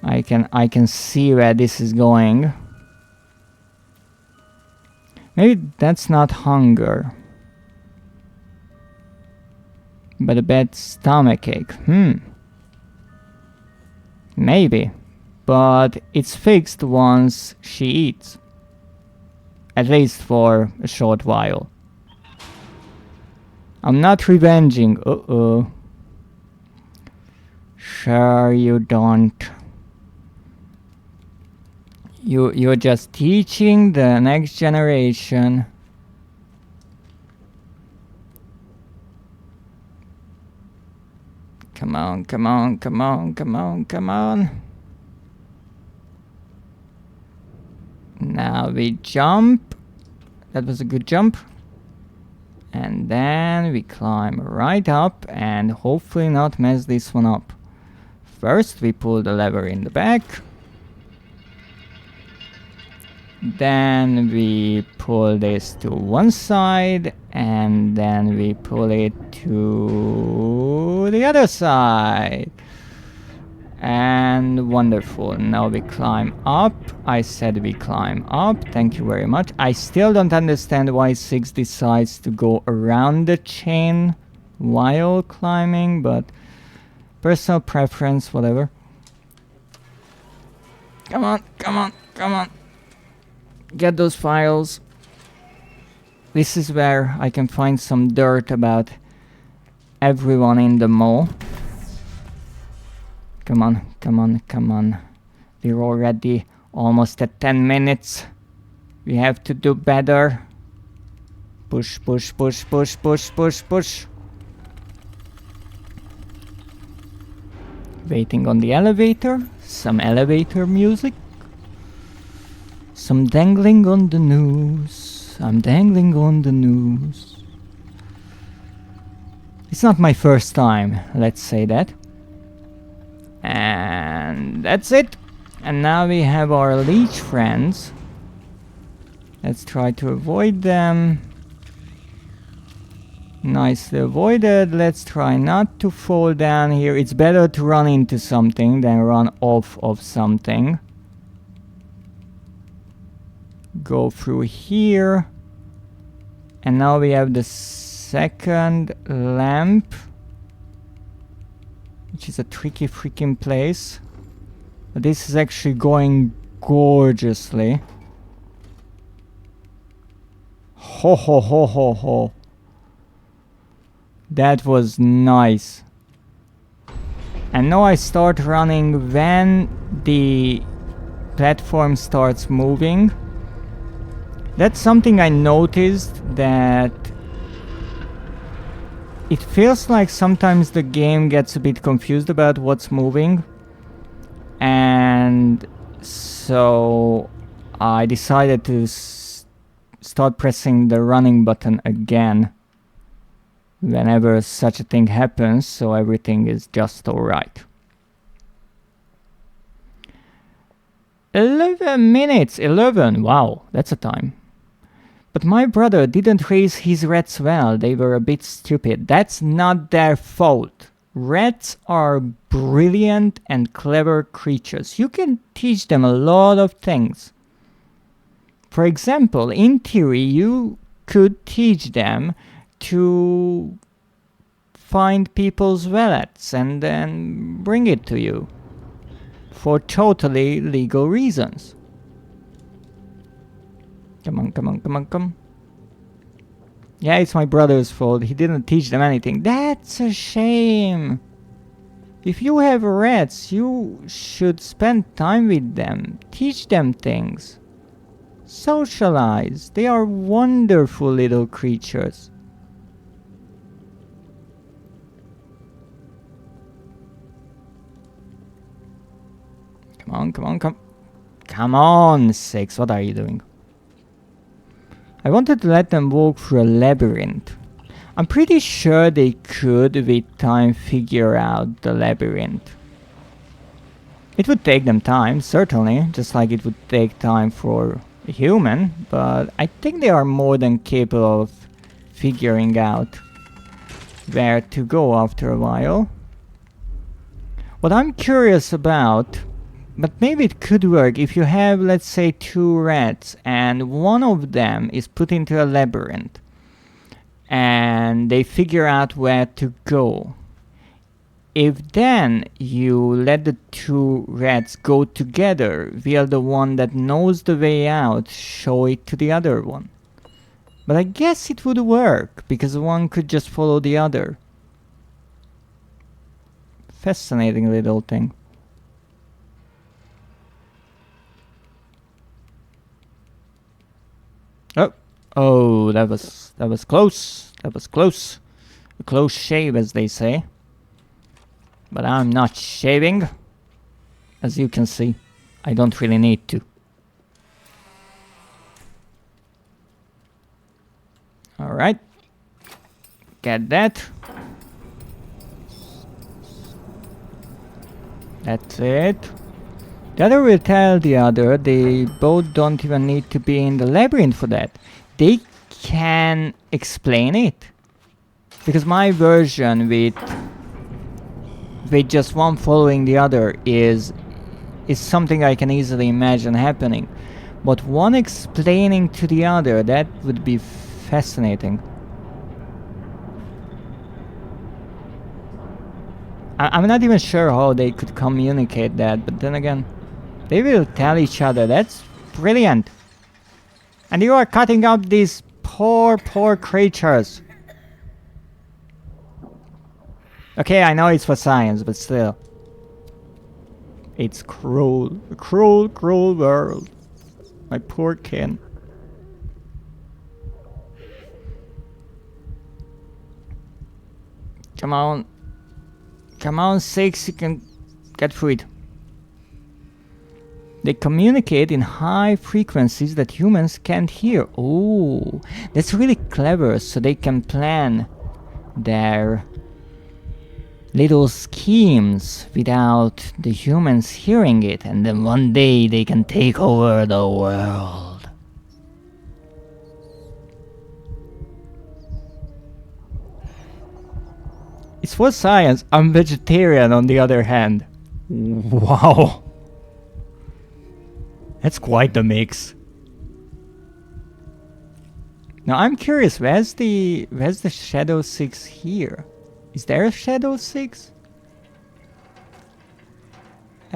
I can see where this is going. Maybe that's not hunger, but a bad stomachache. Maybe. but it's fixed once she eats. At least for a short while. I'm not revenging. Uh-oh. Sure you don't. You're just teaching the next generation. Come on, come on, come on, come on, come on. Now we jump. That was a good jump. And then we climb right up and hopefully not mess this one up. First we pull the lever in the back. Then we pull this to one side and then we pull it to the other side. And wonderful. Now we climb up. I said we climb up. Thank you very much. I still don't understand why 6 decides to go around the chain while climbing, but personal preference, whatever. Come on, come on, come on. Get those files. This is where I can find some dirt about everyone in the mall. Come on, come on, come on. We're already almost at 10 minutes. We have to do better. Push, push, push, push, push, push, push. Waiting on the elevator. Some elevator music. Some dangling on the news. I'm dangling on the news. It's not my first time, let's say that. And that's it. And now we have our leech friends. Let's try to avoid them. Nicely avoided. Let's try not to fall down here. It's better to run into something than run off of something. Go through here. And now we have the second lamp, which is a tricky freaking place. But this is actually going gorgeously. Ho ho ho ho ho. That was nice. And now I start running when the platform starts moving. That's something I noticed, that it feels like sometimes the game gets a bit confused about what's moving. And so I decided to start pressing the running button again whenever such a thing happens, so everything is just alright. 11 minutes! 11! Wow, that's a time. But my brother didn't raise his rats well. They were a bit stupid. That's not their fault. Rats are brilliant and clever creatures. You can teach them a lot of things. For example, in theory, you could teach them to find people's wallets and then bring it to you for totally legal reasons. Come on, come on, come on, come. Yeah, it's my brother's fault. He didn't teach them anything. That's a shame. If you have rats, you should spend time with them. Teach them things. Socialize. They are wonderful little creatures. Come on, come on, come. Come on, 6. What are you doing? I wanted to let them walk through a labyrinth. I'm pretty sure they could, with time, figure out the labyrinth. It would take them time, certainly, just like it would take time for a human, but I think they are more than capable of figuring out where to go after a while. What I'm curious about, but maybe it could work if you have, let's say, 2 rats and one of them is put into a labyrinth and they figure out where to go. if then you let the two rats go together, will the one that knows the way out show it to the other one? But I guess it would work, because one could just follow the other. Fascinating little thing. Oh, that was close. That was close. A close shave, as they say. But I'm not shaving. As you can see, I don't really need to. Alright. Get that. That's it. The other will tell the other they both don't even need to be in the labyrinth for that. They can explain it. Because my version with just one following the other is something I can easily imagine happening. But one explaining to the other, that would be fascinating. I'm not even sure how they could communicate that, but then again, they will tell each other. That's brilliant. And you are cutting up these poor creatures. Okay, I know it's for science, but still. It's cruel. A cruel, cruel world. My poor kin. Come on. Come on, Six, you can get through it. They communicate in high frequencies that humans can't hear. Oh, that's really clever, so they can plan their little schemes without the humans hearing it, and then one day they can take over the world. It's for science. I'm vegetarian, on the other hand. Wow. That's quite the mix. Now I'm curious, where's the Shadow 6 here? Is there a Shadow 6?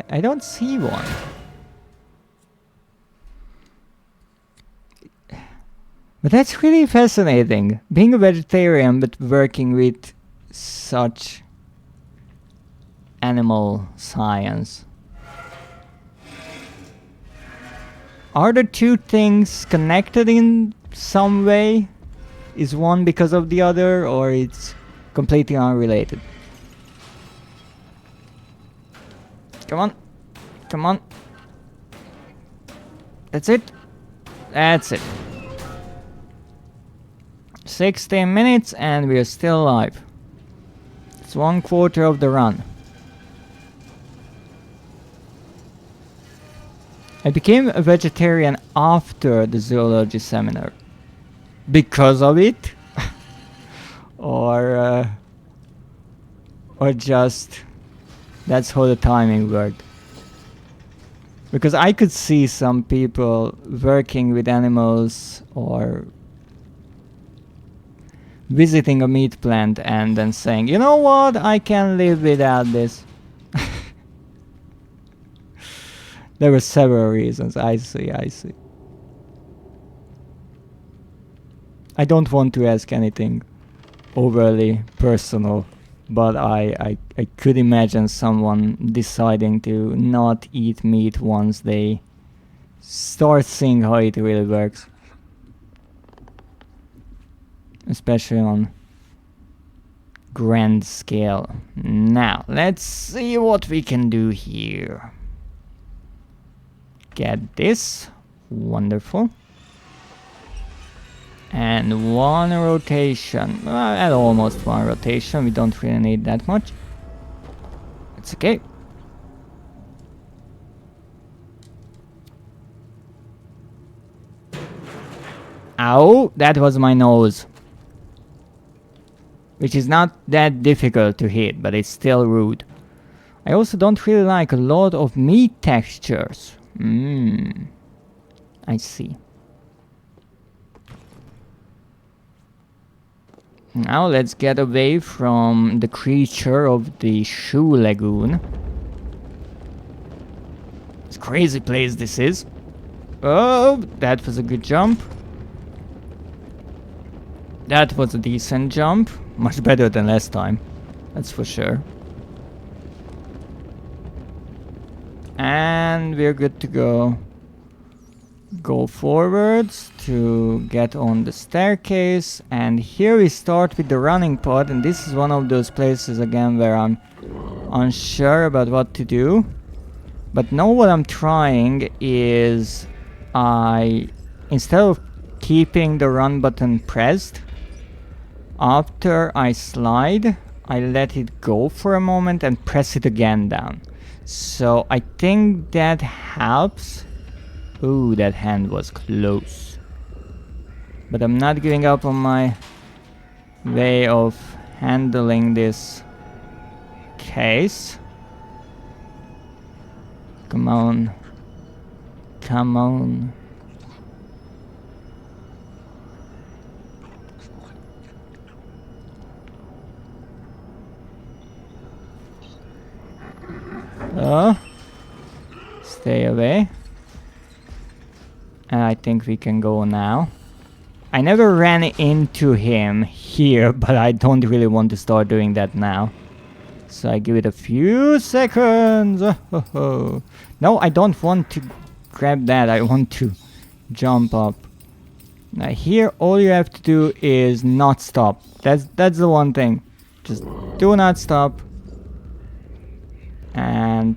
I don't see one. But that's really fascinating. Being a vegetarian but working with such animal science. Are the two things connected in some way? Is one because of the other, or it's completely unrelated? Come on. Come on. That's it. That's it. 16 minutes and we're still alive. It's 1/4 of the run. I became a vegetarian after the zoology seminar. Because of it? or just that's how the timing worked. Because I could see some people working with animals or visiting a meat plant and then saying, you know what, I can live without this. There were several reasons. I see. I don't want to ask anything overly personal, but I could imagine someone deciding to not eat meat once they start seeing how it really works. Especially on grand scale. Now, let's see what we can do here. Get this. Wonderful. And one rotation. At almost one rotation. We don't really need that much. It's okay. Ow! That was my nose. Which is not that difficult to hit, but it's still rude. I also don't really like a lot of meat textures. I see. Now let's get away from the creature of the shoe lagoon. It's a crazy place this is. Oh, that was a good jump. That was a decent jump. Much better than last time. That's for sure. And we're good to go. Go forwards to get on the staircase, and here we start with the running part, and this is one of those places again where I'm unsure about what to do. But now what I'm trying is instead of keeping the run button pressed, after I slide, I let it go for a moment and press it again down. So I think that helps. Ooh, that hand was close. But I'm not giving up on my way of handling this case. Come on. Come on. Stay away. I think we can go now. I never ran into him here, but I don't really want to start doing that now. So I give it a few seconds. No, I don't want to grab that. I want to jump up. Now here, all you have to do is not stop. That's the one thing. Just do not stop. And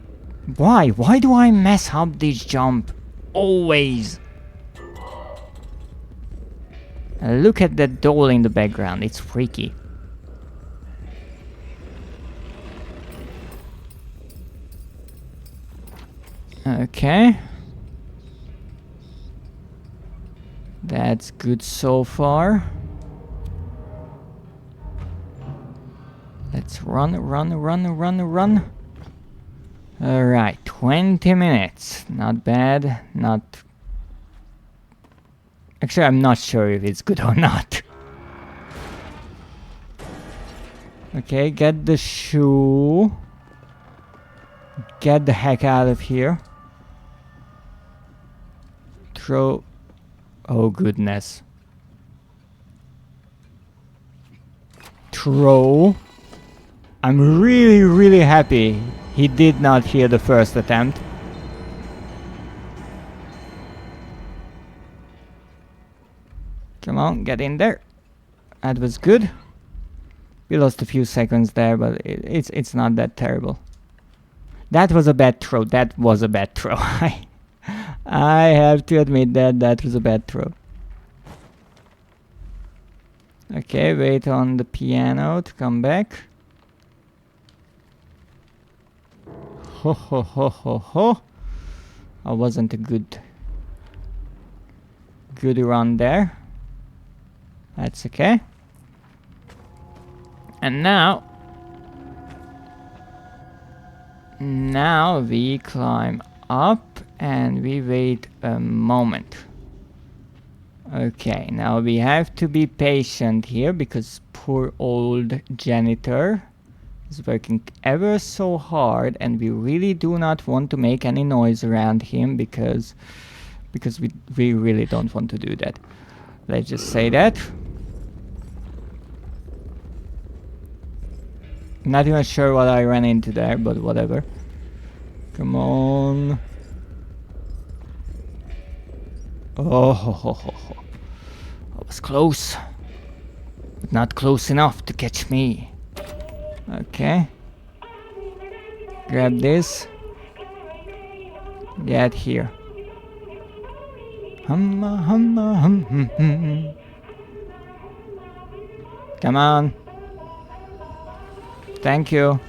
why? Why do I mess up this jump? Always. Look at that doll in the background, it's freaky. Okay. That's good so far. Let's run. Alright, 20 minutes. Not bad, not... Actually, I'm not sure if it's good or not. Okay, get the shoe. Get the heck out of here. Throw... Oh goodness. Throw. I'm really happy he did not hear the first attempt. Come on, get in there. That was good. We lost a few seconds there, but it's not that terrible. That was a bad throw. That was a bad throw. I have to admit that was a bad throw. Okay, wait on the piano to come back. Ho ho ho ho ho. I wasn't a good run there. That's okay. And now we climb up and we wait a moment. Okay, now we have to be patient here because poor old janitor is working ever so hard, and we really do not want to make any noise around him because we really don't want to do that. Let's just say that. Not even sure what I ran into there, but whatever. Come on. Oh, ho, ho, ho, ho. I was close, but not close enough to catch me. Okay. Grab this. Get here. Humma, humma, hum, hum, hum. Come on. Thank you.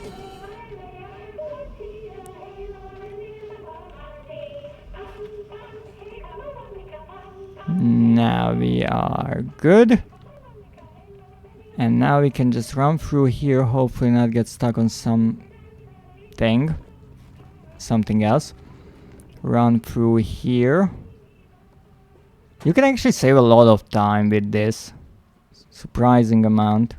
Now we are good. And now we can just run through here, hopefully not get stuck on something else. Run through here. You can actually save a lot of time with this. surprising amount.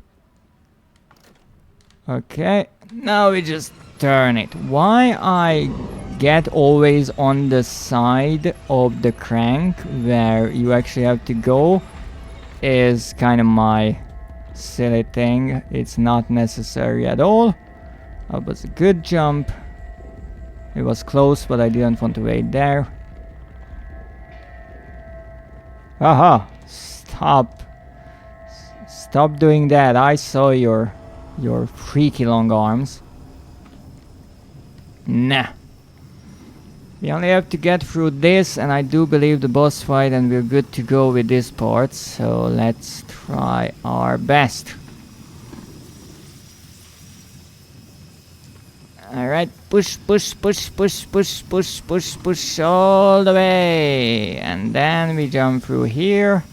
Okay, now we just turn it. Why I get always on the side of the crank where you actually have to go is kind of my silly thing. It's not necessary at all. That was a good jump. It was close, but I didn't want to wait there. Haha! Stop! Stop doing that. I saw your freaky long arms. Nah. We only have to get through this, and I do believe the boss fight, and we're good to go with this part. So let's try our best. Alright, push, push, push, push, push, push, push, push all the way. And then we jump through here.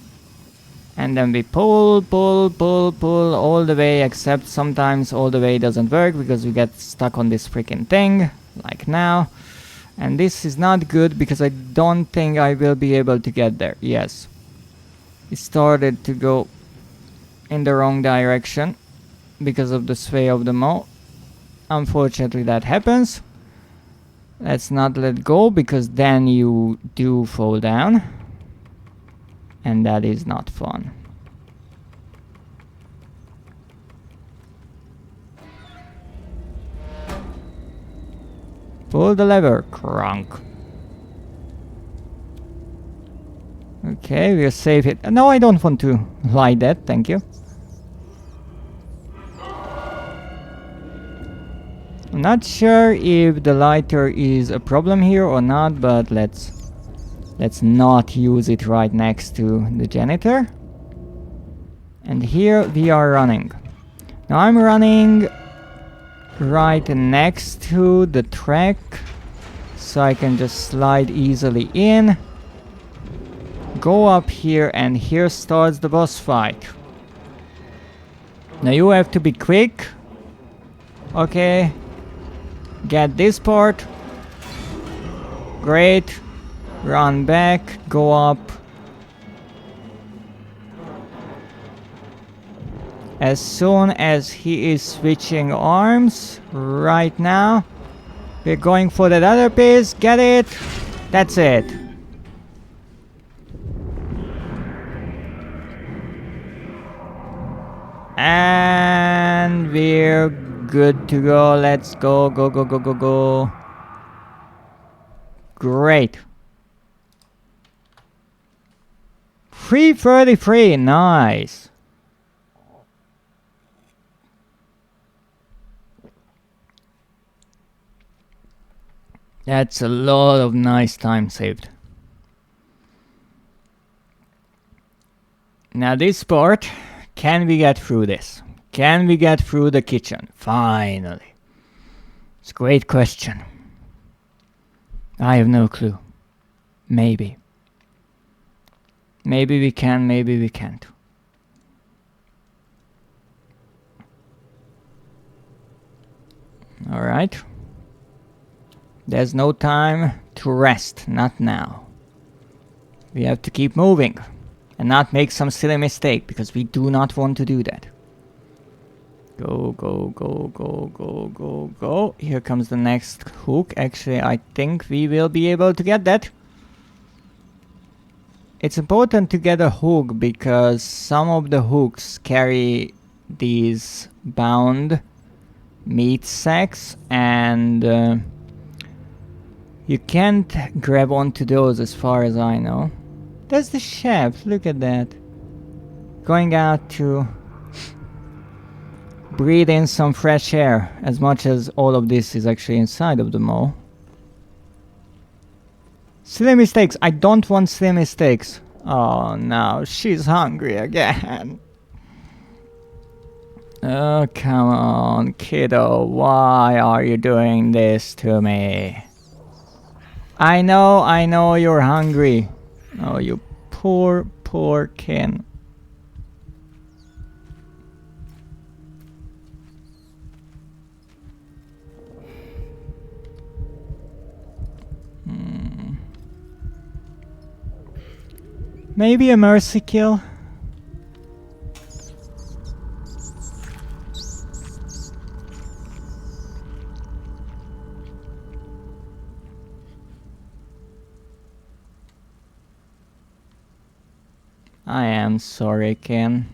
And then we pull, pull, pull, pull all the way, except sometimes all the way doesn't work because we get stuck on this freaking thing, like now. And this is not good because I don't think I will be able to get there. Yes. It started to go in the wrong direction because of the sway of the MAW. Unfortunately that happens. Let's not let go because then you do fall down. And that is not fun. Pull the lever, crunk. Okay, we're safe here. No, I don't want to light that, thank you. I'm not sure if the lighter is a problem here or not, but let's not use it right next to the janitor. And here we are running. Now I'm running right next to the track, so I can just slide easily in. Go up here, and here starts the boss fight. Now you have to be quick. Okay. Get this part. Great. Run back, go up. As soon as he is switching arms, right now, we're going for that other piece. Get it? That's it. And we're good to go. Let's go, go, go, go, go, go. Great. 333, nice. That's a lot of nice time saved. Now this part, can we get through this? Can we get through the kitchen? Finally. It's a great question. I have no clue. Maybe. Maybe we can, maybe we can't. Alright. There's no time to rest, not now. We have to keep moving and not make some silly mistake because we do not want to do that. Go, go, go, go, go, go, go. Here comes the next hook. Actually, I think we will be able to get that. It's important to get a hook because some of the hooks carry these bound meat sacks, and you can't grab onto those as far as I know. There's the chef, look at that. Going out to breathe in some fresh air, as much as all of this is actually inside of the MAW. Silly mistakes. I don't want silly mistakes. Oh no, she's hungry again. Oh, come on, kiddo. Why are you doing this to me? I know you're hungry. Oh, you poor, poor Ken. Maybe a mercy kill? I am sorry, Ken.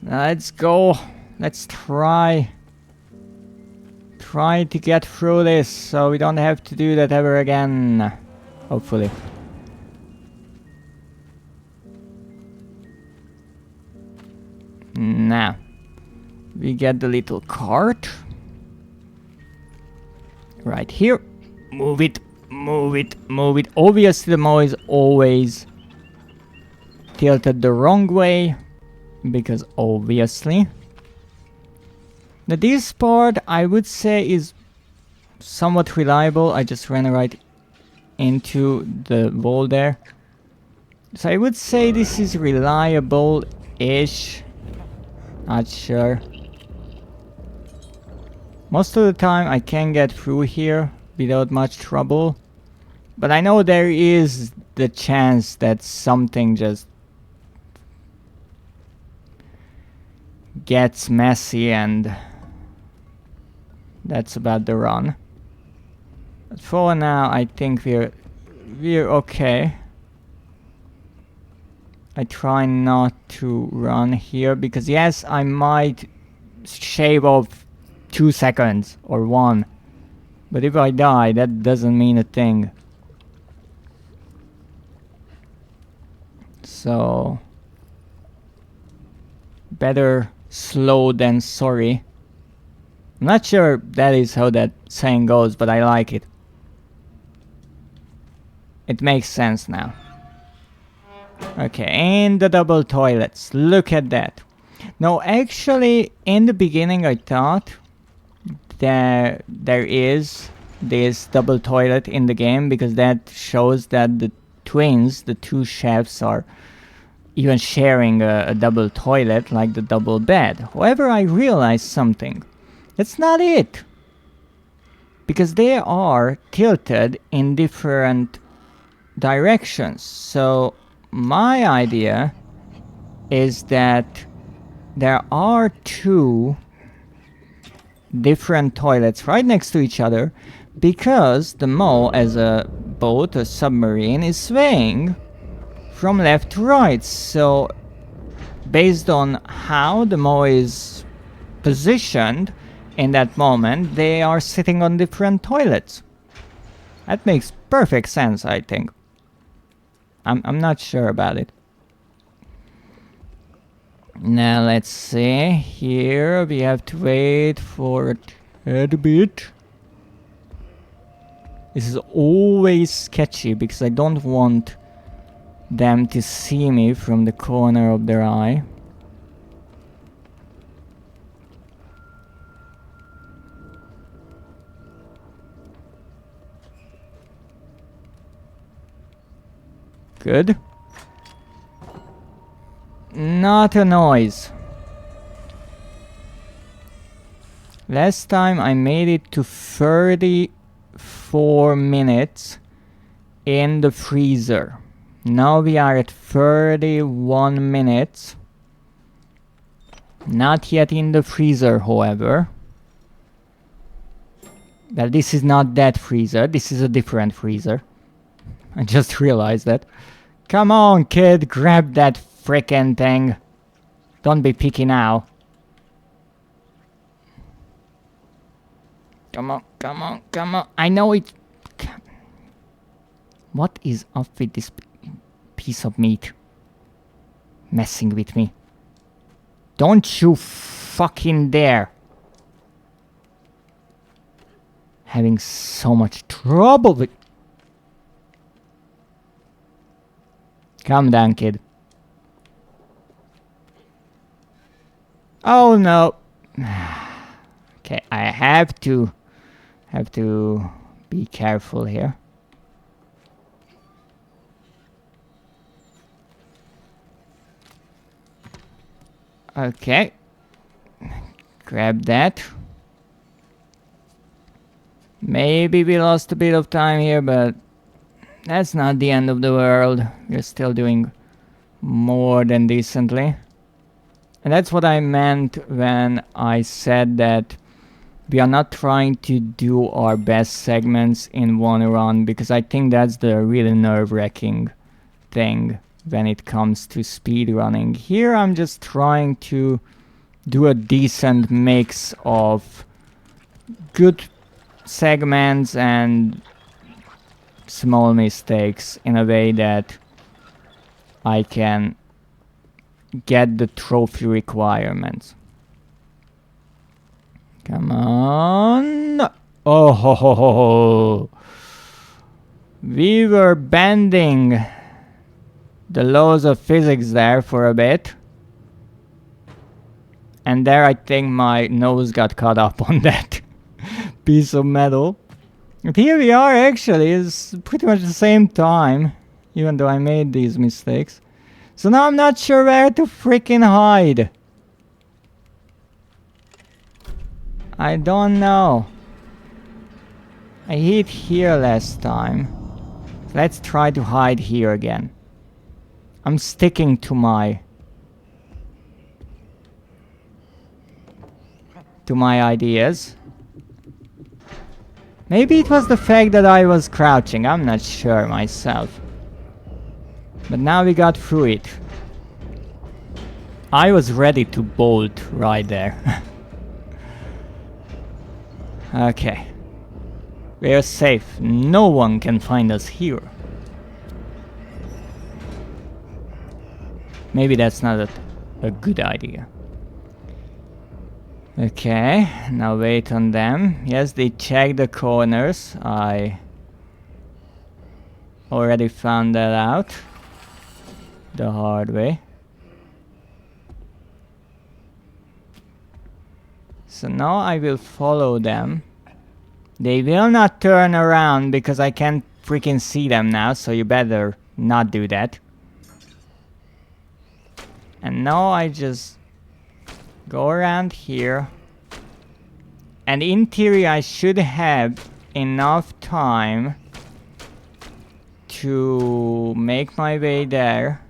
Let's go. Let's try. Try to get through this so we don't have to do that ever again. Hopefully. Now, we get the little cart. Right here. Move it, move it, move it. Obviously the Maw is always tilted the wrong way. Because obviously. Now this part I would say is somewhat reliable. I just ran right into the wall there. So I would say this is reliable-ish. Not sure. Most of the time I can get through here without much trouble. But I know there is the chance that something just gets messy, and that's about the run. But for now I think we're okay. I try not to run here because yes, I might shave off 2 seconds or 1, but if I die that doesn't mean a thing. So better slow than sorry. I'm not sure that is how that saying goes, but I like it. It makes sense now. Okay, and the double toilets. Look at that. Now, actually, in the beginning I thought that there is this double toilet in the game because that shows that the twins, the 2 chefs, are even sharing a double toilet, like the double bed. However, I realized something. That's not it. Because they are tilted in different directions. So my idea is that there are 2 different toilets right next to each other because the Maw, as a boat, a submarine, is swaying from left to right. So based on how the Maw is positioned in that moment, they are sitting on different toilets. That makes perfect sense, I think. I'm not sure about it. Now let's see. Here we have to wait for a tad bit. This is always sketchy because I don't want them to see me from the corner of their eye. Good. Not a noise. Last time I made it to 34 minutes in the freezer. Now we are at 31 minutes. Not yet in the freezer, however. Well, this is not that freezer. This is a different freezer. I just realized that. Come on, kid, grab that frickin' thing. Don't be picky now. Come on, come on, come on. I know it. What is up with this piece of meat? Messing with me. Don't you fucking dare. Having so much trouble with... Calm down, kid. Oh no. Okay, I have to be careful here. Okay. Grab that. Maybe we lost a bit of time here, but that's not the end of the world. We're still doing more than decently. And that's what I meant when I said that we are not trying to do our best segments in one run, because I think that's the really nerve-wracking thing when it comes to speedrunning. Here I'm just trying to do a decent mix of good segments and small mistakes in a way that I can get the trophy requirements. Come on. Oh ho ho ho ho. We were bending the laws of physics there for a bit. And there I think my nose got caught up on that piece of metal. But here we are actually, it's pretty much the same time, even though I made these mistakes. So now I'm not sure where to freaking hide. I don't know. I hid here last time. Let's try to hide here again. I'm sticking to my ideas. Maybe it was the fact that I was crouching, I'm not sure myself. But now we got through it. I was ready to bolt right there. Okay. We're safe. No one can find us here. Maybe that's not a good idea. Okay, now wait on them. Yes, they check the corners. I already found that out the hard way. So now I will follow them. They will not turn around because I can't freaking see them now, so you better not do that. And now I just go around here. And in theory I should have enough time to make my way there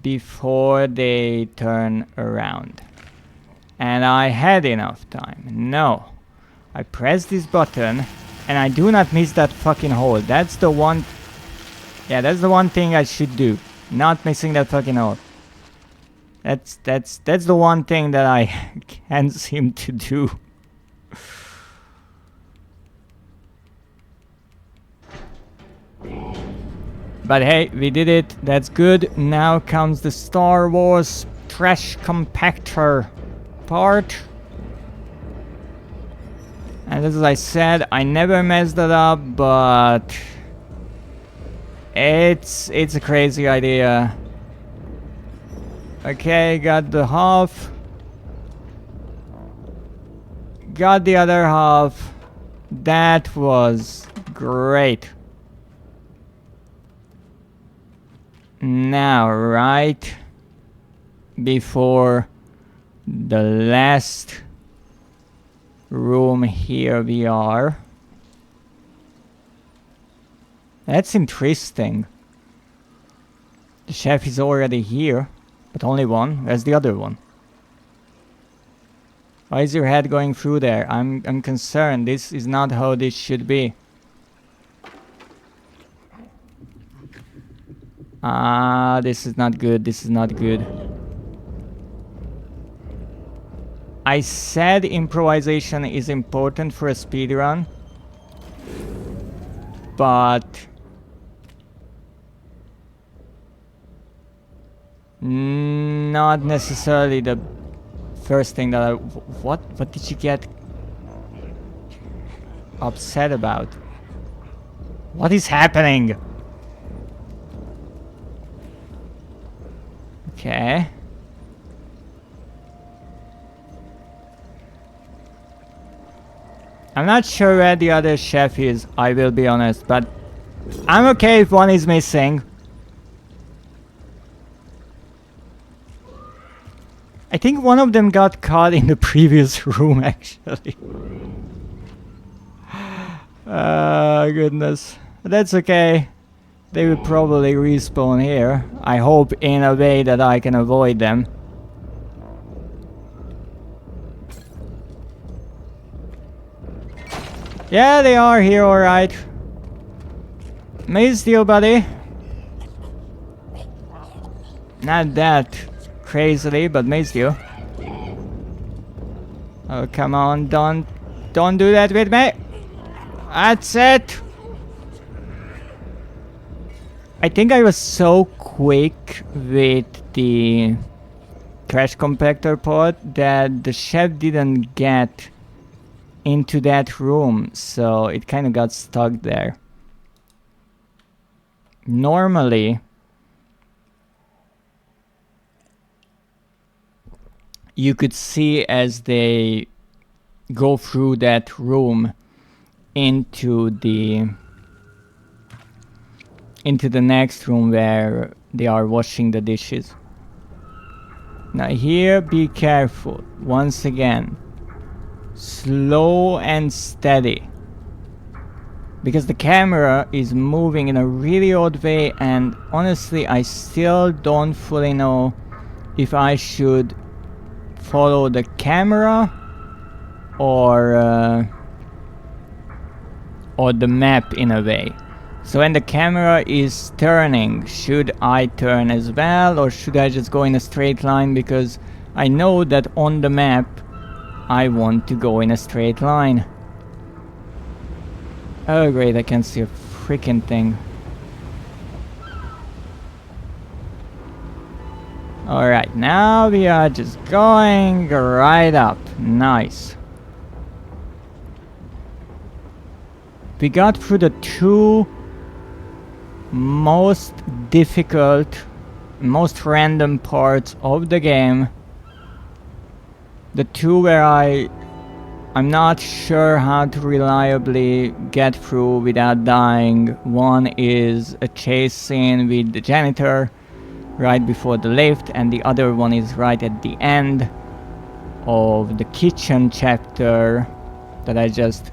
before they turn around. And I had enough time. No. I press this button and I do not miss that fucking hole. That's the one... Yeah, that's the one thing I should do. Not missing that fucking hole. That's the one thing that I can't seem to do. But hey, we did it. That's good. Now comes the Star Wars trash compactor part. And as I said, I never messed that up, but it's a crazy idea. Okay, got the half. Got the other half. That was great. Now, right before the last room here we are. That's interesting. The chef is already here, but only one. Where's the other one? Why is your head going through there? I'm concerned. This is not how this should be. This is not good. This is not good. I said improvisation is important for a speedrun, but not necessarily the first thing that I... What did you get upset about? What is happening? Okay. I'm not sure where the other chef is, I will be honest, but I'm okay if one is missing. I think one of them got caught in the previous room, actually. Goodness. That's okay. They will probably respawn here. I hope in a way that I can avoid them. Yeah, they are here, alright. Missed you, buddy. Not that crazily, but missed you. Oh, come on, don't do that with me. That's it. I think I was so quick with the trash compactor pod that the chef didn't get into that room, so it kind of got stuck there. Normally, you could see as they go through that room into the next room where they are washing the dishes. Now here, be careful. Once again, slow and steady, because the camera is moving in a really odd way, and honestly I still don't fully know if I should follow the camera or the map in a way. So when the camera is turning, should I turn as well, or should I just go in a straight line? Because I know that on the map I want to go in a straight line. Oh great, I can see a freaking thing. Alright, now we are just going right up. Nice. We got through the two most difficult, most random parts of the game. The two where I'm not sure how to reliably get through without dying. One is a chase scene with the janitor right before the lift, and the other one is right at the end of the kitchen chapter that I just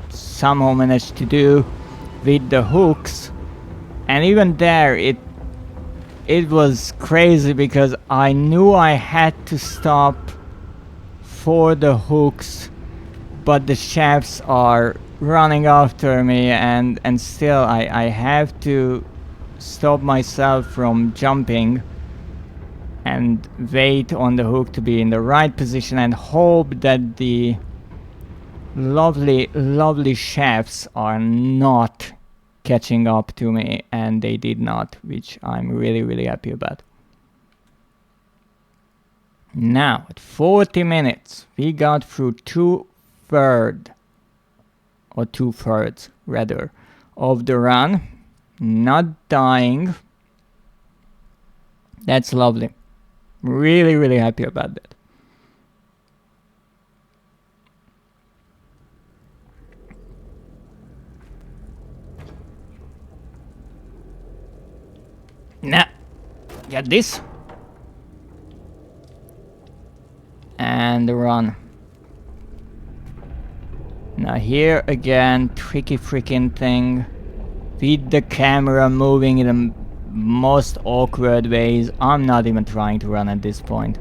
somehow managed to do with the hooks. And even there it was crazy because I knew I had to stop for the hooks, but the chefs are running after me, and still I have to stop myself from jumping and wait on the hook to be in the right position and hope that the lovely chefs are not catching up to me, and they did not, which I'm really happy about. Now at 40 minutes we got through two-thirds rather of the run, not dying. That's lovely. Really happy about that. Now, get this. And run. Now here again, tricky freaking thing. With the camera moving in the most awkward ways. I'm not even trying to run at this point.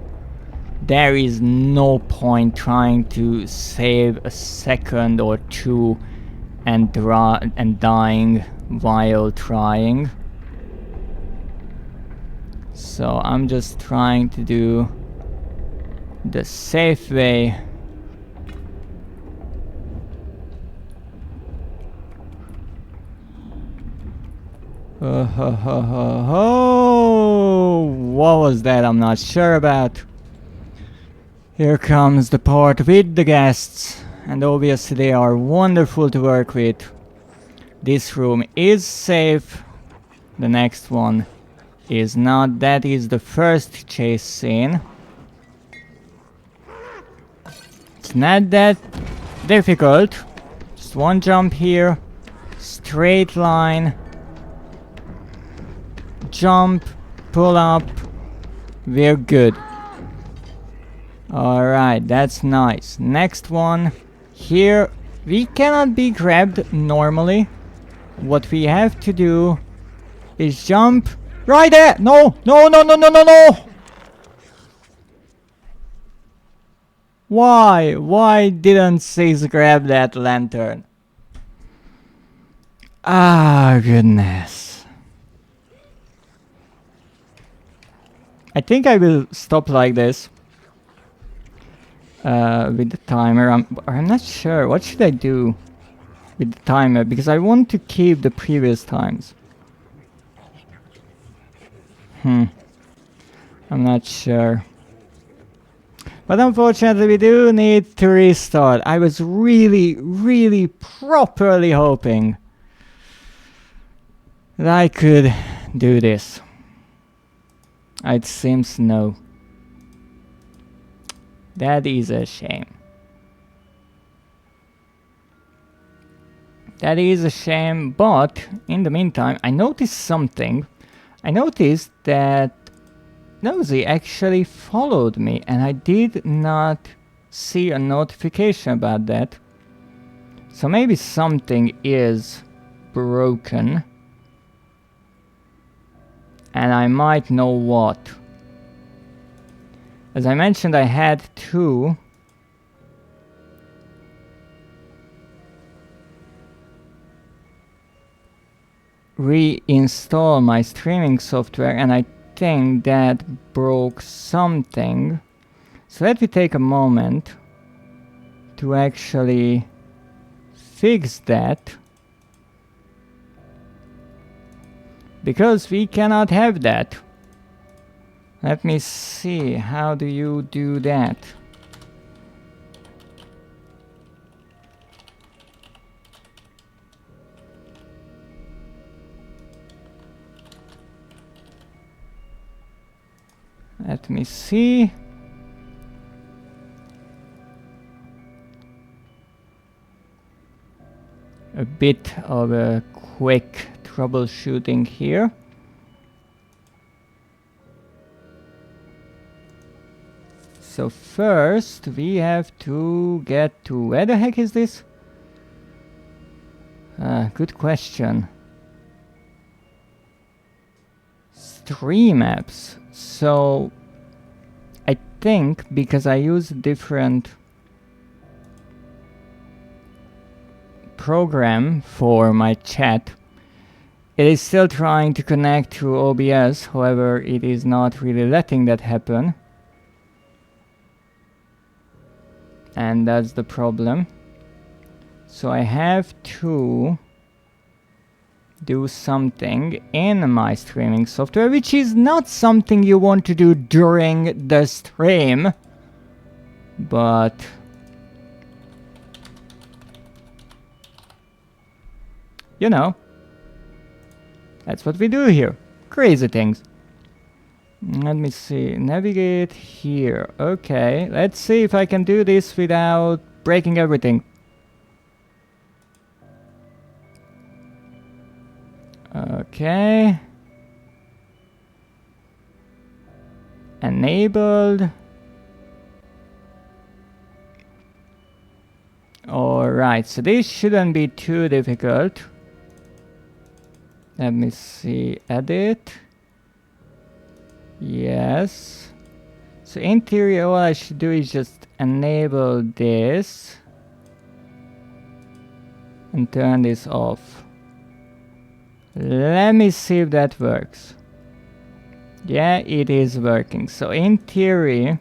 There is no point trying to save a second or two and dying while trying. So I'm just trying to do the safe way. What was that? I'm not sure about. Here comes the part with the guests, and obviously they are wonderful to work with. This room is safe. The next one is not. That is the first chase scene. It's not that difficult. Just one jump here. Straight line. Jump. Pull up. We're good. Alright, that's nice. Next one. Here, we cannot be grabbed normally. What we have to do is jump right there. No. Why didn't Sis grab that lantern? Ah, goodness. I think I will stop like this with the timer. I'm not sure. What should I do with the timer? Because I want to keep the previous times. I'm not sure. But unfortunately, we do need to restart. I was really properly hoping that I could do this. It seems no. That is a shame. That is a shame, but in the meantime, I noticed something. I noticed that Nosy actually followed me, and I did not see a notification about that. So maybe something is broken. And I might know what. As I mentioned, I had to reinstall my streaming software, and I think that broke something. So let me take a moment to actually fix that, because we cannot have that. Let me see, how do you do that? Let me see. A bit of a quick troubleshooting here. So first we have to get to, where the heck is this? Good question. Stream apps. So I think because I use a different program for my chat, it is still trying to connect to OBS. However, it is not really letting that happen. And that's the problem. So I have to do something in my streaming software, which is not something you want to do during the stream, but you know, that's what we do here. Crazy things. Let me see, navigate here. Okay, let's see if I can do this without breaking everything. Okay. Enabled. Alright, so this shouldn't be too difficult. Let me see, edit. Yes. So in theory, all I should do is just enable this and turn this off. Let me see if that works. Yeah, it is working. So in theory,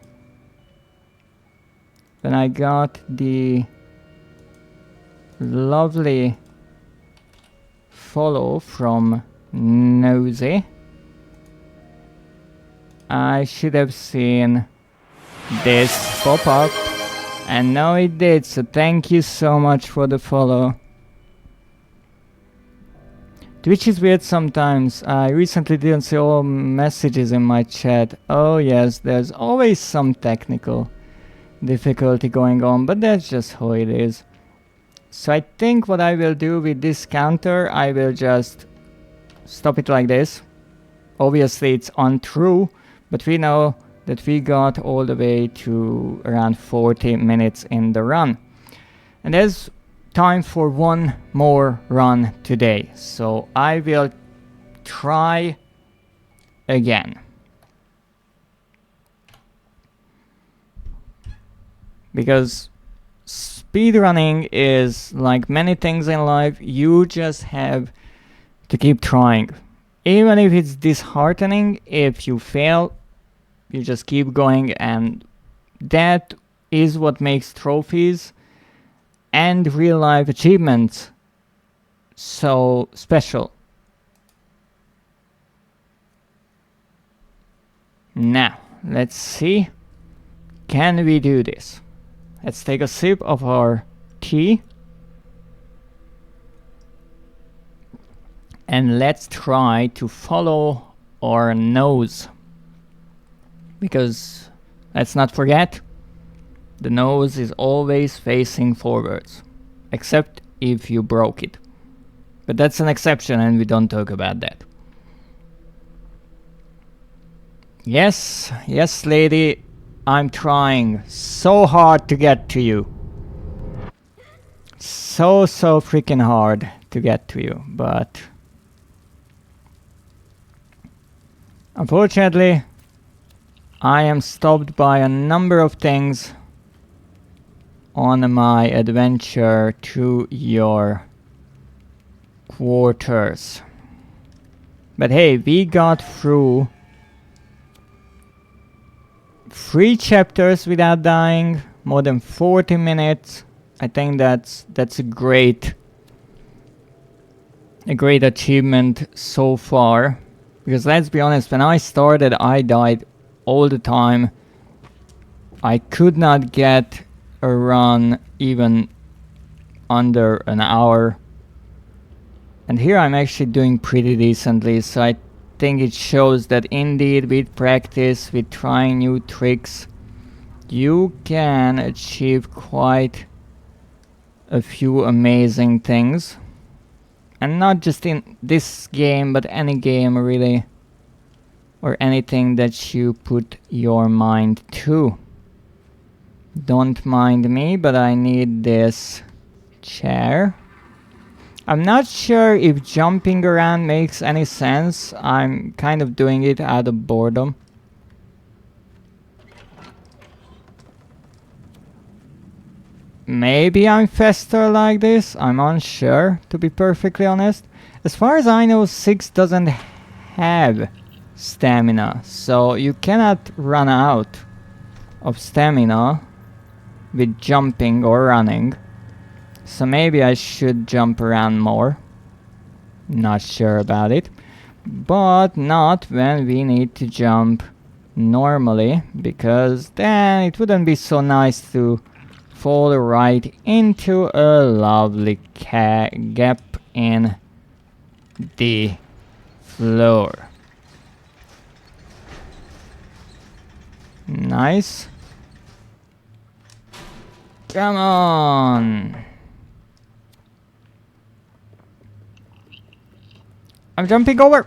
when I got the lovely follow from Nosy, I should have seen this pop up, and now it did, so thank you so much for the follow. Twitch is weird sometimes. I recently didn't see all messages in my chat. Oh yes, there's always some technical difficulty going on, but that's just how it is. So I think what I will do with this counter, I will just stop it like this. Obviously it's untrue, but we know that we got all the way to around 40 minutes in the run. And there's time for one more run today. So I will try again. Because speedrunning is like many things in life, you just have to keep trying. Even if it's disheartening, if you fail, You just keep going, and that is what makes trophies and real life achievements so special. Now, let's see. Can we do this? Let's take a sip of our tea. And let's try to follow our nose. Because let's not forget, the nose is always facing forwards. Except if you broke it. But that's an exception and we don't talk about that. Yes, yes lady, I'm trying so hard to get to you. So freaking hard to get to you, but unfortunately, I am stopped by a number of things on my adventure to your quarters. But hey, we got through 3 chapters without dying, more than 40 minutes. I think that's a great achievement so far. Because let's be honest, when I started, I died all the time. I could not get a run even under an hour. And here I'm actually doing pretty decently, so I think it shows that indeed with practice, with trying new tricks, you can achieve quite a few amazing things. And not just in this game, but any game really. Or anything that you put your mind to. Don't mind me, but I need this chair. I'm not sure if jumping around makes any sense. I'm kind of doing it out of boredom. Maybe I'm faster like this. I'm unsure, to be perfectly honest. As far as I know, 6 doesn't have stamina, so you cannot run out of stamina with jumping or running. So maybe I should jump around more. Not sure about it. But not when we need to jump normally, because then it wouldn't be so nice to fall right into a lovely gap in the floor. Nice. Come on. I'm jumping over.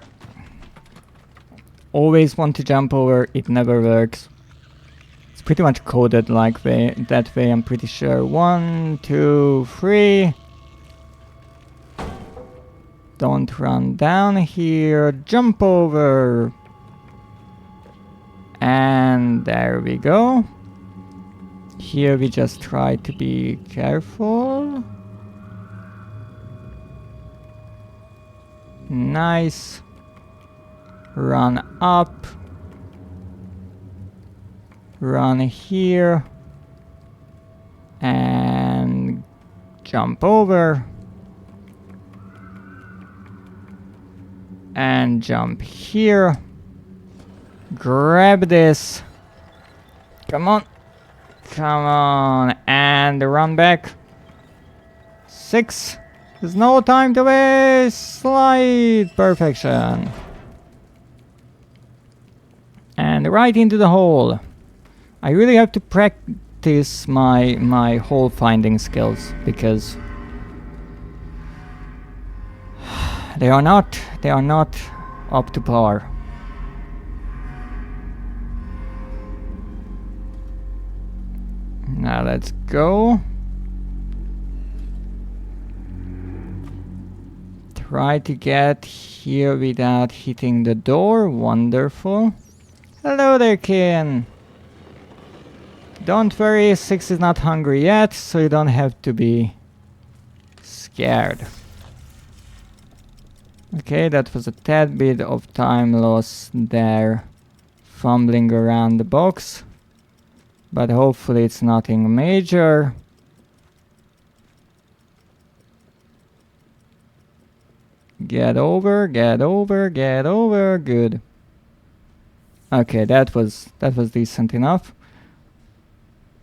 Always want to jump over, it never works. It's pretty much coded like that way, I'm pretty sure. 1, 2, 3. Don't run down here. Jump over. And there we go. Here we just try to be careful. Nice. Run up. Run here. And jump over. And jump here. Grab this. Come on. Come on. And run back. 6. There's no time to waste. Slide. Perfection. And right into the hole. I really have to practice my hole finding skills, because they are not up to par. Now let's go. Try to get here without hitting the door. Wonderful. Hello there, Kin. Don't worry, 6 is not hungry yet, so you don't have to be scared. Okay, that was a tad bit of time loss there fumbling around the box, but hopefully it's nothing major. Get over, get over, get over. Good. Okay, that was decent enough.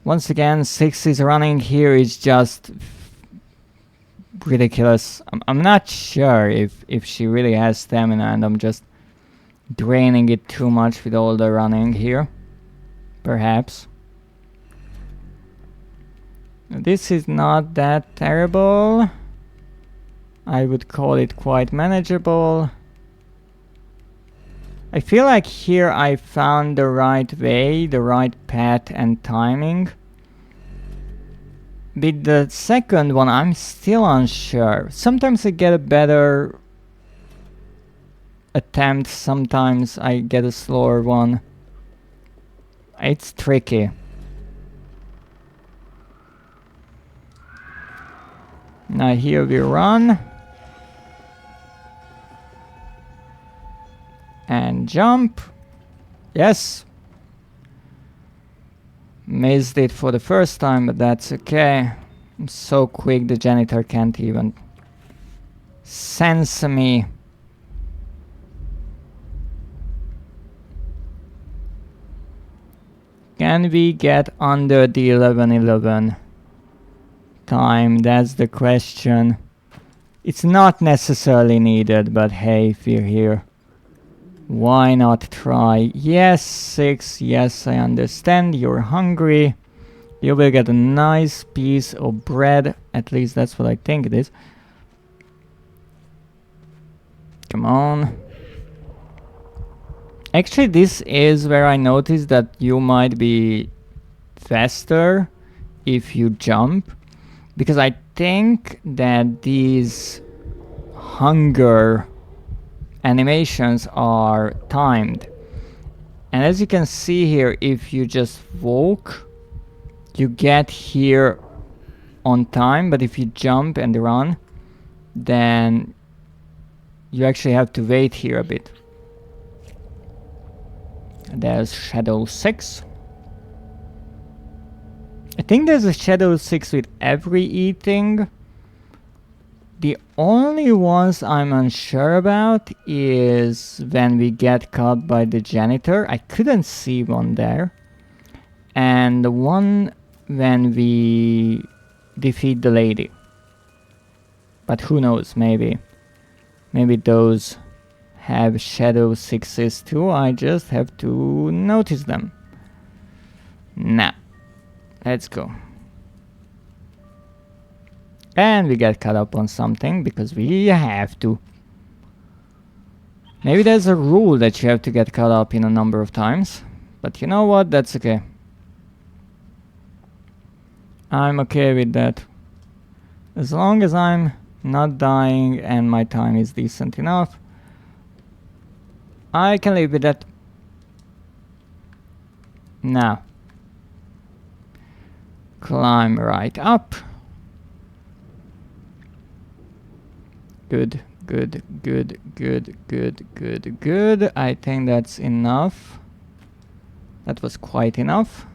Once again, 6 is running here is just ridiculous. I'm not sure if she really has stamina and I'm just draining it too much with all the running here. Perhaps. This is not that terrible. I would call it quite manageable. I feel like here I found the right way, the right path and timing. With the second one, I'm still unsure. Sometimes I get a better attempt, sometimes I get a slower one. It's tricky. Now here we run. And jump. Yes. Missed it for the first time, but that's okay. I'm so quick the janitor can't even sense me. Can we get under the 11:11 time? That's the question. It's not necessarily needed, but hey, if you're here, why not try? Yes, 6. Yes, I understand. You're hungry. You will get a nice piece of bread. At least that's what I think it is. Come on. Actually, this is where I noticed that you might be faster if you jump. Because I think that these hunger animations are timed, and as you can see here, if you just walk, you get here on time, but if you jump and run, then you actually have to wait here a bit. There's Shadow 6. I think there's a Shadow 6 with every eating. The only ones I'm unsure about is when we get caught by the janitor. I couldn't see one there. And the one when we defeat the lady. But who knows, maybe those have Shadow 6s too. I just have to notice them. Now, let's go. And we get caught up on something because we have to. Maybe there's a rule that you have to get caught up in a number of times. But you know what? That's okay. I'm okay with that. As long as I'm not dying and my time is decent enough, I can live with that. Now, climb right up. Good, good, good, good, good, good, good. I think that's enough. That was quite enough.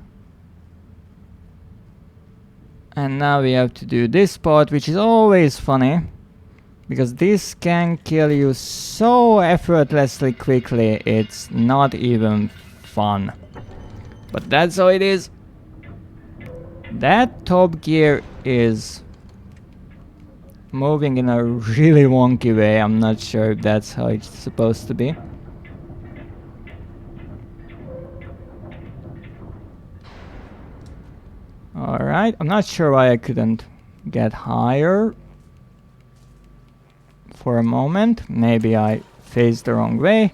And now we have to do this part, which is always funny, because this can kill you so effortlessly quickly, it's not even fun. But that's how it is. That top gear is moving in a really wonky way. I'm not sure if that's how it's supposed to be. Alright, I'm not sure why I couldn't get higher for a moment. Maybe I faced the wrong way.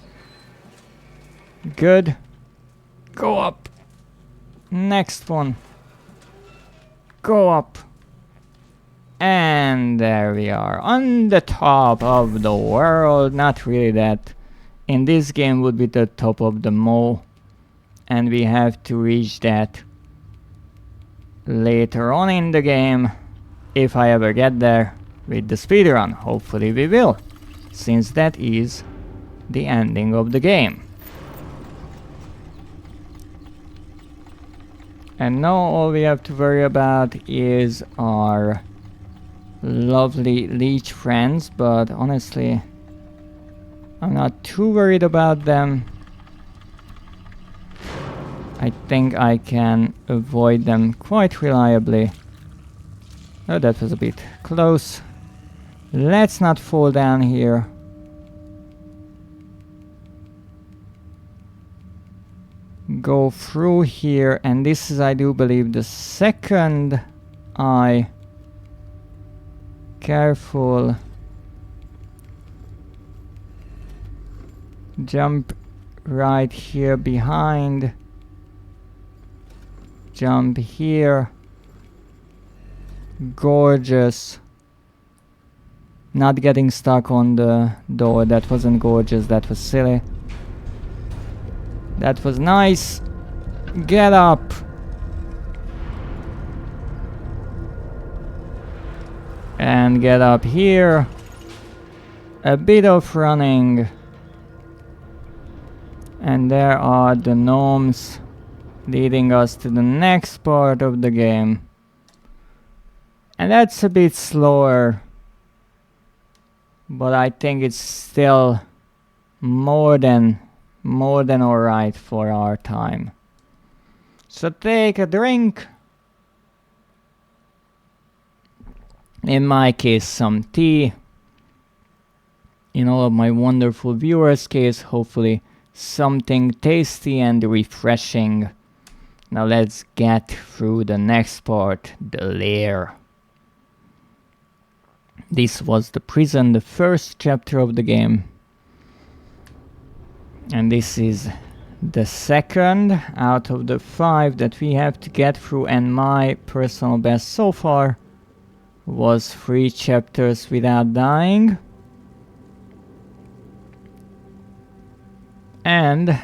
Good. Go up. Next one. Go up. And there we are, on the top of the world. Not really that. In this game would be the top of the mall. And we have to reach that later on in the game. If I ever get there with the speedrun. Hopefully we will. Since that is the ending of the game. And now all we have to worry about is our lovely leech friends, but honestly, I'm not too worried about them. I think I can avoid them quite reliably. Oh, that was a bit close. Let's not fall down here. Go through here, and this is, I do believe, the second eye. Careful. Jump right here behind. Jump here. Gorgeous. Not getting stuck on the door. That wasn't gorgeous, that was silly. That was nice. Get up. And get up here. A bit of running. And there are the gnomes leading us to the next part of the game. And that's a bit slower. But I think it's still more than alright for our time. So take a drink. In my case, some tea. In all of my wonderful viewers' case, hopefully something tasty and refreshing. Now let's get through the next part, the lair. This was the prison, the first chapter of the game. And this is the second out of the 5 that we have to get through, and my personal best so far was 3 chapters without dying. And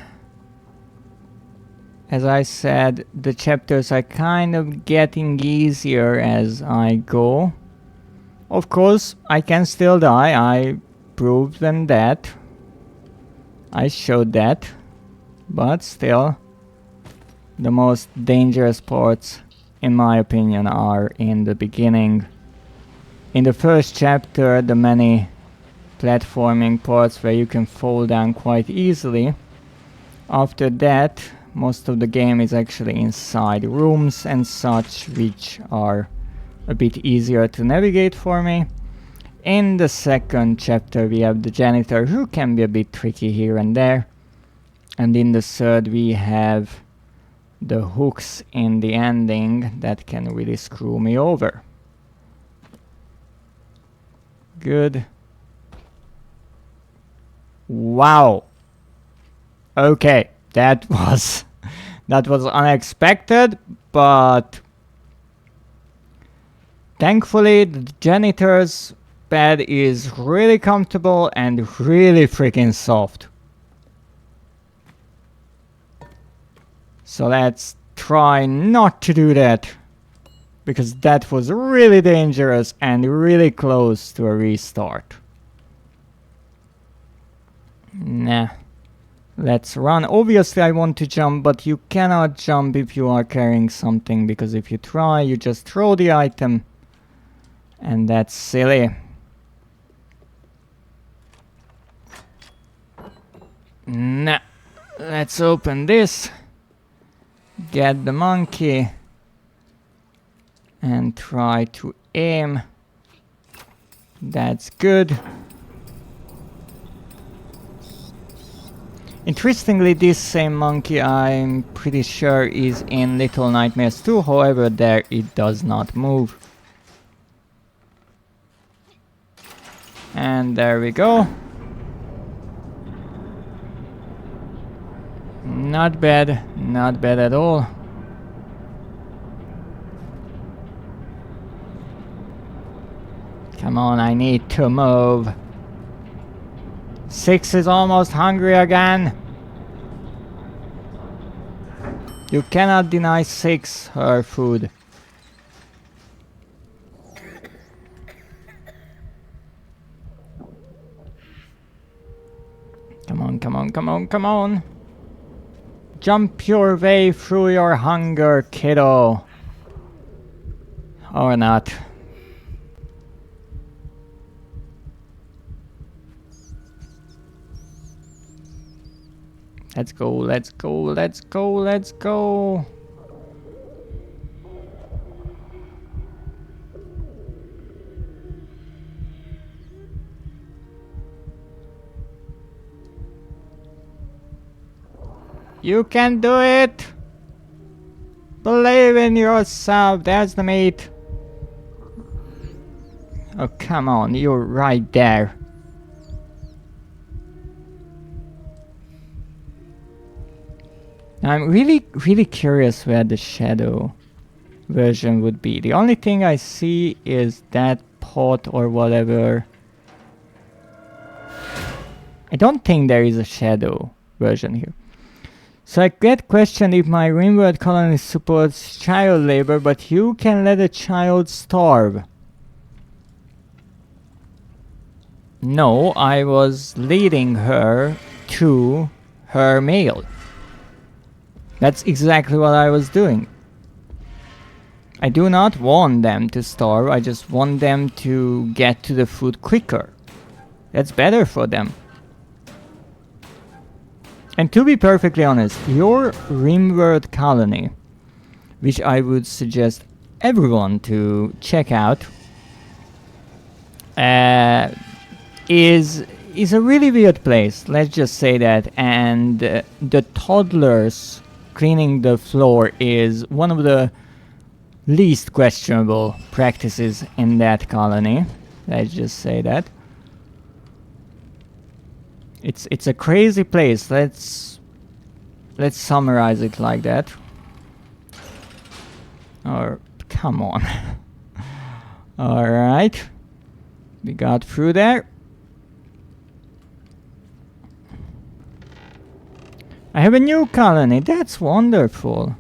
as I said, the chapters are kind of getting easier as I go. Of course, I can still die. I proved them that. I showed that. But still, the most dangerous parts, in my opinion, are in the beginning. In the first chapter, the many platforming parts where you can fall down quite easily. After that, most of the game is actually inside rooms and such, which are a bit easier to navigate for me. In the second chapter we have the janitor, who can be a bit tricky here and there. And in the third we have the hooks in the ending that can really screw me over. Good. Wow. Okay, that was unexpected, but thankfully the janitor's bed is really comfortable and really freaking soft. So let's try not to do that, because that was really dangerous and really close to a restart. Nah. Let's run. Obviously I want to jump, but you cannot jump if you are carrying something, because if you try, you just throw the item. And that's silly. Nah. Let's open this. Get the monkey. And try to aim. That's good. Interestingly, this same monkey I'm pretty sure is in Little Nightmares 2, however there it does not move. And there we go. Not bad at all. Come on, I need to move. 6 is almost hungry again. You cannot deny 6 her food. Come on, come on, come on, come on. Jump your way through your hunger, kiddo. Or not. Let's go, let's go, let's go, let's go. You can do it! Believe in yourself, there's the meat. Oh, come on, you're right there. I'm really curious where the shadow version would be. The only thing I see is that pot or whatever. I don't think there is a shadow version here. So I get questioned if my Rimworld colony supports child labor, but you can let a child starve. No, I was leading her to her meal. That's exactly what I was doing. I do not want them to starve, I just want them to get to the food quicker. That's better for them. And to be perfectly honest, your Rimworld colony, which I would suggest everyone to check out, is a really weird place, let's just say that, and the toddlers cleaning the floor is one of the least questionable practices in that colony, let's just say that. It's a crazy place. Let's summarize it like that. Or come on. All right, we got through there. I have a new colony. That's wonderful.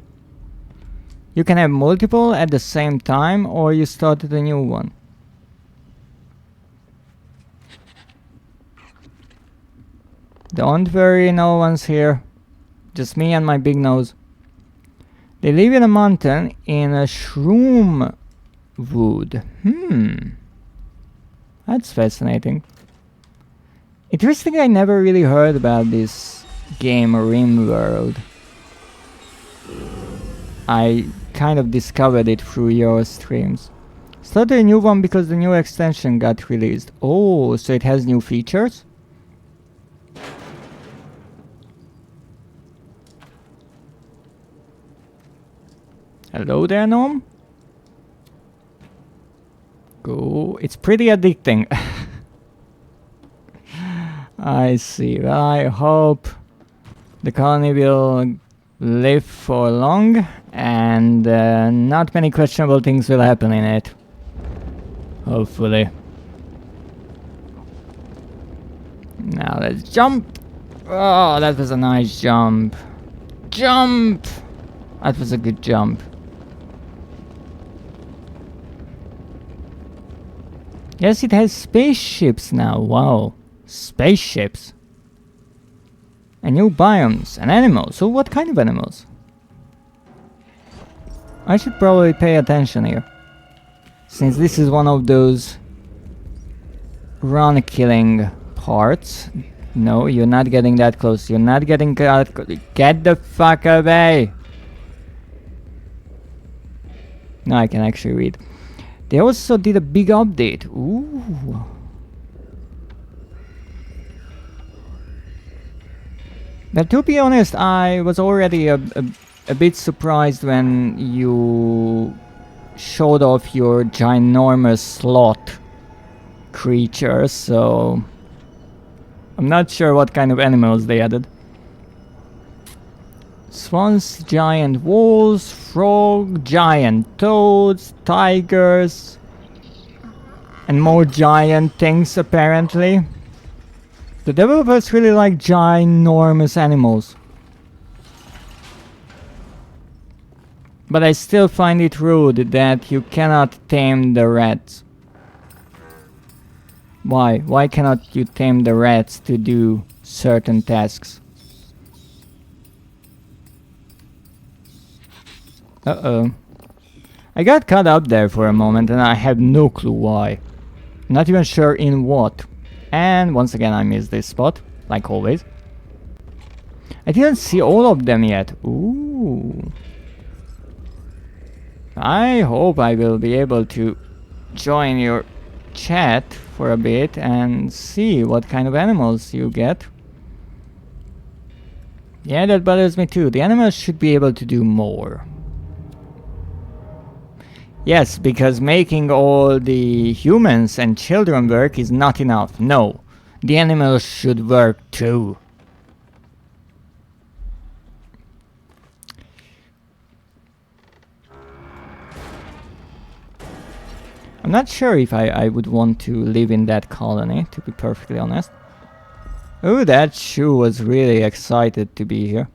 You can have multiple at the same time, or you started a new one. Don't worry, no one's here. Just me and my big nose. They live in a mountain in a shroom wood. That's fascinating. Interesting, I never really heard about this game Rimworld. I kind of discovered it through your streams. Started a new one because the new extension got released. Oh, so it has new features? Hello there, gnome? Go. It's pretty addicting. I see. Well, I hope the colony will live for long and not many questionable things will happen in it. Hopefully. Now let's jump. Oh, that was a nice jump. Jump! That was a good jump. Yes, it has spaceships now. Wow. Spaceships. And new biomes and animals. So what kind of animals? I should probably pay attention here. Since this is one of those run killing parts. No, you're not getting that close. You're not getting that close. Get the fuck away! Now I can actually read. They also did a big update. Ooh. But to be honest, I was already a bit surprised when you showed off your ginormous sloth creatures, so I'm not sure what kind of animals they added. Swans, giant wolves, frog, giant toads, tigers, and more giant things apparently. The developers really like ginormous animals. But I still find it rude that you cannot tame the rats. Why? Why cannot you tame the rats to do certain tasks? Uh-oh. I got caught up there for a moment and I have no clue why. Not even sure in what. And once again I missed this spot, like always. I didn't see all of them yet. Ooh. I hope I will be able to join your chat for a bit and see what kind of animals you get. Yeah, that bothers me too. The animals should be able to do more. Yes, because making all the humans and children work is not enough. No, the animals should work too. I'm not sure if I would want to live in that colony, to be perfectly honest. Oh, that shoe was really excited to be here.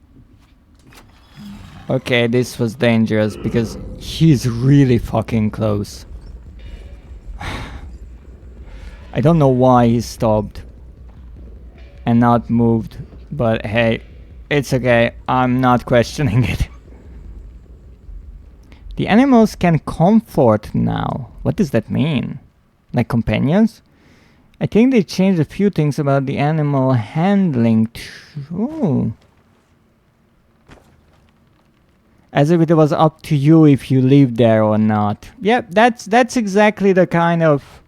Okay, this was dangerous because he's really fucking close. I don't know why he stopped and not moved, but hey, it's okay, I'm not questioning it. The animals can comfort now. What does that mean? Like companions? I think they changed a few things about the animal handling too. As if it was up to you if you live there or not. Yep, that's exactly the kind of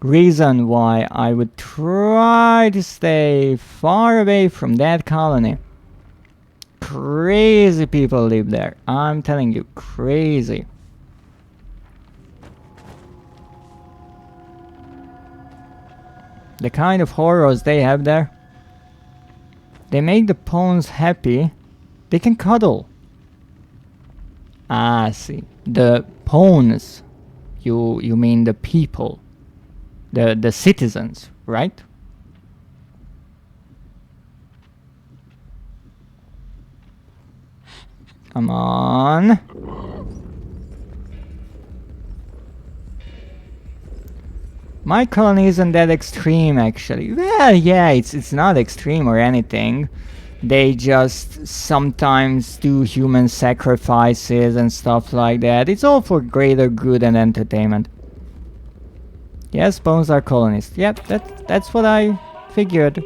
reason why I would try to stay far away from that colony. Crazy people live there. I'm telling you, crazy. The kind of horrors they have there. They make the pawns happy. They can cuddle. Ah, see. The pawns. You mean the people. The citizens, right? Come on. My colony isn't that extreme actually. Well, yeah, it's not extreme or anything. They just sometimes do human sacrifices and stuff like that. It's all for greater good and entertainment. Yes, bones are colonists. Yep, that's what I figured.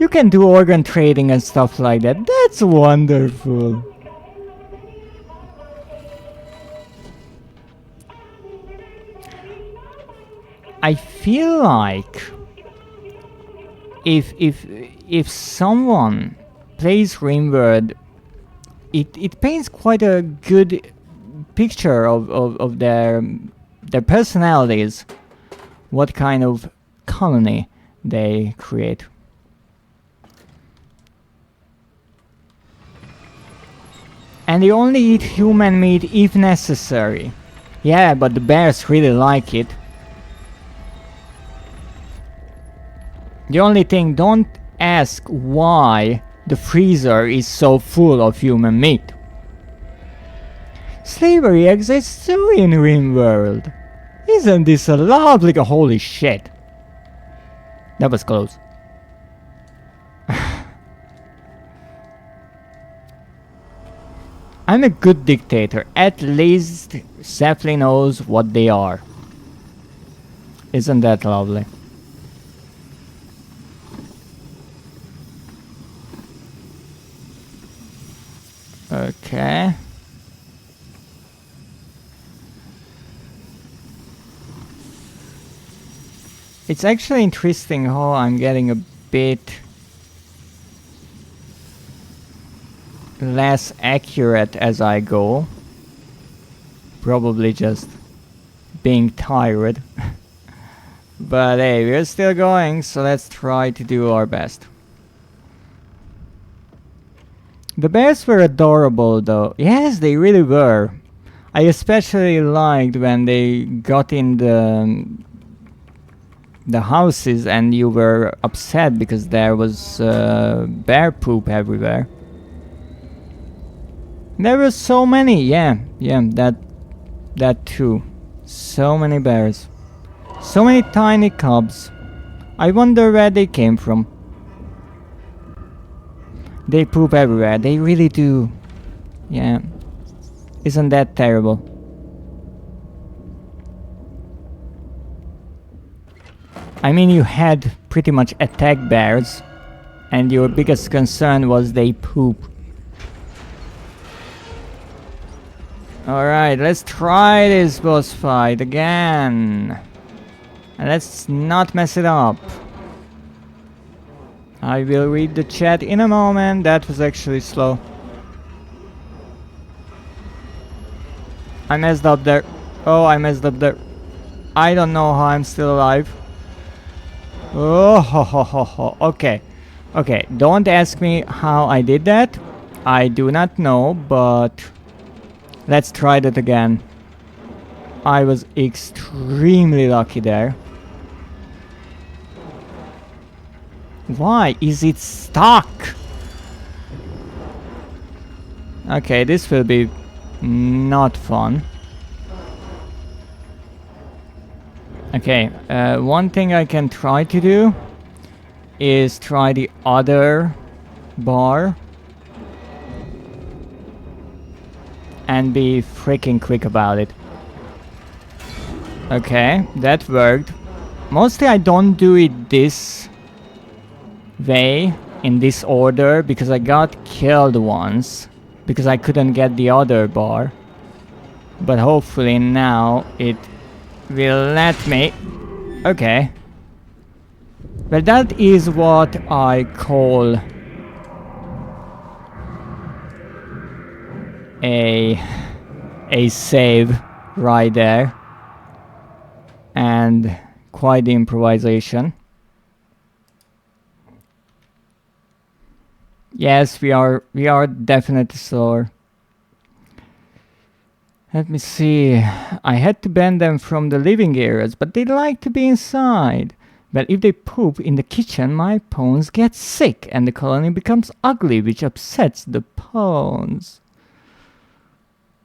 You can do organ trading and stuff like that. That's wonderful. I feel like if someone plays Rimworld, it paints quite a good picture of their personalities, what kind of colony they create. And they only eat human meat if necessary. Yeah, but the bears really like it. The only thing, don't ask why the freezer is so full of human meat. Slavery exists too in Rimworld. Isn't this a lovely... Holy shit. That was close. I'm a good dictator. At least Safely knows what they are. Isn't that lovely? Okay. It's actually interesting how I'm getting a bit less accurate as I go. Probably just being tired. But hey, we're still going, so let's try to do our best. The bears were adorable though. Yes, they really were. I especially liked when they got in the houses and you were upset because there was bear poop everywhere. There were so many, yeah, that too. So many bears. So many tiny cubs. I wonder where they came from. They poop everywhere, they really do. Yeah. Isn't that terrible? I mean, you had pretty much attack bears, and your biggest concern was they poop. Alright, let's try this boss fight again. And let's not mess it up. I will read the chat in a moment. That was actually slow. I messed up there. Oh, I messed up there. I don't know how I'm still alive. Oh, ho, ho, ho, ho. Okay. Okay, don't ask me how I did that. I do not know, but let's try that again. I was extremely lucky there. Why is it stuck? Okay, this will be not fun. Okay, one thing I can try to do is try the other bar and be freaking quick about it. Okay, that worked. Mostly I don't do it this way, in this order, because I got killed once because I couldn't get the other bar. But hopefully now it will let me. Okay. Well, that is what I call a save right there, and quite the improvisation. Yes, we are definitely slower. Let me see. I had to ban them from the living areas, but they like to be inside. Well, if they poop in the kitchen, my pawns get sick and the colony becomes ugly, which upsets the pawns.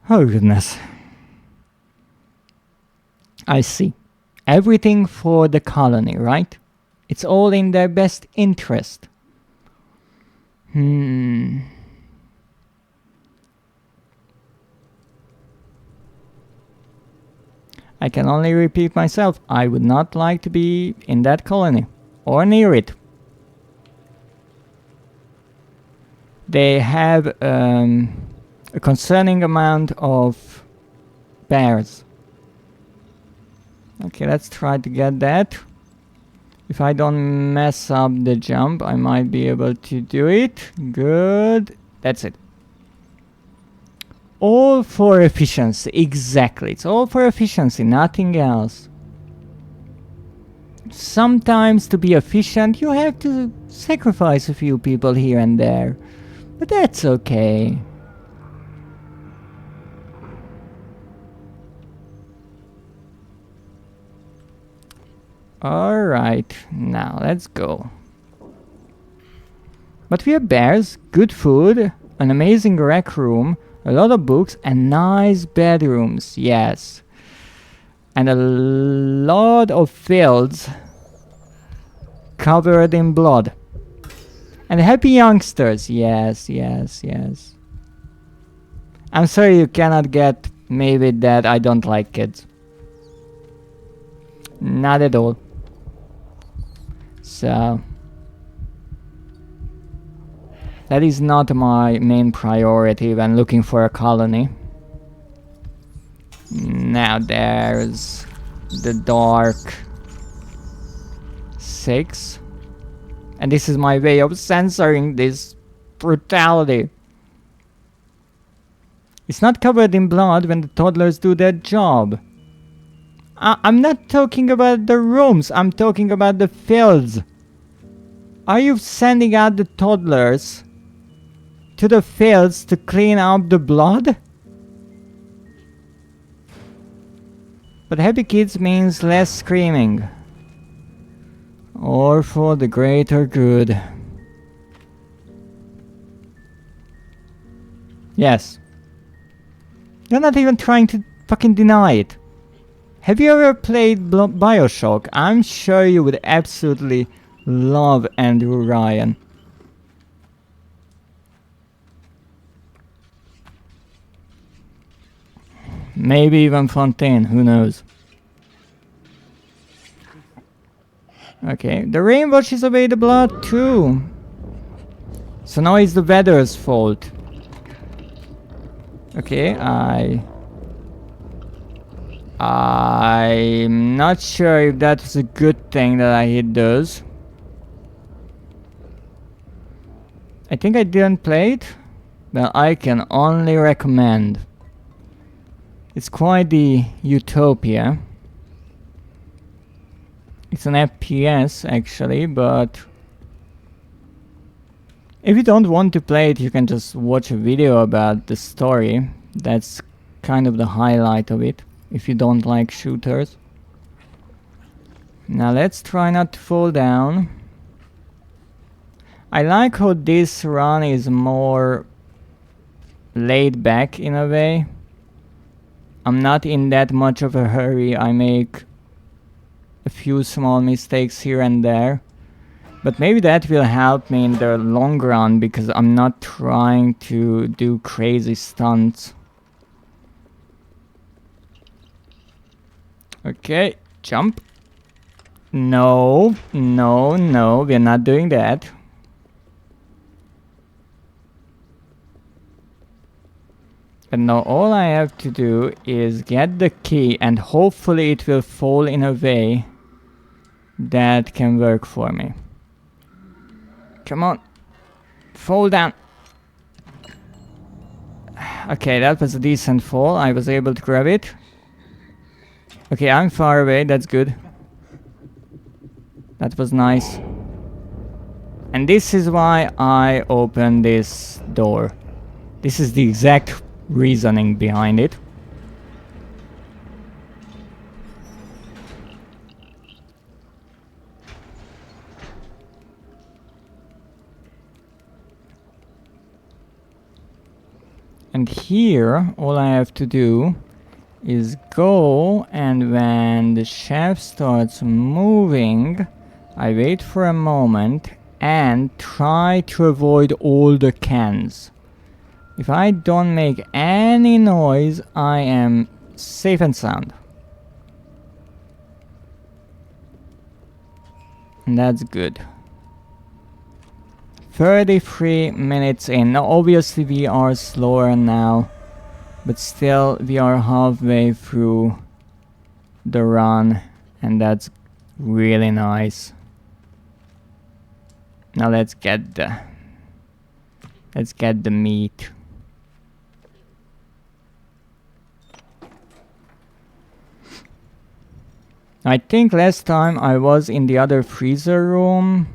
Oh goodness. I see. Everything for the colony, right? It's all in their best interest. I can only repeat myself. I would not like to be in that colony or near it. They have a concerning amount of bears. Okay, let's try to get that. If I don't mess up the jump, I might be able to do it. Good. That's it. All for efficiency. Exactly. It's all for efficiency, nothing else. Sometimes to be efficient, you have to sacrifice a few people here and there. But that's okay. Alright, now let's go. But we have bears, good food, an amazing rec room, a lot of books, and nice bedrooms, yes. And a lot of fields covered in blood. And happy youngsters, yes, yes, yes. I'm sorry you cannot get me with that, I don't like kids. Not at all. So that is not my main priority when looking for a colony. Now there's the dark 6. And this is my way of censoring this brutality. It's not covered in blood when the toddlers do their job. I'm not talking about the rooms, I'm talking about the fields. Are you sending out the toddlers to the fields to clean up the blood? But happy kids means less screaming. Or for the greater good. Yes. You're not even trying to fucking deny it. Have you ever played Bioshock? I'm sure you would absolutely love Andrew Ryan. Maybe even Fontaine, who knows? Okay, the rainwash is away the blood too. So now it's the weather's fault. Okay, I'm not sure if that's a good thing that I hit those. I think I didn't play it. Well, I can only recommend. It's quite the utopia. It's an FPS actually, but if you don't want to play it, you can just watch a video about the story. That's kind of the highlight of it, if you don't like shooters. Now let's try not to fall down. I like how this run is more laid back in a way. I'm not in that much of a hurry. I make a few small mistakes here and there. But maybe that will help me in the long run because I'm not trying to do crazy stunts. Okay, jump. No, no, no, we're not doing that. And now all I have to do is get the key and hopefully it will fall in a way that can work for me. Come on. Fall down. Okay, that was a decent fall. I was able to grab it. Okay, I'm far away. That's good. That was nice. And this is why I opened this door. This is the exact reasoning behind it. And here, all I have to do is go, and when the shaft starts moving, I wait for a moment and try to avoid all the cans. If I don't make any noise, I am safe and sound. And that's good. 33 minutes in. Now obviously we are slower now, but still we are halfway through the run, and that's really nice. Now let's get the meat. I think last time I was in the other freezer room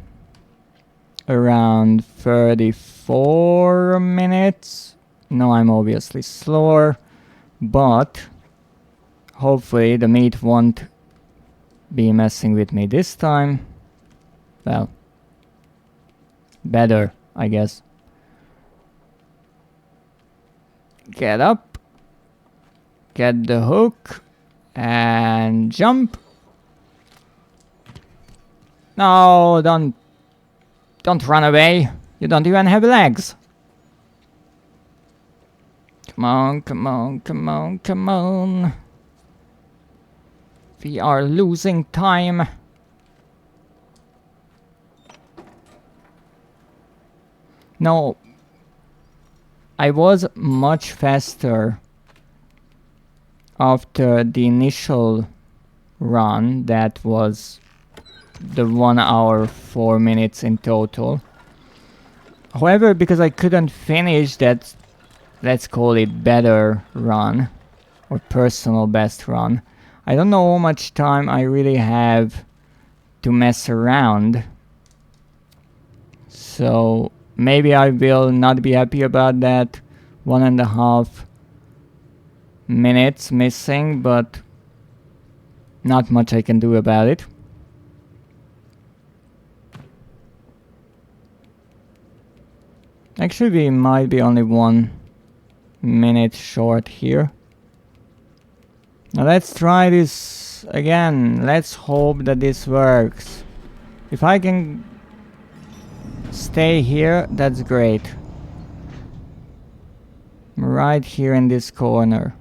around 34 minutes. Now I'm obviously slower, but hopefully the meat won't be messing with me this time. Well, better, I guess. Get up, get the hook, and jump. No, don't run away. You don't even have legs. Come on, come on, come on, come on. We are losing time. No, I was much faster after the initial run. That was the 1 hour 4 minutes in total. However, because I couldn't finish that, let's call it better run or personal best run, I don't know how much time I really have to mess around. So maybe I will not be happy about that 1.5 minutes missing, but not much I can do about it. Actually, we might be only 1 minute short here. Now let's try this again. Let's hope that this works. If I can stay here, that's great. Right here in this corner.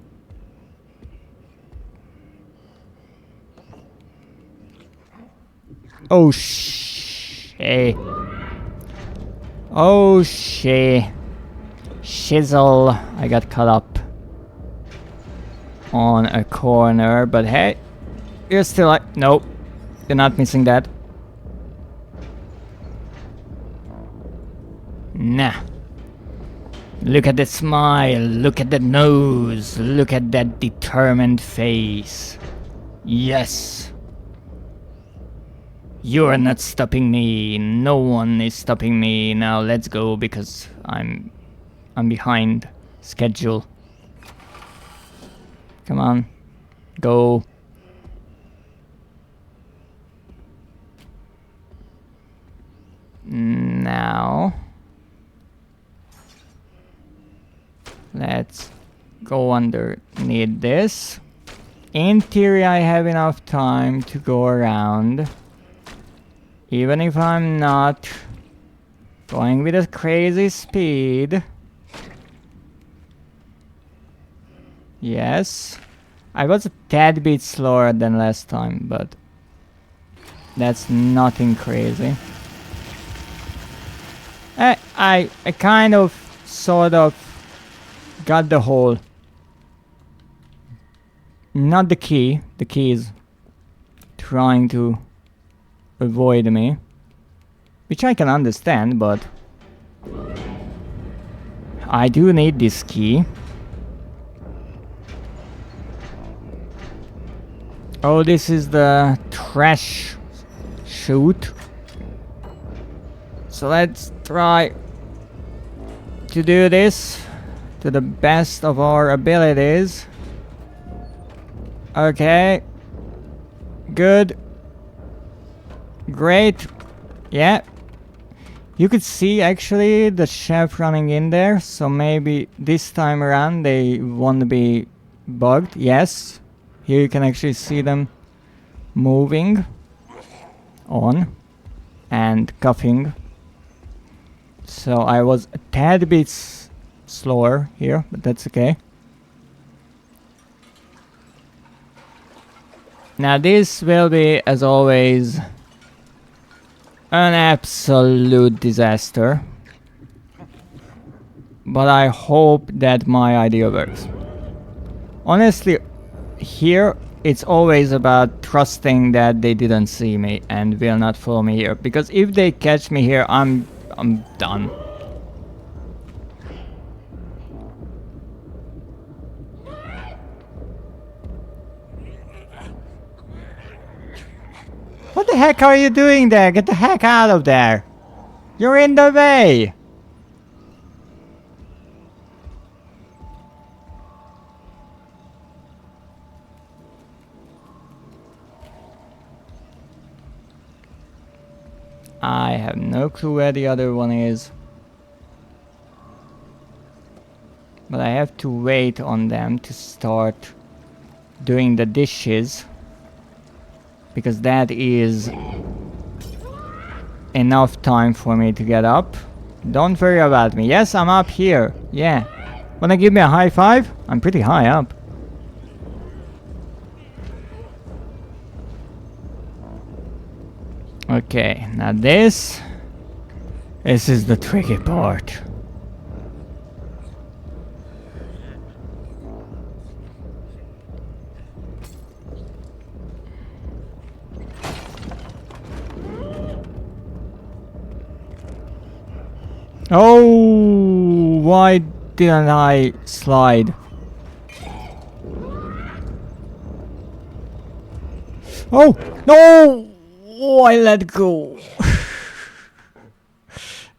Oh shit. Oh shit. Shizzle. I got caught up on a corner, but hey, you're still like, nope, you're not missing that. Nah. Look at the smile, look at the nose, look at that determined face. Yes. You're not stopping me, no one is stopping me. Now let's go because I'm behind schedule. Come on, go. Now let's go underneath this. In theory, I have enough time to go around, even if I'm not going with a crazy speed. Yes, I was a tad bit slower than last time, but that's nothing crazy. I kind of, sort of got the whole. Not the key. The key is trying to avoid me, which I can understand, but I do need this key. Oh, this is the trash chute. So let's try to do this to the best of our abilities. Okay. Good. Great. Yeah. You could see actually the chef running in there, so maybe this time around they won't be bugged. Yes. Here you can actually see them moving on and coughing. So I was a tad bit slower here, but that's okay. Now this will be, as always, an absolute disaster. But I hope that my idea works. Honestly, here it's always about trusting that they didn't see me and will not follow me here. Because if they catch me here, I'm done. What the heck are you doing there? Get the heck out of there! You're in the way! I have no clue where the other one is. But I have to wait on them to start doing the dishes. Because that is enough time for me to get up. Don't worry about me. Yes, I'm up here. Yeah. Wanna give me a high five? I'm pretty high up. Okay, now this is the tricky part. Oh, why didn't I slide? Oh, no! Oh, I let go.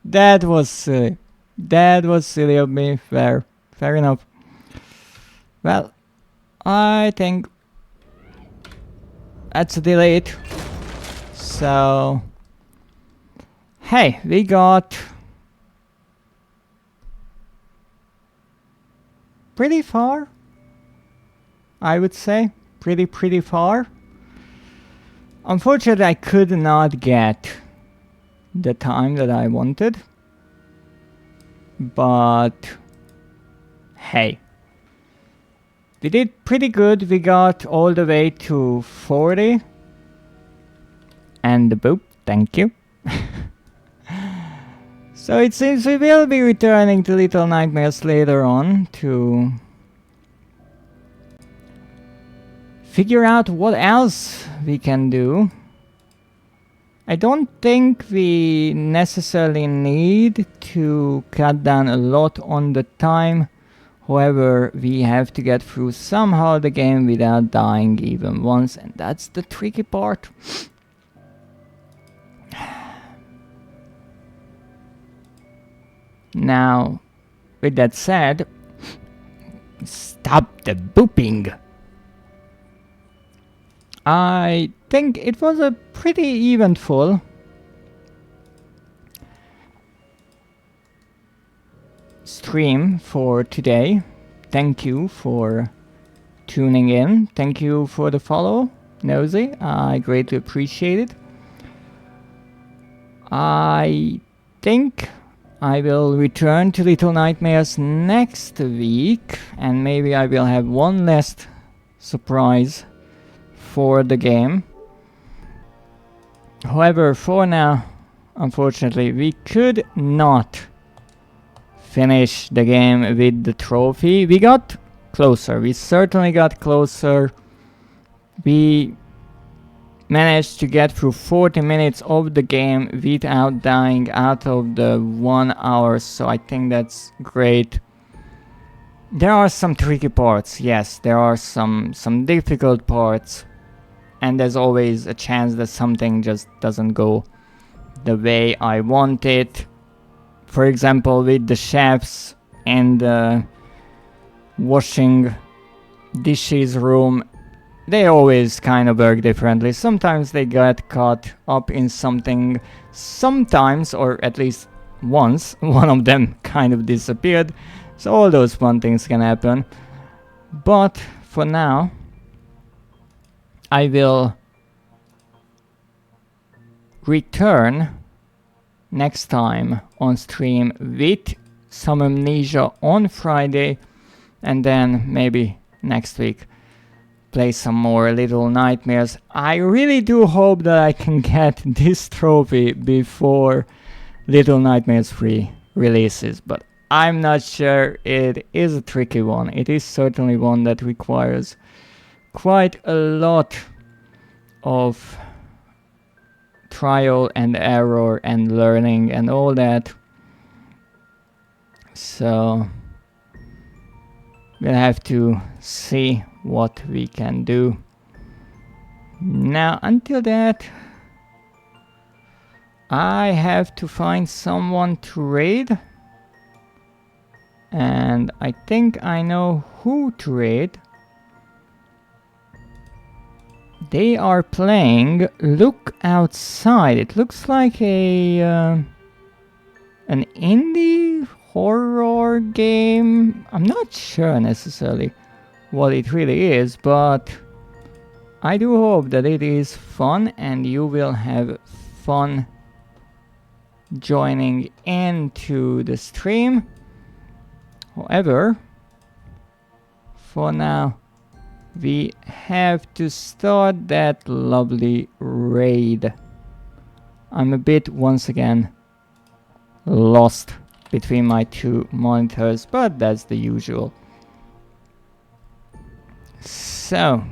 That was silly. That was silly of me. Fair enough. Well, I think that's a delete. So, hey, we got pretty far, I would say. pretty far. Unfortunately, I could not get the time that I wanted. But hey, we did pretty good. We got all the way to 40. And boop, thank you. So it seems we will be returning to Little Nightmares later on to figure out what else we can do. I don't think we necessarily need to cut down a lot on the time. However, we have to get through somehow the game without dying even once, and that's the tricky part. Now, with that said, stop the booping. I think it was a pretty eventful stream for today. Thank you for tuning in. Thank you for the follow, Nosy. I greatly appreciate it. I think I will return to Little Nightmares next week, and maybe I will have one last surprise for the game. However, for now, unfortunately, we could not finish the game with the trophy. We got closer. We certainly got closer. We managed to get through 40 minutes of the game without dying out of the 1 hour, so I think that's great. There are some tricky parts, yes, there are some difficult parts, and there's always a chance that something just doesn't go the way I want it. For example, with the chefs and the washing dishes room, they always kind of work differently. Sometimes they get caught up in something, sometimes, or at least once, one of them kind of disappeared. So all those fun things can happen. But for now, I will return next time on stream with some Amnesia on Friday, and then maybe next week play some more Little Nightmares. I really do hope that I can get this trophy before Little Nightmares 3 releases, but I'm not sure. It is a tricky one. It is certainly one that requires quite a lot of trial and error and learning and all that. So we'll have to see what we can do. Now, until that, I have to find someone to raid, and I think I know who to raid. They are playing Look Outside. It looks like a an indie horror game. I'm not sure necessarily what it really is, but I do hope that it is fun and you will have fun joining into the stream. However, for now, we have to start that lovely raid. I'm a bit, once again, lost between my two monitors, but that's the usual. So,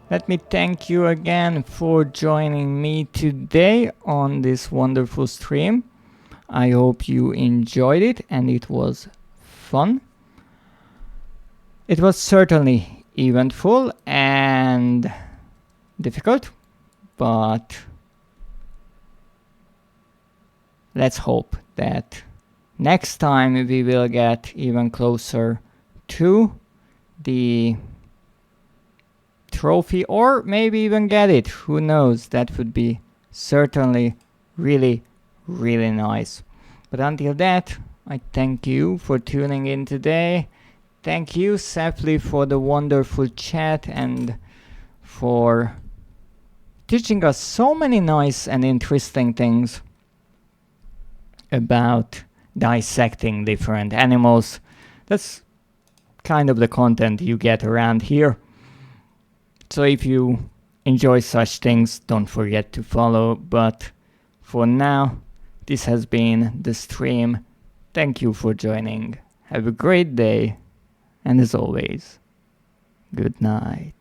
let me thank you again for joining me today on this wonderful stream. I hope you enjoyed it and it was fun. It was certainly eventful and difficult, but let's hope that next time we will get even closer to the trophy, or maybe even get it. Who knows? That would be certainly really nice. But until that, I thank you for tuning in today. Thank you, Safely, for the wonderful chat and for teaching us so many nice and interesting things about dissecting different animals. That's kind of the content you get around here. So if you enjoy such things, don't forget to follow. But for now, this has been the stream. Thank you for joining. Have a great day. And as always, good night.